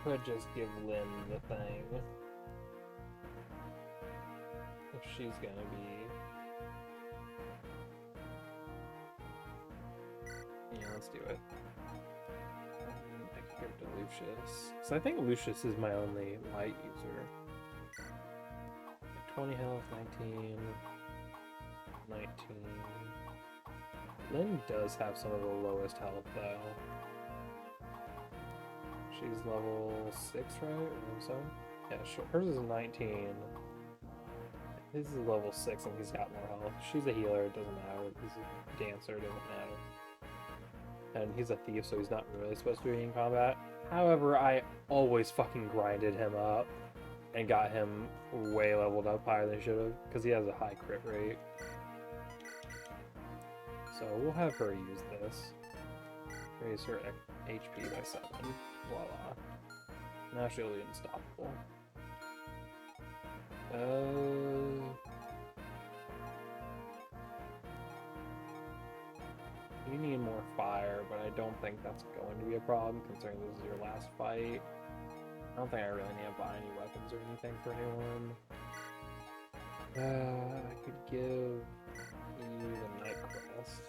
Speaker 1: could just give Lynn the thing. If she's gonna be... Yeah, let's do it. I could give it to Lucius. So I think Lucius is my only light user. 20 health, 19... Lynn does have some of the lowest health, though. She's level 6, right? Or so? Yeah, sure. Hers is 19. His is level 6 and he's got more health. She's a healer, it doesn't matter. He's a dancer, it doesn't matter. And he's a thief, so he's not really supposed to be in combat. However, I always fucking grinded him up and got him way leveled up higher than he should have, because he has a high crit rate. So we'll have her use this. Raise her HP by 7. Voila. Now she'll be unstoppable. You need more fire, but I don't think that's going to be a problem considering this is your last fight. I don't think I really need to buy any weapons or anything for anyone. I could give you the Night Quest.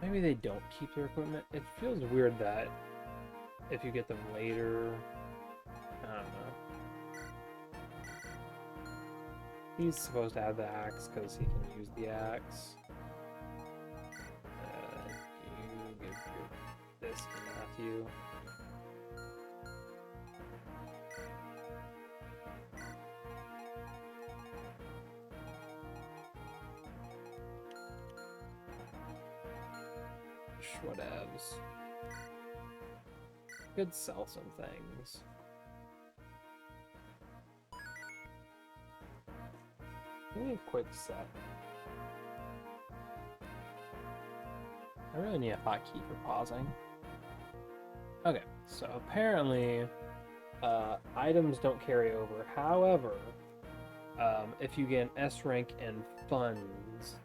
Speaker 1: Maybe they don't keep their equipment. It feels weird that if you get them later, I don't know. He's supposed to have the axe because he can use the axe. You give this to Matthew. Whatevs. Could sell some things. Give me a quick set. I really need a hotkey for pausing. Okay, so apparently items don't carry over. However, if you get an S rank and funds,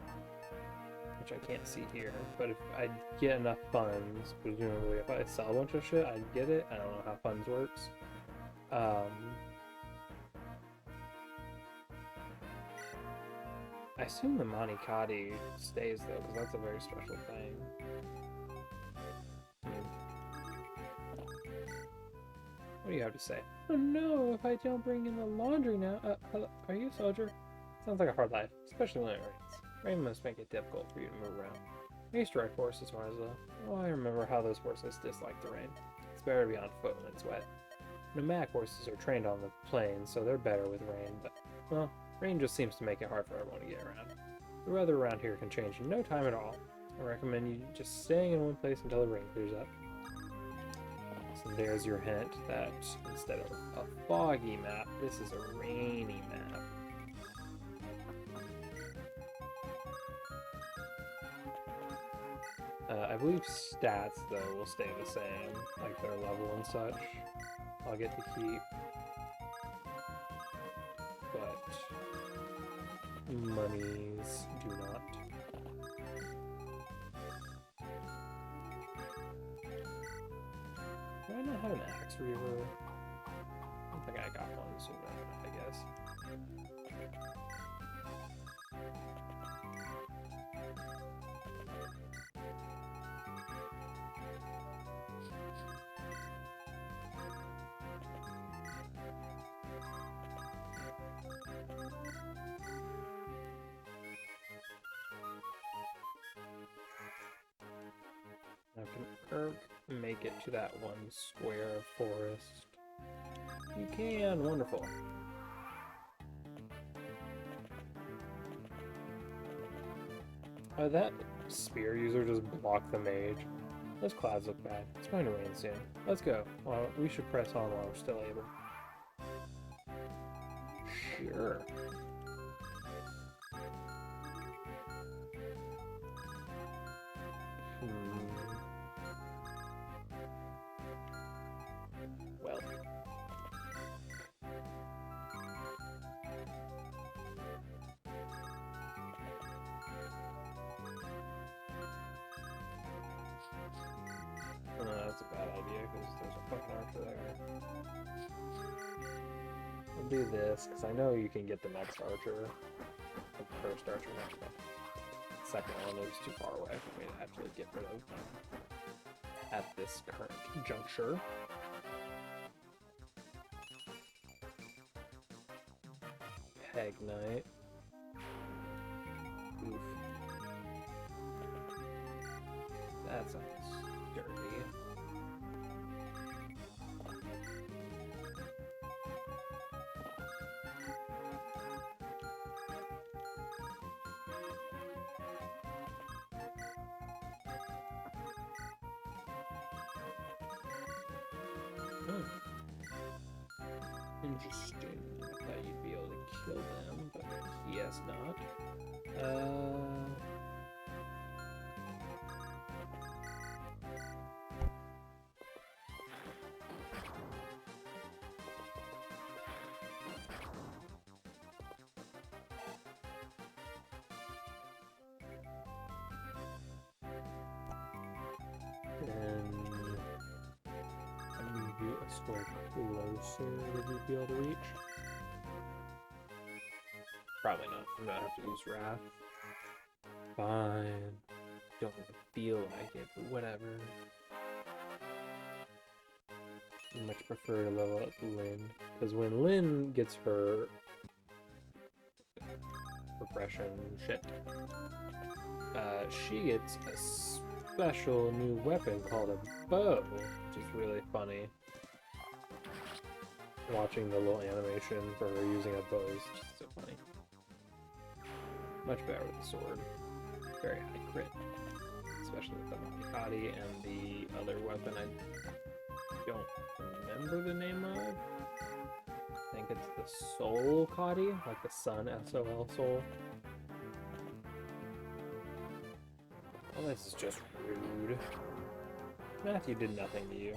Speaker 1: which I can't see here, but if I get enough funds, presumably if I sell a bunch of shit, I'd get it. I don't know how funds works. I assume the Manikadi stays though, because that's a very special thing. What do you have to say? Oh no, if I don't bring in the laundry now. Hello, are you a soldier? Sounds like a hard life, especially when it rains. Rain must make it difficult for you to move around. I used to ride horses when I was little. Oh, I remember how those horses dislike the rain. It's better to be on foot when it's wet. Nomadic horses are trained on the plains, so they're better with rain, but, well, rain just seems to make it hard for everyone to get around. The weather around here can change in no time at all. I recommend you just staying in one place until the rain clears up. So there's your hint that instead of a foggy map, this is a rainy map. I believe stats, though, will stay the same, like their level and such. I'll get to keep. But monies do not. Do I not have an axe reaver? I don't think I got one sooner, I guess. Now can Urk make it to that one square of forest? You can, wonderful. That spear user just blocked the mage. Those clouds look bad. It's going to rain soon. Let's go. Well, we should press on while we're still able. Sure. Well. That's a bad idea because there's a fucking archer there. We'll do this because I know you can get the next archer. The first archer next one. The second one is too far away for me to actually get rid of at this current juncture. Peg Knight. Oof. That sounds dirty. Interesting. I thought you'd be able to kill them, but yes, not. A square closer, would you be able to reach? Probably not. I'm gonna have to use Wrath. Fine. Don't feel like it, but whatever. much prefer to level up Lynn. Because when Lynn gets her repression shit, she gets a special new weapon called a bow, which is really funny. Watching the little animation for her using a bow is just so funny. Much better with the sword. Very high crit. Especially with the Monikati and the other weapon I don't remember the name of. I think it's the Soul Kati, like the Sun, S-O-L, Soul. Well, this is just rude. Matthew did nothing to you.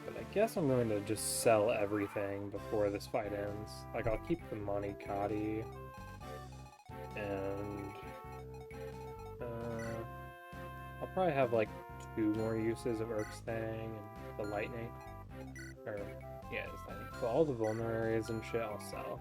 Speaker 1: But I guess I'm going to just sell everything before this fight ends. Like, I'll keep the Monikati, and I'll probably have like 2 more uses of Urk's thing and the lightning. Or, yeah, it's lightning. So all the vulneraries and shit I'll sell.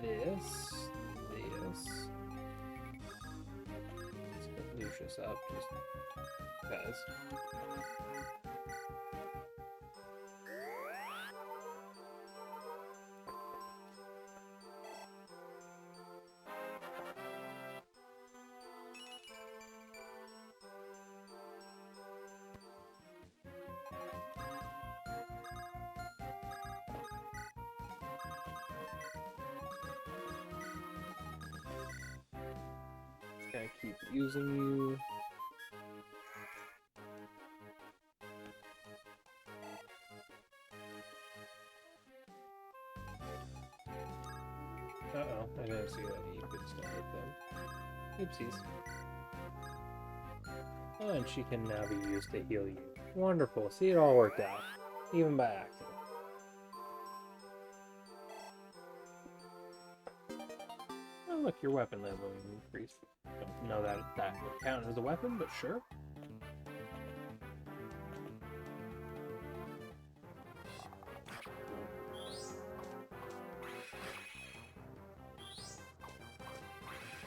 Speaker 1: This. Let's put Lucius up just because. Gonna keep using you. Uh-oh, I didn't see that he could still hit them. Oopsies. Oh, and she can now be used to heal you. Wonderful, see, it all worked out. Even by accident. Oh, look, your weapon level increased. Don't know that that would count as a weapon, but sure.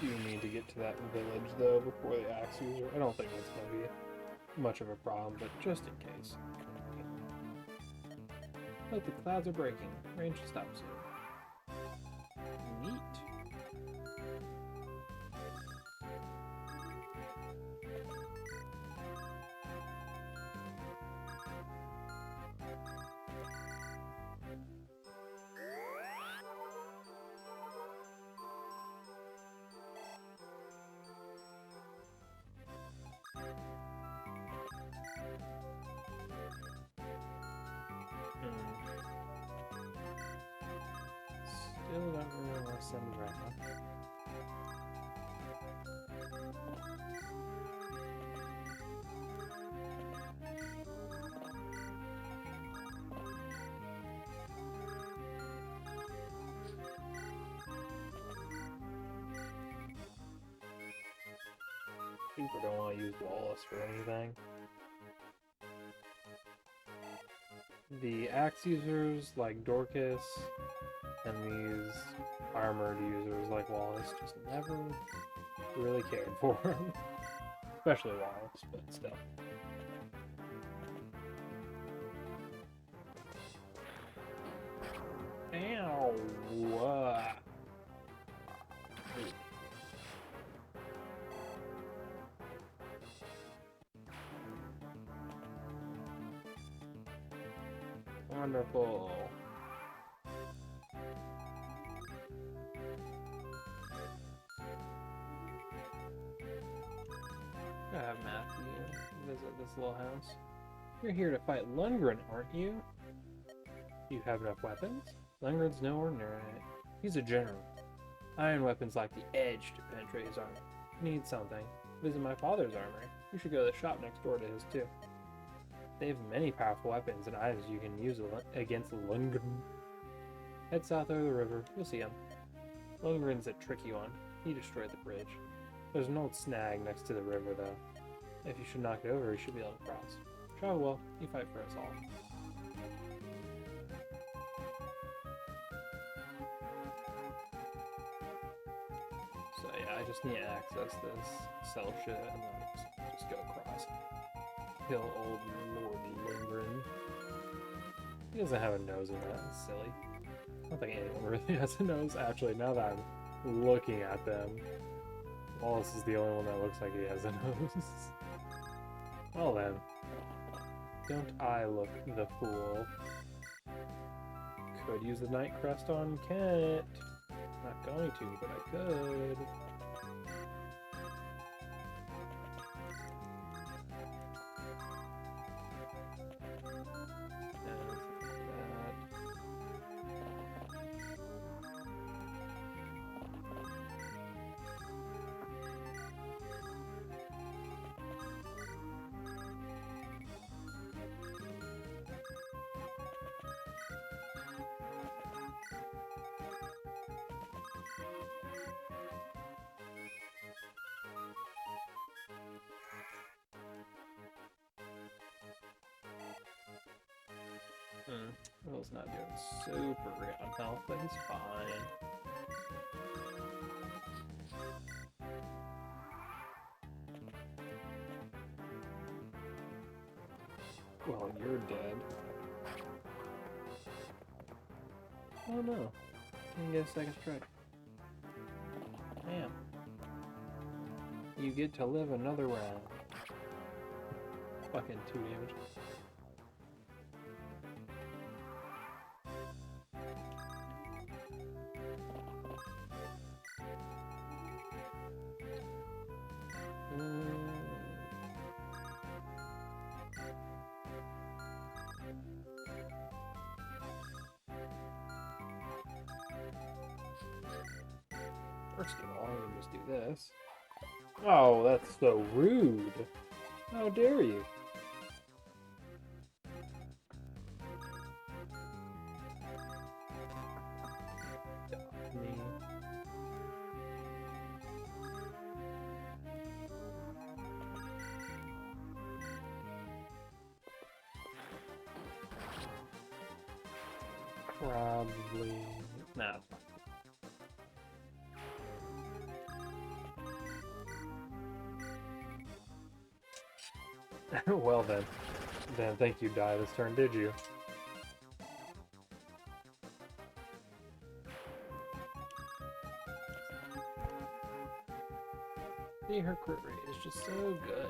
Speaker 1: You need to get to that village, though, before the axe user. I don't think that's going to be much of a problem, but just in case. Look, the clouds are breaking. Rain should stop soon. Neat. Still don't really want to send around. People don't want to use Wallace for anything. The axe users like Dorcas and these armored users like Wallace just never really cared for him. Especially Wallace, but still. Ow! Wonderful. Gotta have Matthew visit this little house. You're here to fight Lundgren, aren't you? You have enough weapons? Lundgren's no ordinary. He's a general. Iron weapons like the edge to penetrate his armor. Need something? Visit my father's armory. You should go to the shop next door to his too. They have many powerful weapons and items you can use against Lundgren. Head south over the river. You'll see him. Lundgren's a tricky one. He destroyed the bridge. There's an old snag next to the river, though. If you should knock it over, you should be able to cross. Travel well. You fight for us all. So yeah, I just need to access this, sell shit, and then just go across. Kill old Lord Lundgren. He doesn't have a nose in that. It's silly. I don't think anyone really has a nose. Actually, now that I'm looking at them, Wallace is the only one that looks like he has a nose. Well then, don't I look the fool? Could use the night crest on Kent. Not going to, but I could. Will's not doing super great on health, but he's fine. Well, you're dead. Oh no. You get a second strike. Damn. You get to live another round. Fucking 2 damage. First of all, I'm gonna just do this. Oh, that's so rude. How dare you? Me. Probably. Nah, it's fine. Well then. Then thank you, die this turn, did you? See, her crit rate is just so good.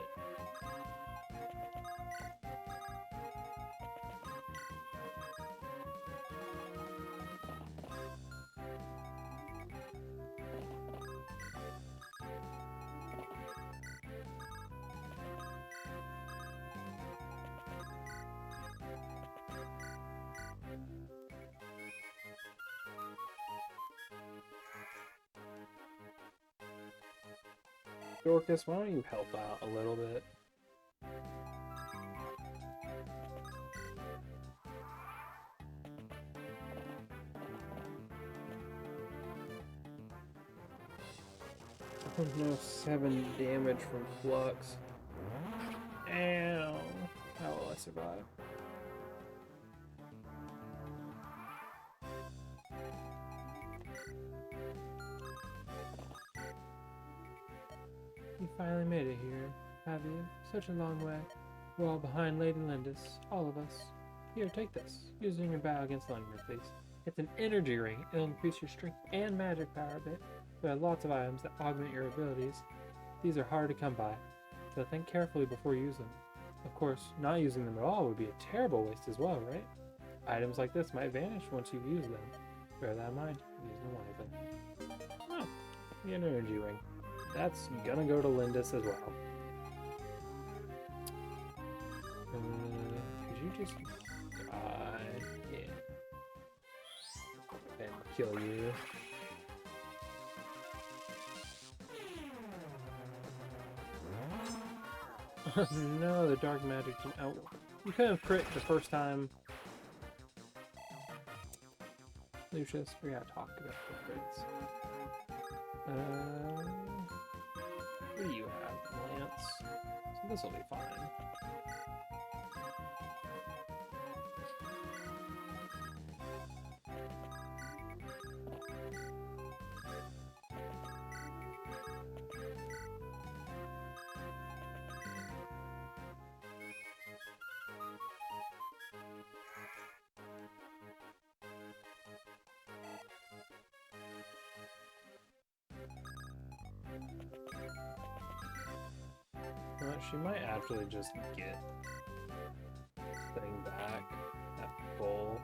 Speaker 1: Dorcas, why don't you help out a little bit? Oh no, 7 damage from Flux. Ow. How will I survive? You finally made it here, have you? Such a long way. We're all behind Lady Lindis, all of us. Here, take this. Use it in your battle against Lundgren, please. It's an energy ring. It'll increase your strength and magic power a bit. There are lots of items that augment your abilities. These are hard to come by, so think carefully before you use them. Of course, not using them at all would be a terrible waste as well, right? Items like this might vanish once you've used them. Bear that in mind. Use them wisely. Oh, the energy ring. That's gonna go to Lindis as well. Could you just die? Yeah. And kill you. No, the dark magic didn't out. You couldn't have crit the first time. Lucius, we gotta talk about upgrades. What do you have? Lance. So this will be fine. She might actually just get thing back at full.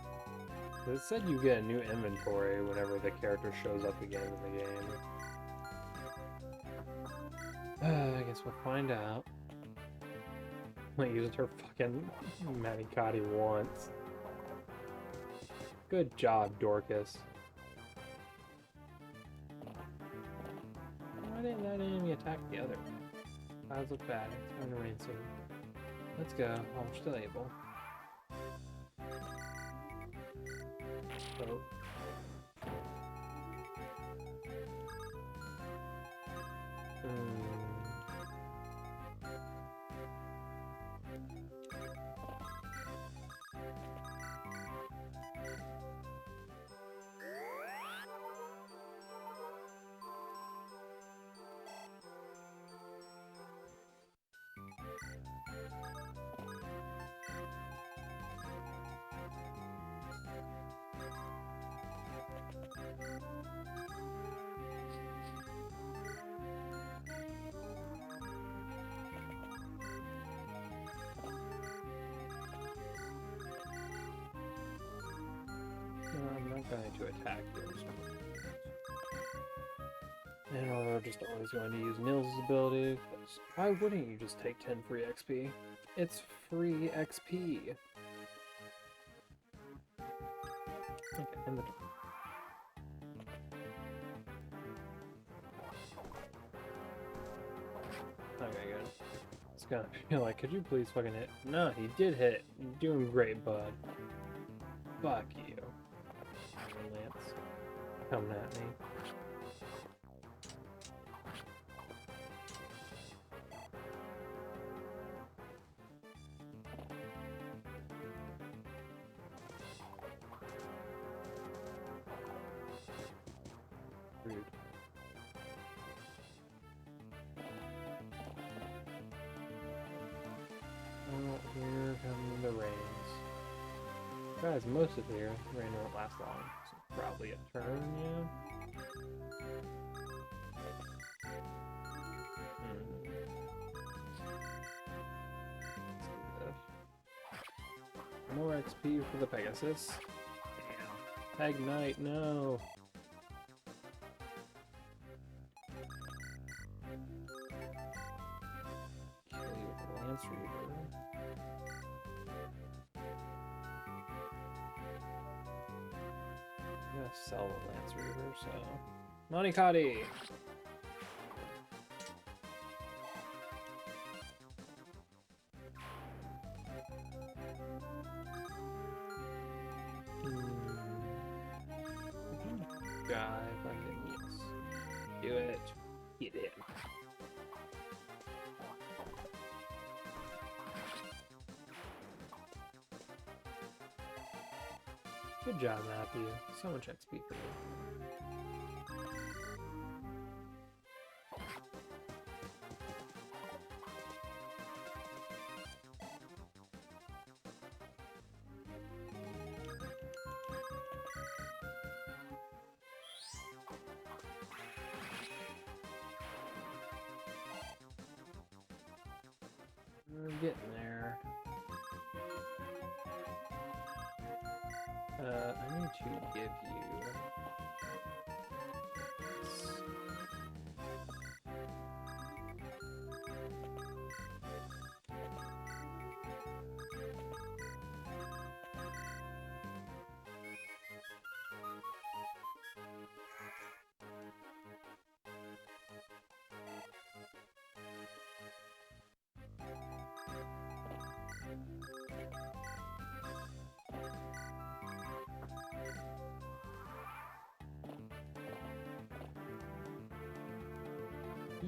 Speaker 1: It said you get a new inventory whenever the character shows up again in the game. I guess we'll find out. I used her fucking Manicotti once. Good job, Dorcas. Why didn't that enemy attack the other one? Clouds look bad. It's going to rain soon. Let's go while we're still able. Oh. I'm not going to attack yours. And we're just always going to use Nils' ability. Why wouldn't you just take 10 free XP? It's free XP. Okay, end the turn. Okay, good. It's gonna feel like, could you please fucking hit? No, he did hit. You're doing great, bud. Fuck you. Lance. Coming at me. Rude. Oh, here come the rains. Guys, most of the rain won't last long. So probably a turn, yeah? More XP for the Pegasus. Damn. Ignite, no! Kill you with the Lance Reaver. I'm gonna sell the Lance Reaver, so... Manicotti! Die if I can, yes. Do it. Get in. Good job, Matthew. So much XP for you. We're getting there. I need to give you this.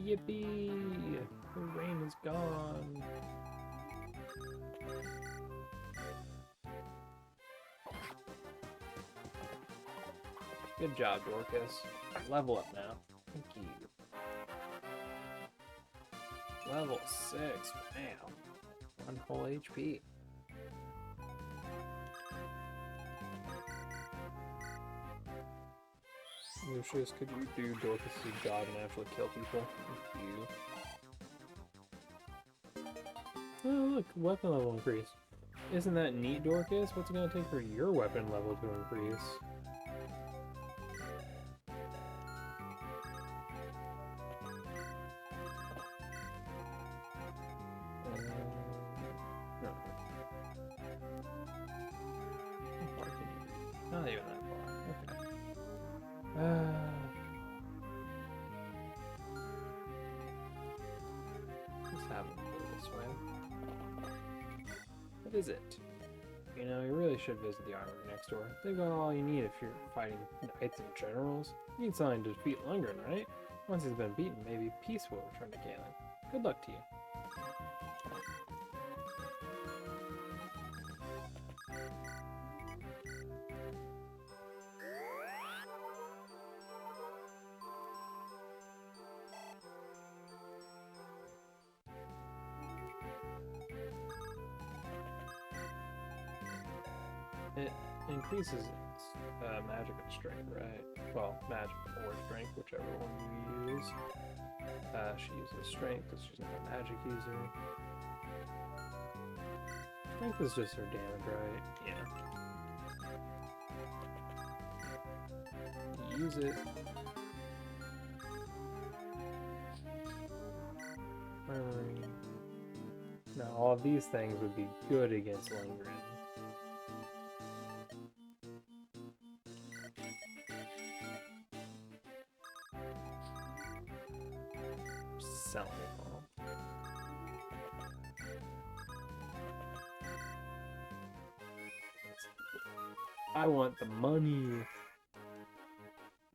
Speaker 1: Yippee! The rain is gone. Good job, Dorcas. Level up now. Thank you. Level 6. Wow. 1 whole HP. Lucius, could you do Dorcas' job and actually kill people? Thank you. Oh, look, weapon level increase. Isn't that neat, Dorcas? What's it gonna take for your weapon level to increase? No. How far can you reach? Not even that far. Okay. Just have them go this way. What is it? You know, you really should visit the armory next door. They've got all you need if you're fighting knights and generals. You need something to defeat Lundgren, right? Once he's been beaten, maybe peace will return to Galen. Good luck to you. It increases its magic and strength, right? Well, magic or strength, whichever one you use. She uses strength because she's not a magic user. Strength is just her damage, right? Yeah. Use it. Now, all of these things would be good against Lundgren. Selling it all. I want the money.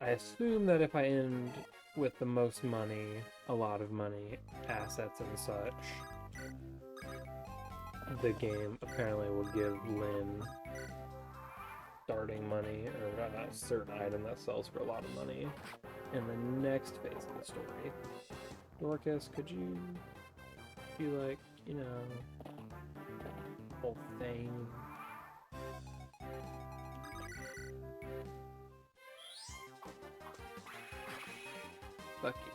Speaker 1: I assume that if I end with the most money, a lot of money, assets and such, the game apparently will give Lynn starting money or a certain item that sells for a lot of money in the next phase of the story. Dorcas, could you be like, you know, whole thing? Fuck you.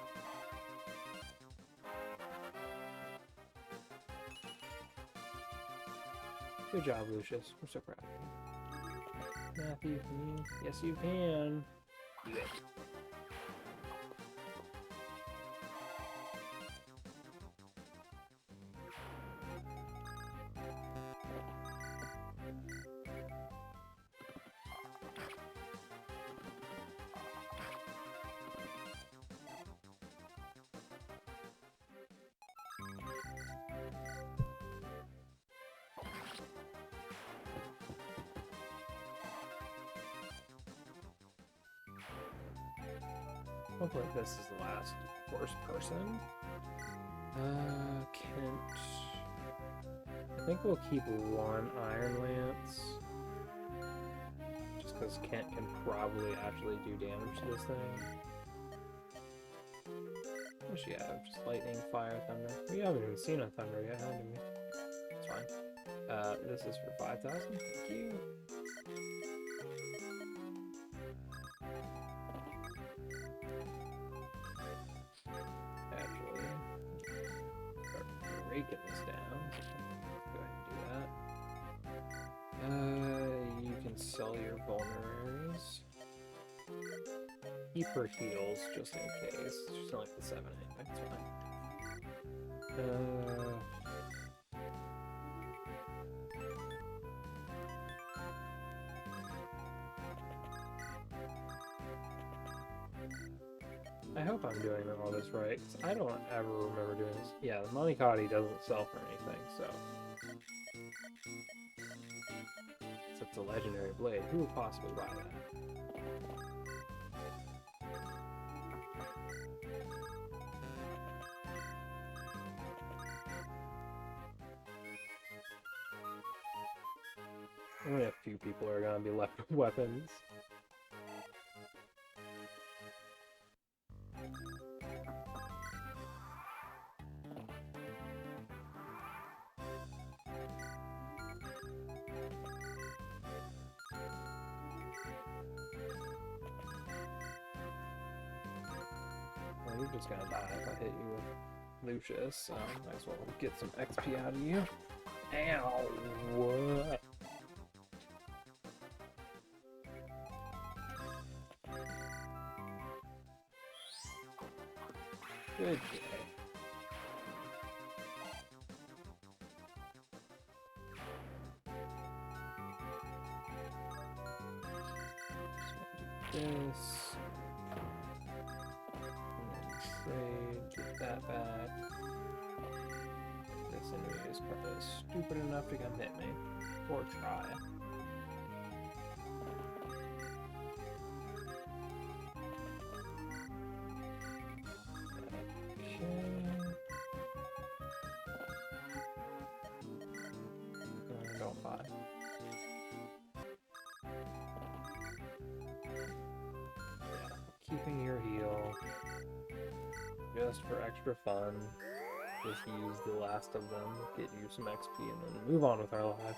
Speaker 1: Good job, Lucius. I'm so proud of you. Matthew, can you? Yes, you can. Do it. Hopefully this is the last worst person. Kent. I think we'll keep one Iron Lance. Just because Kent can probably actually do damage to this thing. What does she have? Just lightning, fire, thunder. We haven't even seen a thunder yet, have we? It's fine. This is for 5,000. Thank you. Breaking this down. Go ahead and do that. You can sell your vulneraries. Keep her heals just in case. She's only the 7 anyway, it's fine. I hope I'm doing all this right, because I don't ever remember doing this. Yeah, the Monikati doesn't sell for anything, so... It's a legendary blade. Who would possibly buy that? Only a few people are gonna be left with weapons. Well, you're just gonna die if I hit you with Lucius, so might as well get some XP out of you. Ow! What? Good day. This. Trade, get that back. This enemy is probably stupid enough to come hit me. Or try. Okay. Don't buy. Keeping your heal. Just for extra fun. Just use the last of them, get you some XP, and then move on with our life.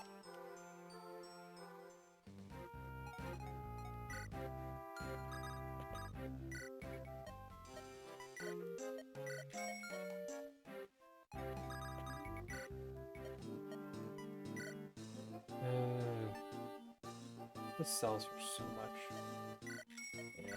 Speaker 1: This sells for so much. Yeah.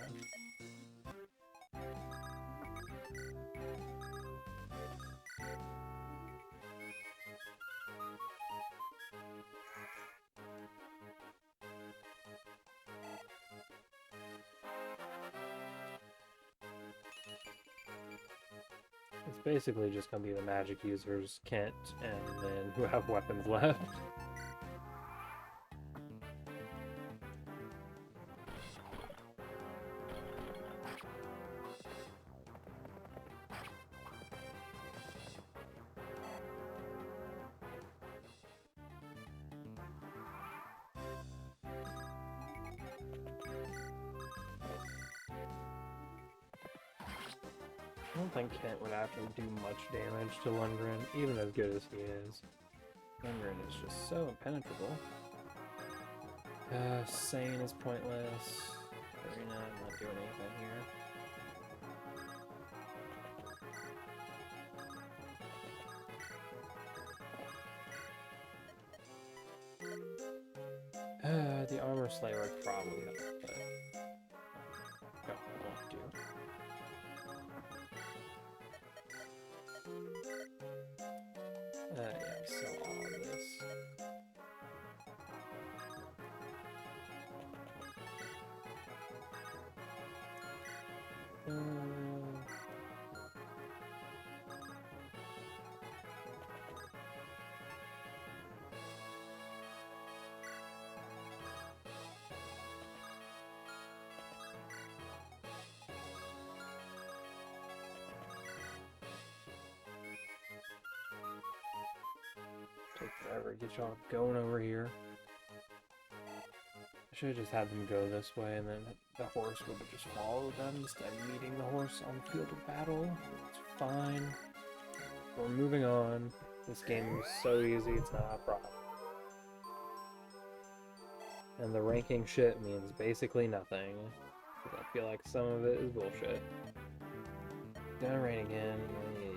Speaker 1: It's basically just gonna be the magic users, Kent, and then who have weapons left. I don't think Kent would actually do much damage to Lundgren, even as good as he is. Lundgren is just so impenetrable. Sane is pointless. Arena, I'm not doing anything here. The Armor Slayer would probably help, but don't want to. Yeah, sell all of this. Take forever to get y'all going over here. I should have just had them go this way, and then the horse would have just followed them instead of meeting the horse on the field of battle. It's fine. We're moving on. This game is so easy, it's not a problem. And the ranking shit means basically nothing, because I feel like some of it is bullshit. Gonna rain again. Yeah.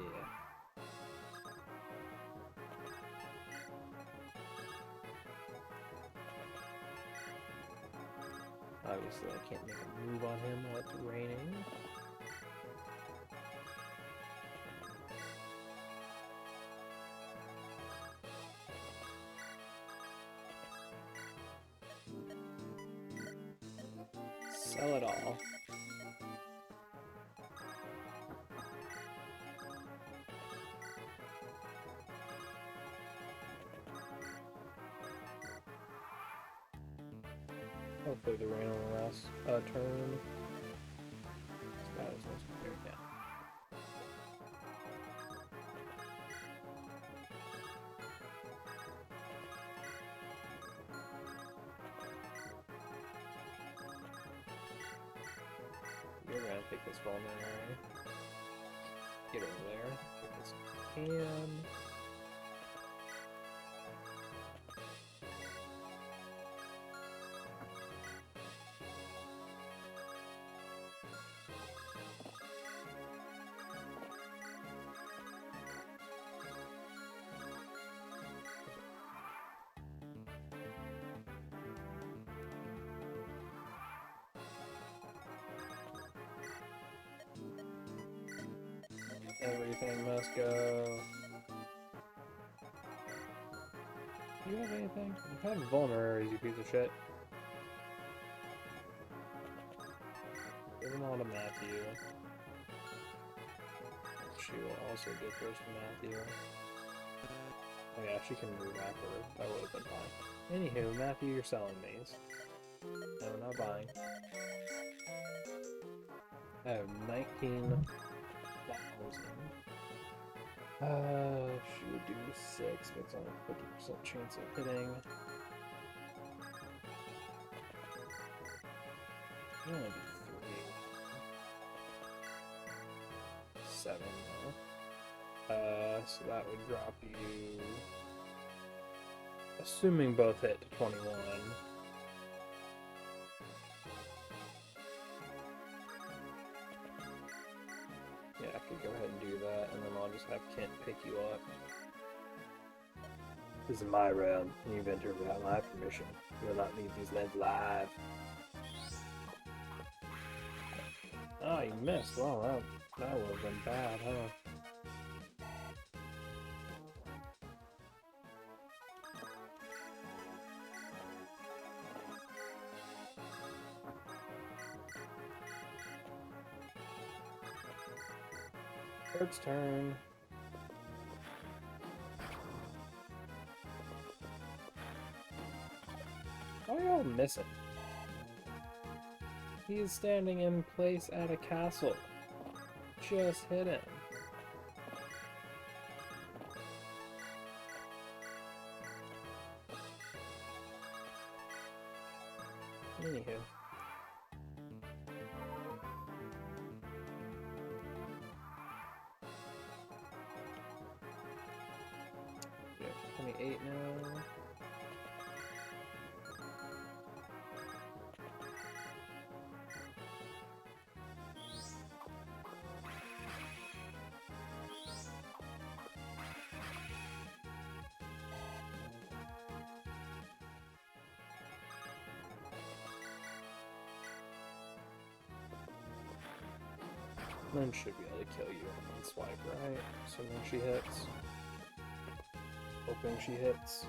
Speaker 1: Obviously, I can't make a move on him while it's raining. Sell it all. Hopefully the rain will last a turn. This guy is supposed to clear down. You're gonna take this vulnerary. Get over there. Take this can. Everything must go. Do you have anything? You have vulneraries, you piece of shit. Give them all to Matthew. She will also give hers to Matthew. Oh yeah, she can move afterward. That would have been fine. Anywho, Matthew, you're selling these. No, not buying. I have 19,000. She would do 6, but it's only a 50% chance of hitting. You only do 3. 7 now. So that would drop you, assuming both hit, to 21. Yeah, I could go ahead and do that, and then I'll just have Kent pick you up. This is my realm, and you've entered without my permission. You will not leave these lands alive. Oh, you missed. Well, that would have been bad, huh? Kurt's turn. Why are y'all missing? He is standing in place at a castle. Just hit him. Anywho. Yeah, 28 now. Lynn should be able to kill you on one swipe, right? So when she hits. Hoping she hits.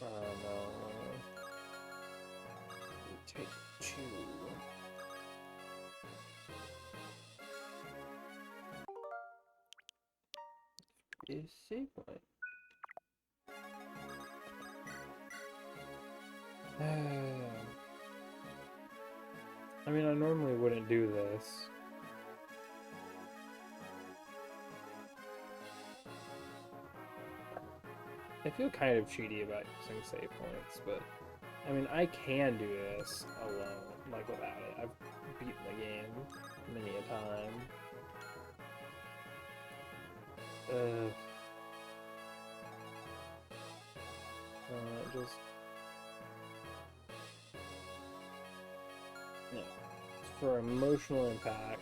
Speaker 1: No. You take 2. Is save point. I mean, I normally wouldn't do this. I feel kind of cheaty about using save points, but I mean, I can do this alone, like without it. I've beaten the game many a time. Just... No. It's for emotional impact.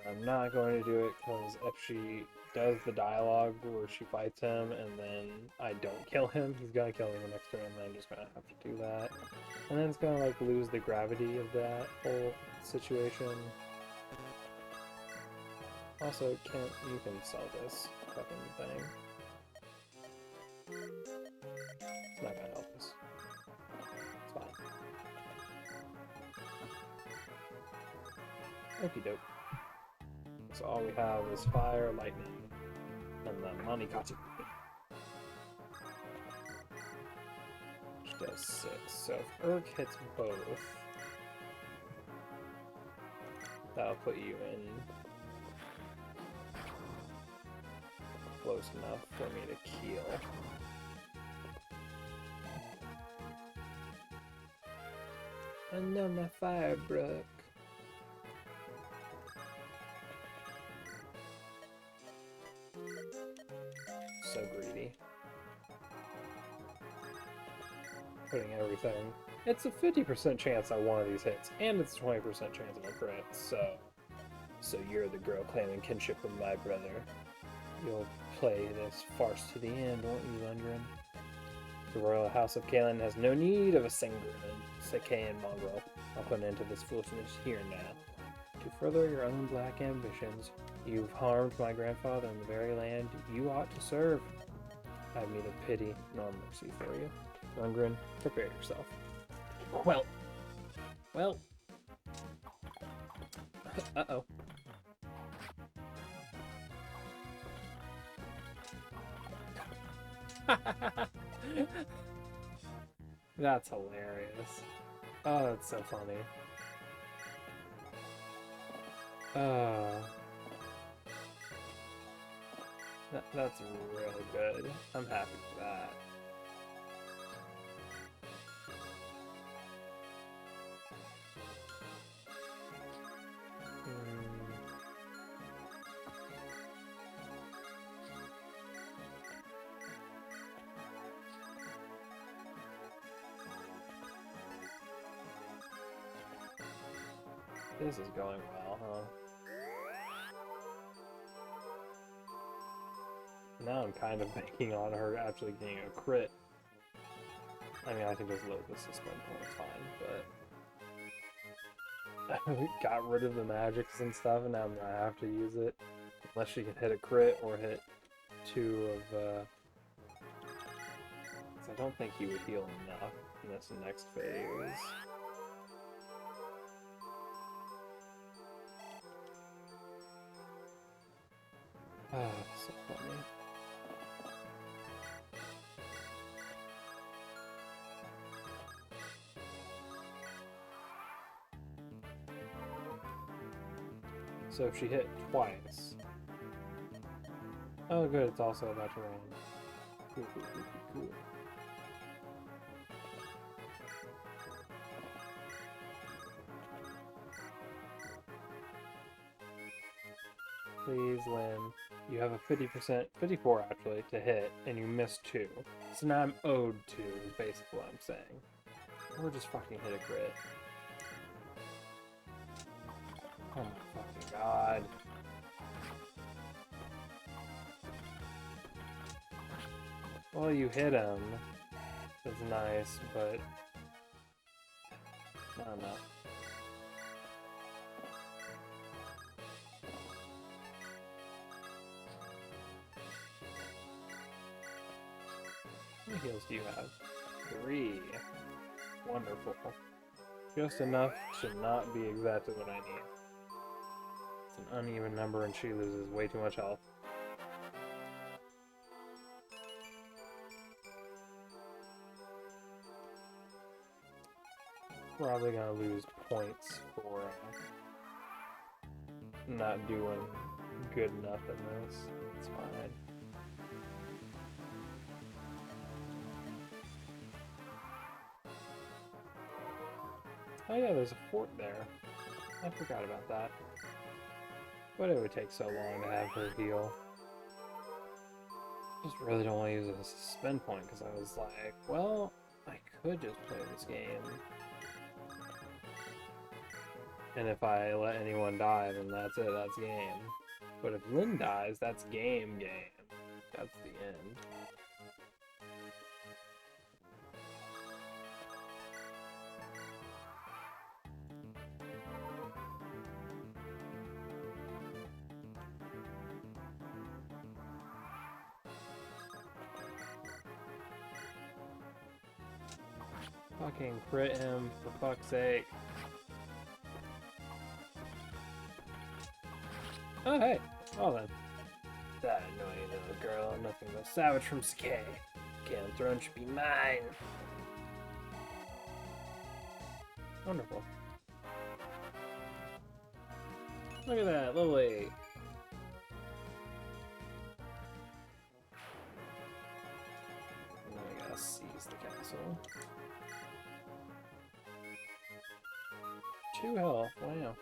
Speaker 1: I'm not going to do it because if she does the dialogue where she fights him and then I don't kill him, he's gonna kill me the next turn, and then I'm just gonna have to do that. And then it's gonna like lose the gravity of that whole situation. Also, you can sell this fucking thing. It's not gonna help us. It's fine. Okie doke. So all we have is fire, lightning, and the Monikatsu. Which does 6. So if Urk hits both, that'll put you in close enough for me to keel. I know my fire broke. So greedy. Putting everything. It's a 50% chance on one of these hits, and it's a 20% chance of a crit, so you're the girl claiming kinship with my brother. You'll play this farce to the end, won't you, Lundgren? The Royal House of Kalen has no need of a Sakaean mongrel. I'll put an end to this foolishness here and now. To further your own black ambitions, you've harmed my grandfather in the very land you ought to serve. I have neither pity nor mercy for you. Lundgren, prepare yourself. Well. Uh-oh. That's hilarious. Oh, that's so funny. That's really good. I'm happy with that. This is going well, huh? Now I'm kind of banking on her actually getting a crit. I mean, I can just load the suspend point fine, but... got rid of the magics and stuff, and now I'm gonna have to use it. Unless she can hit a crit or hit 2 of, I don't think he would heal enough in this next phase. Ah, so funny. So if she hit twice... Oh good, it's also about to rain. Cool. Please, Lynn. You have a 50%, 54 actually, to hit, and you missed 2. So now I'm owed 2, is basically what I'm saying. Or just fucking hit a crit. Oh my fucking god. Well, you hit him. That's nice, but... I don't know. How many heals do you have? 3. Wonderful. Just enough to not be exactly what I need. It's an uneven number and she loses way too much health. Probably gonna lose points for not doing good enough in this. It's fine. Oh yeah, there's a fort there. I forgot about that. But it would take so long to have her heal. I just really don't want to use a suspend point because I was like, well, I could just play this game. And if I let anyone die, then that's it, that's game. But if Lynn dies, that's game. That's the end. Fucking crit him, for fuck's sake. Oh, hey. Well then. That annoying little girl, nothing but a savage from Sakai. Galen throne should be mine. Wonderful. Look at that, level 8. I gotta seize the castle. 2 health, wow.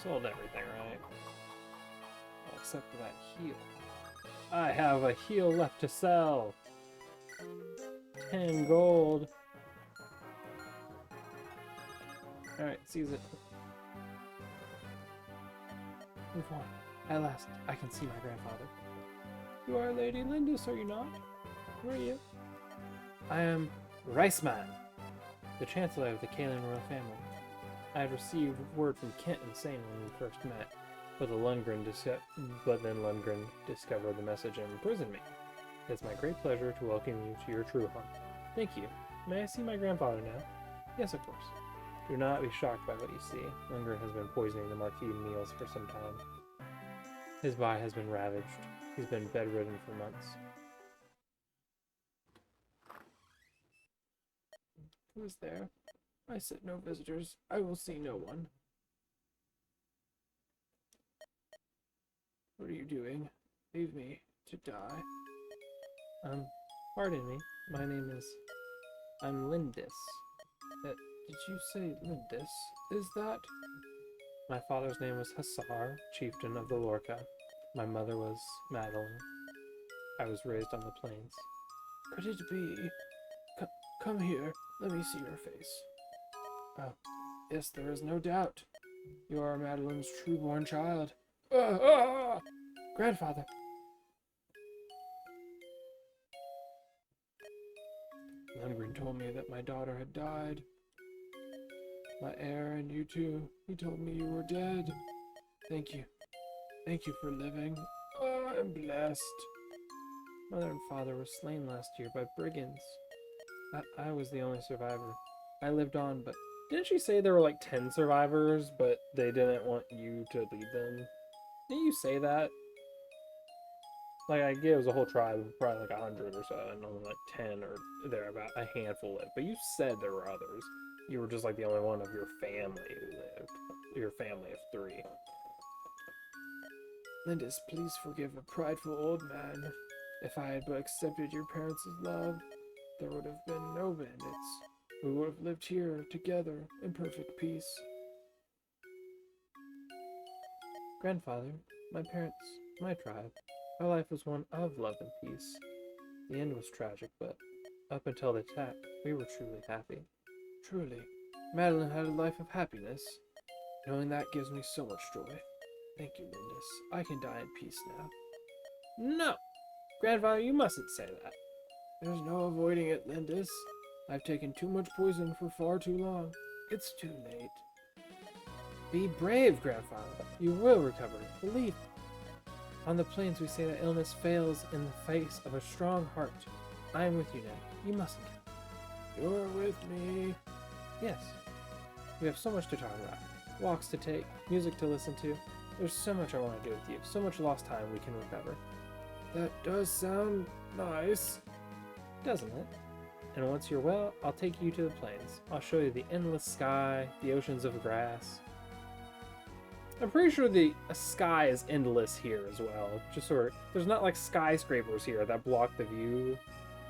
Speaker 1: Sold everything, right? Well, except for that heal. I have a heal left to sell! 10 gold! Alright, seize it. Move on. At last, I can see my grandfather. You are Lady Lindis, are you not? Who are you? I am Riceman, the Chancellor of the Kalen royal family. I had received word from Kent and Sane when we first met, but then Lundgren discovered the message and imprisoned me. It is my great pleasure to welcome you to your true home. Thank you. May I see my grandfather now? Yes, of course. Do not be shocked by what you see. Lundgren has been poisoning the Marquis meals for some time. His body has been ravaged. He's been bedridden for months. Who is there? I said no visitors. I will see no one. What are you doing? Leave me to die. Pardon me. My name is... I'm Lindis. Did you say Lindis? Is that... My father's name was Hassar, chieftain of the Lorca. My mother was Madeline. I was raised on the plains. Could it be... come here. Let me see your face. Oh, yes, there is no doubt. You are Madeline's true-born child. Grandfather! Lundgren told me that my daughter had died. My heir and you too. He told me you were dead. Thank you. Thank you for living. Oh, I'm blessed. Mother and father were slain last year by brigands. I was the only survivor. I lived on, but... Didn't you say there were like 10 survivors, but they didn't want you to lead them? Didn't you say that? Like, I get it was a whole tribe of probably like 100 or so, and only like 10 or thereabout, a handful lived. But you said there were others. You were just like the only one of your family who lived. Your family of 3. Lindis, please forgive a prideful old man. If I had but accepted your parents' love, there would have been no bandits. We would have lived here together in perfect peace. Grandfather, my parents, my tribe, our life was one of love and peace. The end was tragic, but up until the attack, we were truly happy. Truly. Madeline had a life of happiness. Knowing that gives me so much joy. Thank you, Lindis. I can die in peace now. No! Grandfather, you mustn't say that. There's no avoiding it, Lindis. I've taken too much poison for far too long. It's too late. Be brave, Grandfather. You will recover. Believe me. On the plains, we say that illness fails in the face of a strong heart. I am with you now. You mustn't. You're with me. Yes. We have so much to talk about. Walks to take, music to listen to. There's so much I want to do with you. So much lost time we can recover. That does sound nice. Doesn't it? And once you're well, I'll take you to the plains. I'll show you the endless sky, the oceans of grass. I'm pretty sure the sky is endless here as well. Just sort of, there's not like skyscrapers here that block the view,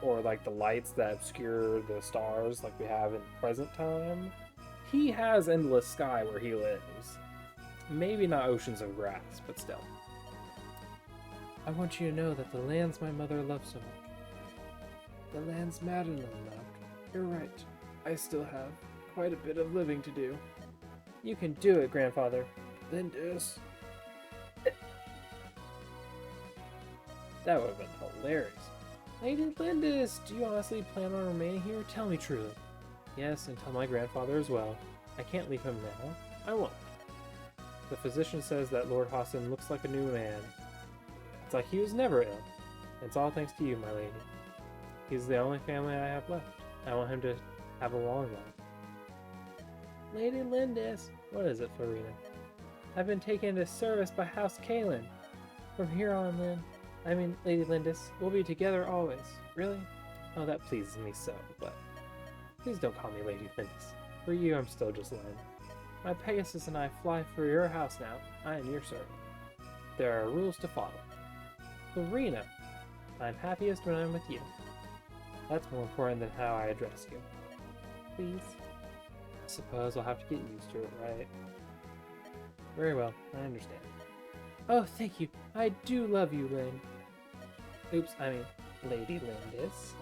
Speaker 1: or like the lights that obscure the stars like we have in present time. He has endless sky where he lives. Maybe not oceans of grass, but still. I want you to know that the lands my mother loved so much, the lands Madeline loved. You're right. I still have quite a bit of living to do. You can do it, Grandfather. Lindis. That would have been hilarious. Lady Lindis, do you honestly plan on remaining here? Tell me truly. Yes, and tell my grandfather as well. I can't leave him now. I won't. The physician says that Lord Hassan looks like a new man. It's like he was never ill. It's all thanks to you, my lady. He's the only family I have left. I want him to Have a long one. Lady Lindis! What is it, Florina? I've been taken into service by House Kalen. From here on, Lady Lindis, we'll be together always. Really? Oh, that pleases me so, but please don't call me Lady Lindis. For you, I'm still just Lynn. My Pegasus and I fly for your house now. I am your servant. There are rules to follow. Florina, I'm happiest when I'm with you. That's more important than how I address you. Please? I suppose I'll have to get used to it, right? Very well, I understand. Oh, thank you. I do love you, Lynn. Oops, Lady Lindis.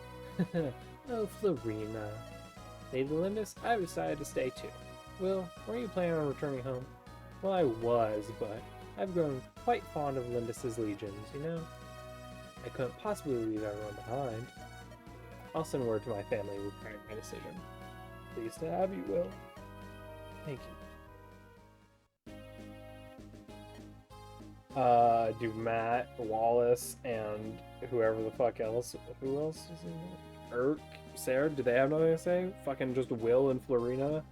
Speaker 1: Oh, Florina. Lady Lindis, I've decided to stay too. Will, were you planning on returning home? Well, I was, but I've grown quite fond of Lindis's legions, you know? I couldn't possibly leave everyone behind. I'll send word to my family regarding my decision. Pleased to have you, Will. Thank you. Do Matt, Wallace, and whoever the fuck else, who else is in there? Irk, Sarah, do they have nothing to say? Fucking just Will and Florina?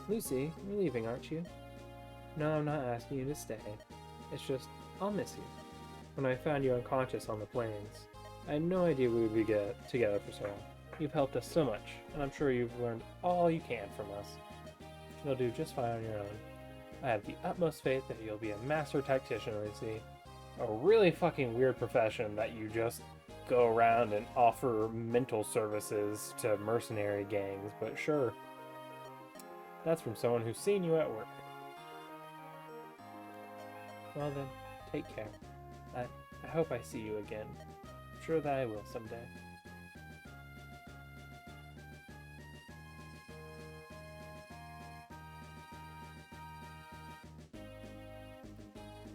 Speaker 1: Lucy, you're leaving, aren't you? No, I'm not asking you to stay. It's just, I'll miss you. When I found you unconscious on the plains, I had no idea we would be together for so long. You've helped us so much, and I'm sure you've learned all you can from us. You'll do just fine on your own. I have the utmost faith that you'll be a master tactician, Lucy. A really fucking weird profession that you just go around and offer mental services to mercenary gangs, but sure. That's from someone who's seen you at work. Well then, take care. I hope I see you again. I'm sure that I will someday.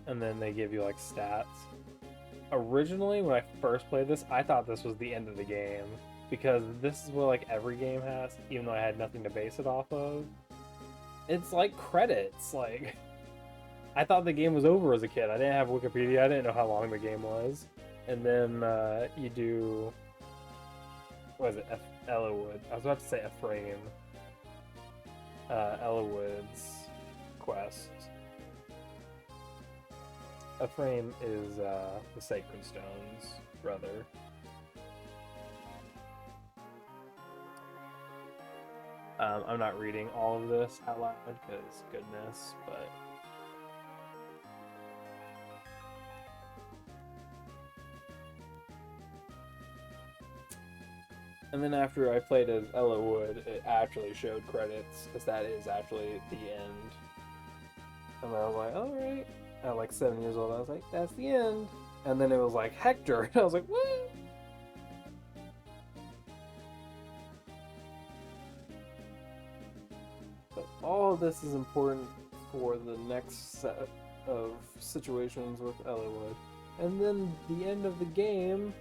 Speaker 1: And then they give you like stats. Originally, when I first played this, I thought this was the end of the game, because this is what like every game has, even though I had nothing to base it off of. It's like credits, like I thought the game was over as a kid. I didn't have Wikipedia, I didn't know how long the game was. And then you do, what is it, Ellawood? I was about to say Ephraim. Ellawood's quest. Ephraim is the Sacred Stone's brother. I'm not reading all of this out loud because goodness, but and then after I played as Ellawood, it actually showed credits, because that is actually the end. And I was like, alright. At like 7 years old, I was like, that's the end. And then it was like Hector, and I was like, what? But all of this is important for the next set of situations with Ellawood. And then the end of the game,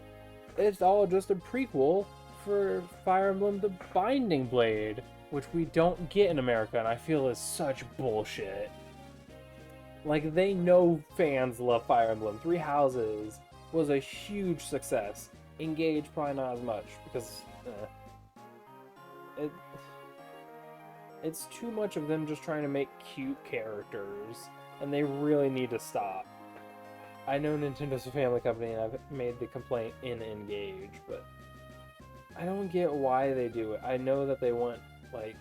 Speaker 1: it's all just a prequel for Fire Emblem The Binding Blade, which we don't get in America, and I feel is such bullshit. Like, they know fans love Fire Emblem. Three Houses was a huge success. Engage, probably not as much, because it's too much of them just trying to make cute characters, and they really need to stop. I know Nintendo's a family company, and I've made the complaint in Engage, but I don't get why they do it. I know that they want, like,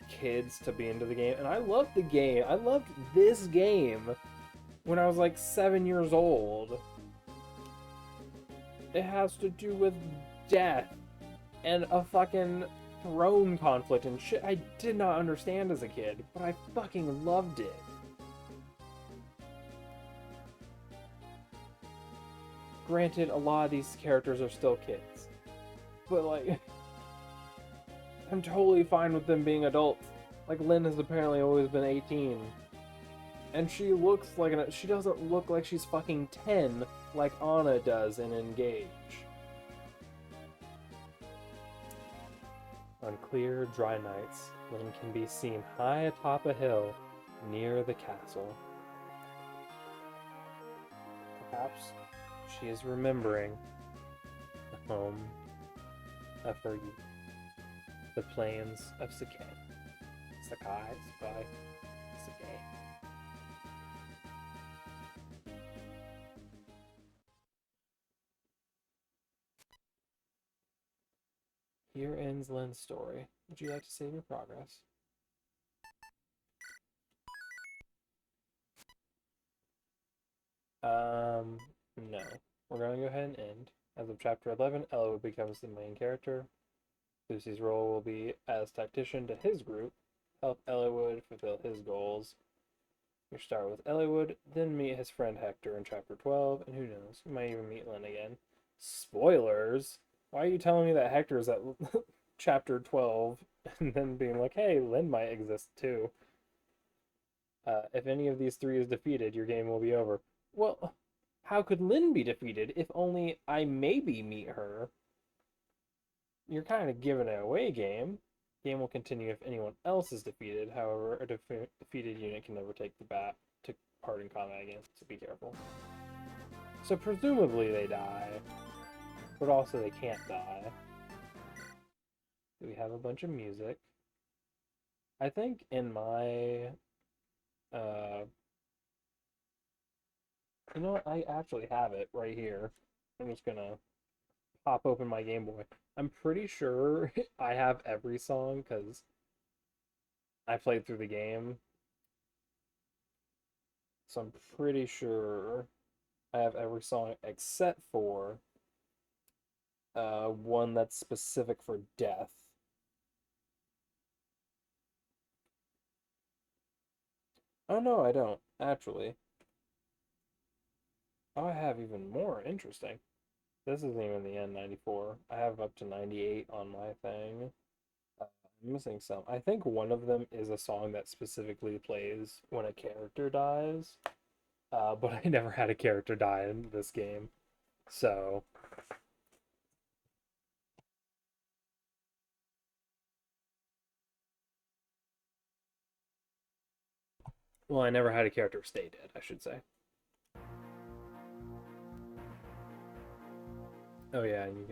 Speaker 1: kids to be into the game, and I loved the game. I loved this game when I was like 7 years old. It has to do with death and a fucking throne conflict and shit I did not understand as a kid, but I fucking loved it. Granted, a lot of these characters are still kids, but like I'm totally fine with them being adults. Like, Lynn has apparently always been 18. And she looks like she doesn't look like she's fucking 10 like Anna does in Engage. On clear, dry nights, Lynn can be seen high atop a hill near the castle. Perhaps she is remembering the home of her youth. The Plains of Sakai. Sakai. Here ends Lynn's story. Would you like to save your progress? No. We're going to go ahead and end. As of chapter 11, Elwood becomes the main character. Lucy's role will be as tactician to his group, help Elwood fulfill his goals. You start with Elwood, then meet his friend Hector in chapter 12, and who knows, you might even meet Lynn again. Spoilers! Why are you telling me that Hector's at chapter 12 and then being like, hey, Lynn might exist too? If any of these three is defeated, your game will be over. Well, how could Lynn be defeated if only I maybe meet her? You're kind of giving it away, game. Game will continue if anyone else is defeated. However, a defeated unit can never take part in combat again, so be careful. So presumably they die, but also they can't die. We have a bunch of music. I think in my you know what? I actually have it right here. I'm just gonna pop open my Game Boy. I'm pretty sure I have every song because I played through the game. So I'm pretty sure I have every song except for one that's specific for death. Oh no, I don't, actually. Oh, I have even more. Interesting. This isn't even the N94. I have up to 98 on my thing. I'm missing some. I think one of them is a song that specifically plays when a character dies. But I never had a character die in this game. So. Well, I never had a character stay dead, I should say. Oh yeah, and you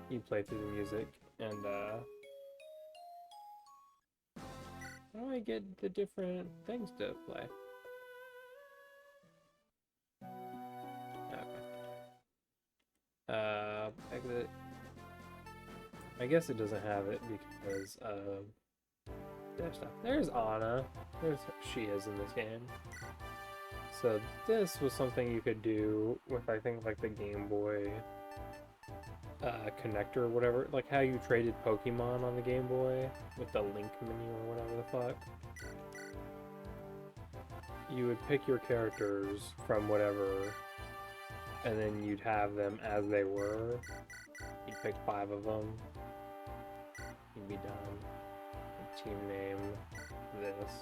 Speaker 1: can play through the music and how do I get the different things to play? Okay. Exit. I guess it doesn't have it because there's stuff. There's Anna. She is in this game. So this was something you could do with, I think, like the Game Boy connector or whatever, like how you traded Pokemon on the Game Boy with the link menu or whatever the fuck. You would pick your characters from whatever, and then you'd have them as they were. You'd pick 5 of them. You'd be done. Team name this.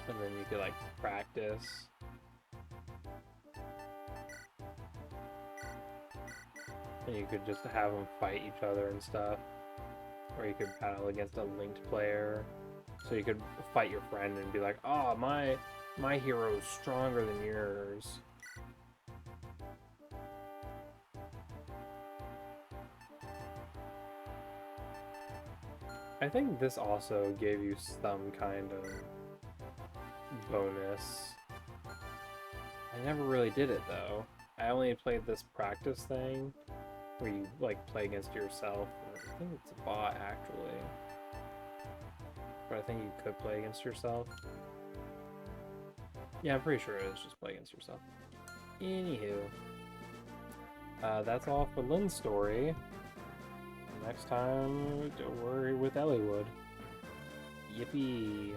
Speaker 1: And then you could like practice. And you could just have them fight each other and stuff. Or you could battle against a linked player. So you could fight your friend and be like, oh, my hero is stronger than yours. I think this also gave you some kind of bonus. I never really did it though. I only played this practice thing where you like play against yourself. I think it's a bot actually. But I think you could play against yourself. Yeah, I'm pretty sure it is just play against yourself. Anywho. That's all for Lynn's story. Next time, don't worry with Elliewood. Yippee!